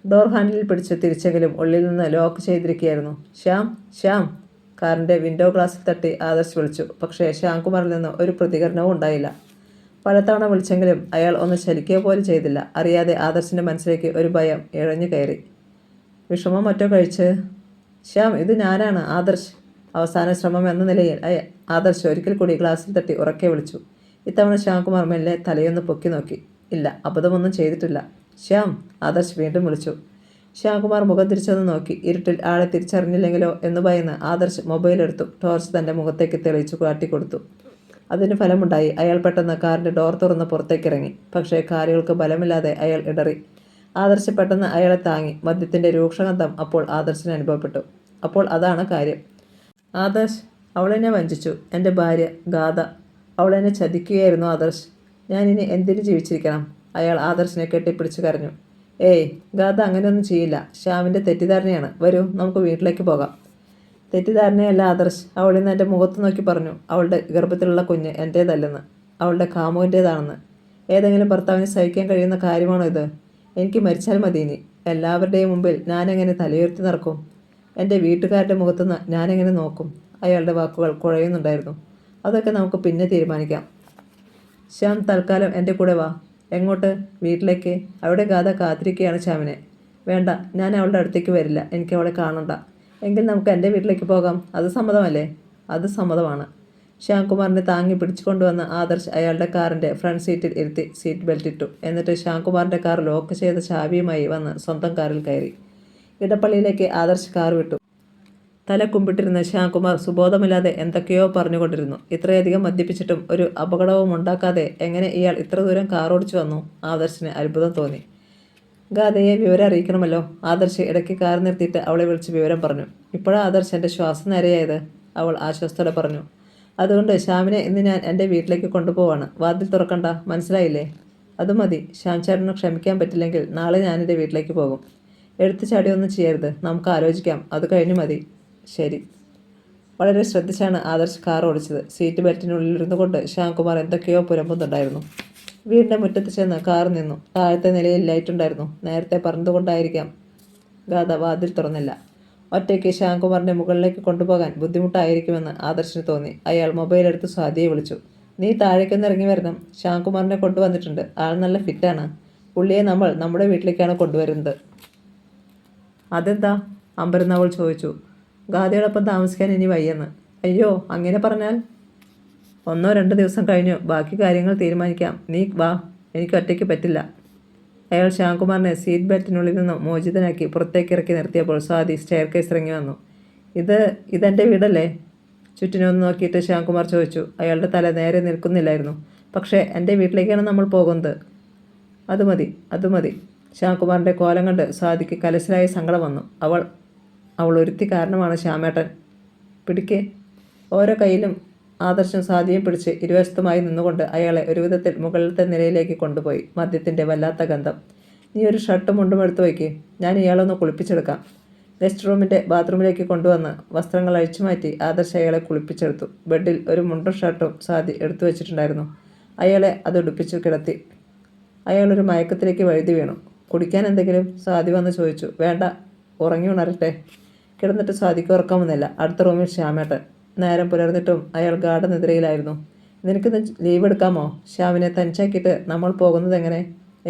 ഡോർ ഹാൻഡിൽ പിടിച്ച് തിരിച്ചെങ്കിലും ഉള്ളിൽ നിന്ന് ലോക്ക് ചെയ്തിരിക്കുകയായിരുന്നു. ശ്യാം, ശ്യാം. കാറിൻ്റെ വിൻഡോ ഗ്ലാസ്സിൽ തട്ടി ആദർശ് വിളിച്ചു. പക്ഷേ ശ്യാംകുമാറിൽ നിന്ന് ഒരു പ്രതികരണവും ഉണ്ടായില്ല. പലതവണ വിളിച്ചെങ്കിലും അയാൾ ഒന്ന് ചലിക്കുക പോലും ചെയ്തില്ല. അറിയാതെ ആദർശിൻ്റെ മനസ്സിലേക്ക് ഒരു ഭയം ഇഴഞ്ഞു കയറി. വിഷമം മറ്റോ കഴിച്ച്. ശ്യാം, ഇത് ഞാനാണ് ആദർശ്. അവസാന ശ്രമം എന്ന നിലയിൽ ആദർശ് ഒരിക്കൽ കൂടി ഗ്ലാസ്സിൽ തട്ടി ഉറക്കെ വിളിച്ചു. ഇത്തവണ ശ്യാംകുമാർ മെല്ലെ തലയൊന്ന് പൊക്കി നോക്കി. ഇല്ല, അബദ്ധമൊന്നും ചെയ്തിട്ടില്ല. ശ്യാം, ആദർശ് വീണ്ടും വിളിച്ചു. ശ്യാംകുമാർ മുഖം തിരിച്ചൊന്ന് നോക്കി. ഇരുട്ടിൽ ആളെ തിരിച്ചറിഞ്ഞില്ലെങ്കിലോ എന്ന് ഭയന്ന് ആദർശ് മൊബൈലെടുത്തു ടോർച്ച് തൻ്റെ മുഖത്തേക്ക് തെളിയിച്ചു കാട്ടിക്കൊടുത്തു. അതിന് ഫലമുണ്ടായി. അയാൾ പെട്ടെന്ന് കാറിൻ്റെ ഡോർ തുറന്ന് പുറത്തേക്കിറങ്ങി. പക്ഷേ കാലുകൾക്ക് ബലമില്ലാതെ അയാൾ ഇടറി. ആദർശ് പെട്ടെന്ന് അയാളെ താങ്ങി. മദ്യത്തിൻ്റെ രൂക്ഷഗന്ധം അപ്പോൾ ആദർശിന് അനുഭവപ്പെട്ടു. അപ്പോൾ അതാണ് കാര്യം. ആദർശ്, അവളെന്നെ വഞ്ചിച്ചു. എൻ്റെ ഭാര്യ ഗാഥ. അവളെന്നെ ചതിക്കുകയായിരുന്നു ആദർശ്. ഞാനിനി എന്തിനു ജീവിച്ചിരിക്കണം? അയാൾ ആദർശിനെ കെട്ടിപ്പിടിച്ച് കരഞ്ഞു. ഏയ്, ഗാഥ അങ്ങനെയൊന്നും ചെയ്യില്ല. ശ്യാമിൻ്റെ തെറ്റിദ്ധാരണയാണ്. വരൂ, നമുക്ക് വീട്ടിലേക്ക് പോകാം. തെറ്റിദ്ധാരണയല്ല ആദർശ്, അവളിന്ന് എൻ്റെ മുഖത്ത് നോക്കി പറഞ്ഞു. അവളുടെ ഗർഭത്തിലുള്ള കുഞ്ഞ് എൻ്റേതല്ലെന്ന്, അവളുടെ കാമുവിൻ്റേതാണെന്ന്. ഏതെങ്കിലും ഭർത്താവിന് സഹിക്കാൻ കഴിയുന്ന കാര്യമാണോ ഇത്? എനിക്ക് മരിച്ചാൽ മതി ഇനി. എല്ലാവരുടെയും മുമ്പിൽ ഞാനെങ്ങനെ തലയുയർത്തി നടക്കും? എൻ്റെ വീട്ടുകാരുടെ മുഖത്ത് ഞാനെങ്ങനെ നോക്കും? അയാളുടെ വാക്കുകൾ കുഴയുന്നുണ്ടായിരുന്നു. അതൊക്കെ നമുക്ക് പിന്നെ തീരുമാനിക്കാം. ശ്യാം, തൽക്കാലം എൻ്റെ കൂടെ വാ. എങ്ങോട്ട്? വീട്ടിലേക്ക്. അവിടെ ഗാഥ കാത്തിരിക്കുകയാണ് ശ്യാമിനെ. വേണ്ട, ഞാൻ അവളുടെ അടുത്തേക്ക് വരില്ല. എനിക്ക് അവളെ കാണണ്ട. എങ്കിൽ നമുക്ക് എൻ്റെ വീട്ടിലേക്ക് പോകാം. അത് സമ്മതമല്ലേ? അത് സമ്മതമാണ്. ശ്യാംകുമാറിനെ താങ്ങി പിടിച്ചുകൊണ്ടുവന്ന് ആദർശ് അയാളുടെ കാറിൻ്റെ ഫ്രണ്ട് സീറ്റിൽ ഇരുത്തി സീറ്റ് ബെൽറ്റ് ഇട്ടു. എന്നിട്ട് ശ്യാംകുമാറിൻ്റെ കാർ ലോക്ക് ചെയ്ത ചാവിയുമായി വന്ന് സ്വന്തം കാറിൽ കയറി. ഇടപ്പള്ളിയിലേക്ക് ആദർശ് കാർ വിട്ടു. തല കുമ്പിട്ടിരുന്ന ശ്യാംകുമാർ സുബോധമില്ലാതെ എന്തൊക്കെയോ പറഞ്ഞുകൊണ്ടിരുന്നു. ഇത്രയധികം മദ്യപിച്ചിട്ടും ഒരു അപകടവും ഉണ്ടാക്കാതെ എങ്ങനെ ഇയാൾ ഇത്ര ദൂരം കാർ ഓടിച്ചു വന്നു? ആദർശിന് അത്ഭുതം തോന്നി. ഗാഥയെ വിവരം അറിയിക്കണമല്ലോ. ആദർശ് ഇടയ്ക്ക് കാർ നിർത്തിയിട്ട് അവളെ വിളിച്ച് വിവരം പറഞ്ഞു. ഇപ്പോഴാണ് ആദർശ് എൻ്റെ ശ്വാസം നേരെയായത്, അവൾ ആശ്വസ്തയോടെ പറഞ്ഞു. അതുകൊണ്ട് ശ്യാമിനെ ഇന്ന് ഞാൻ എൻ്റെ വീട്ടിലേക്ക് കൊണ്ടുപോവാണ്. വാതിൽ തുറക്കണ്ട, മനസ്സിലായില്ലേ? അത് മതി. ശ്യാം ചേട്ടന് ക്ഷമിക്കാൻ പറ്റില്ലെങ്കിൽ നാളെ ഞാനെൻ്റെ വീട്ടിലേക്ക് പോകും. എടുത്തു ചാടിയൊന്നും ചെയ്യരുത്. നമുക്ക് ആലോചിക്കാം. അത് കഴിഞ്ഞു മതി. ശരി. വളരെ ശ്രദ്ധിച്ചാണ് ആദർശ് കാർ ഓടിച്ചത്. സീറ്റ് ബെൽറ്റിനുള്ളിലിരുന്നു കൊണ്ട് ശ്യാംകുമാർ എന്തൊക്കെയോ പുലമ്പുന്നുണ്ടായിരുന്നു. വീടിൻ്റെ മുറ്റത്ത് ചെന്ന് കാർ നിന്നു. താഴത്തെ നിലയിൽ ലൈറ്റുണ്ടായിരുന്നു. നേരത്തെ പറഞ്ഞതുകൊണ്ടായിരിക്കാം ഗാഥ വാതിൽ തുറന്നില്ല. ഒറ്റയ്ക്ക് ശ്യാംകുമാറിൻ്റെ മുകളിലേക്ക് കൊണ്ടുപോകാൻ ബുദ്ധിമുട്ടായിരിക്കുമെന്ന് ആദർശിന് തോന്നി. അയാൾ മൊബൈലെടുത്ത് സ്വാതിയെ വിളിച്ചു. നീ താഴേക്കൊന്ന് ഇറങ്ങി വരണം. ശ്യാംകുമാറിനെ കൊണ്ടുവന്നിട്ടുണ്ട്. ആൾ നല്ല ഫിറ്റാണ്. പുള്ളിയെ നമ്മൾ നമ്മുടെ വീട്ടിലേക്കാണ് കൊണ്ടുവരുന്നത്. അതെന്താ? അമ്പരന്ന് അവൾ ചോദിച്ചു. ഗാഥയോടൊപ്പം താമസിക്കാൻ ഇനി വയ്യെന്ന്. അയ്യോ, അങ്ങനെ പറഞ്ഞാൽ? 1-2 ദിവസം കഴിഞ്ഞു ബാക്കി കാര്യങ്ങൾ തീരുമാനിക്കാം. നീ വാ, എനിക്ക് ഒറ്റയ്ക്ക് പറ്റില്ല. അയാൾ ശ്യാംകുമാറിനെ സീറ്റ് ബെൽറ്റിനുള്ളിൽ നിന്നും മോചിതനാക്കി പുറത്തേക്ക് ഇറക്കി നിർത്തിയപ്പോൾ സ്വാതി സ്റ്റെയർ കേസ് ഇറങ്ങി വന്നു. ഇതെൻ്റെ വീടല്ലേ? ചുറ്റിനൊന്ന് നോക്കിയിട്ട് ശ്യാംകുമാർ ചോദിച്ചു. അയാളുടെ തല നേരെ നിൽക്കുന്നില്ലായിരുന്നു. പക്ഷേ എൻ്റെ വീട്ടിലേക്കാണ് നമ്മൾ പോകുന്നത്. അത് മതി. ശ്യാംകുമാറിൻ്റെ കോലം കണ്ട് സ്വാതിക്ക് കലശലായ സങ്കടം വന്നു. അവൾ ഒരുത്തി കാരണമാണ് ശ്യാമേട്ടൻ. പിടിക്കേ. ഓരോ കയ്യിലും ആദർശം സ്വാതിയും പിടിച്ച് ഇരുവശത്തുമായി നിന്നുകൊണ്ട് അയാളെ ഒരുവിധത്തിൽ മുകളിലത്തെ നിലയിലേക്ക് കൊണ്ടുപോയി. മദ്യത്തിൻ്റെ വല്ലാത്ത ഗന്ധം. നീ ഒരു ഷർട്ടും മുണ്ടും എടുത്തു വയ്ക്ക്. ഞാൻ ഇയാളൊന്ന് കുളിപ്പിച്ചെടുക്കാം. ഗസ്റ്റ് റൂമിൻ്റെ ബാത്റൂമിലേക്ക് കൊണ്ടുവന്ന് വസ്ത്രങ്ങൾ അഴിച്ചു മാറ്റി ആദർശ് അയാളെ കുളിപ്പിച്ചെടുത്തു. ബെഡിൽ ഒരു മുണ്ടും ഷർട്ടും സ്വാതി എടുത്തു വെച്ചിട്ടുണ്ടായിരുന്നു. അയാളെ അത് ഉടുപ്പിച്ചു കിടത്തി. അയാളൊരു മയക്കത്തിലേക്ക് വഴുതി വീണു. കുടിക്കാൻ എന്തെങ്കിലും? സ്വാതി വന്ന് ചോദിച്ചു. വേണ്ട, ഉറങ്ങി ഉണരട്ടെ. കിടന്നിട്ട് സ്വാതിക്ക് ഉറക്കം വന്നില്ല. അടുത്ത റൂമിൽ ശ്യാമേട്ടൻ. നേരം പുലർന്നിട്ടും അയാൾ ഗാഠനിദ്രയിലായിരുന്നു. നിനക്കിന്ന് ലീവ് എടുക്കാമോ? ശ്യാമിനെ തനിച്ചാക്കിയിട്ട് നമ്മൾ പോകുന്നത് എങ്ങനെ?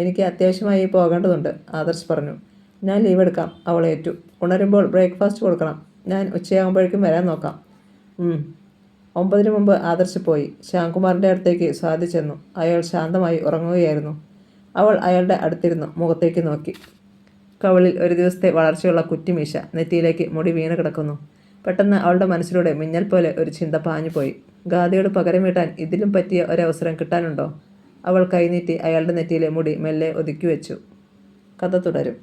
എനിക്ക് അത്യാവശ്യമായി പോകേണ്ടതുണ്ട്, ആദർശ് പറഞ്ഞു. ഞാൻ ലീവ് എടുക്കാം, അവൾ ഏറ്റു. ഉണരുമ്പോൾ ബ്രേക്ക്ഫാസ്റ്റ് കൊടുക്കണം. ഞാൻ ഉച്ചയാകുമ്പോഴേക്കും വരാൻ നോക്കാം. 9 മുമ്പ് ആദർശ് പോയി. ശ്യാംകുമാറിൻ്റെ അടുത്തേക്ക് സ്വാതി ചെന്നു. അയാൾ ശാന്തമായി ഉറങ്ങുകയായിരുന്നു. അവൾ അയാളുടെ അടുത്തിരുന്നു മുഖത്തേക്ക് നോക്കി. കവളിൽ ഒരു ദിവസത്തെ വളർച്ചയുള്ള കുറ്റിമീശ. നെറ്റിയിലേക്ക് മുടി വീണ് കിടക്കുന്നു. പെട്ടെന്ന് അവളുടെ മനസ്സിലൂടെ മിന്നൽ പോലെ ഒരു ചിന്ത പാഞ്ഞുപോയി. ഗാഥയോട് പകരം വീട്ടാൻ ഇതിലും പറ്റിയ ഒരവസരം കിട്ടാനുണ്ടോ? അവൾ കൈനീട്ടി അയാളുടെ നെറ്റിയിലെ മുടി മെല്ലെ ഒതുക്കി വെച്ചു. കഥ തുടരും.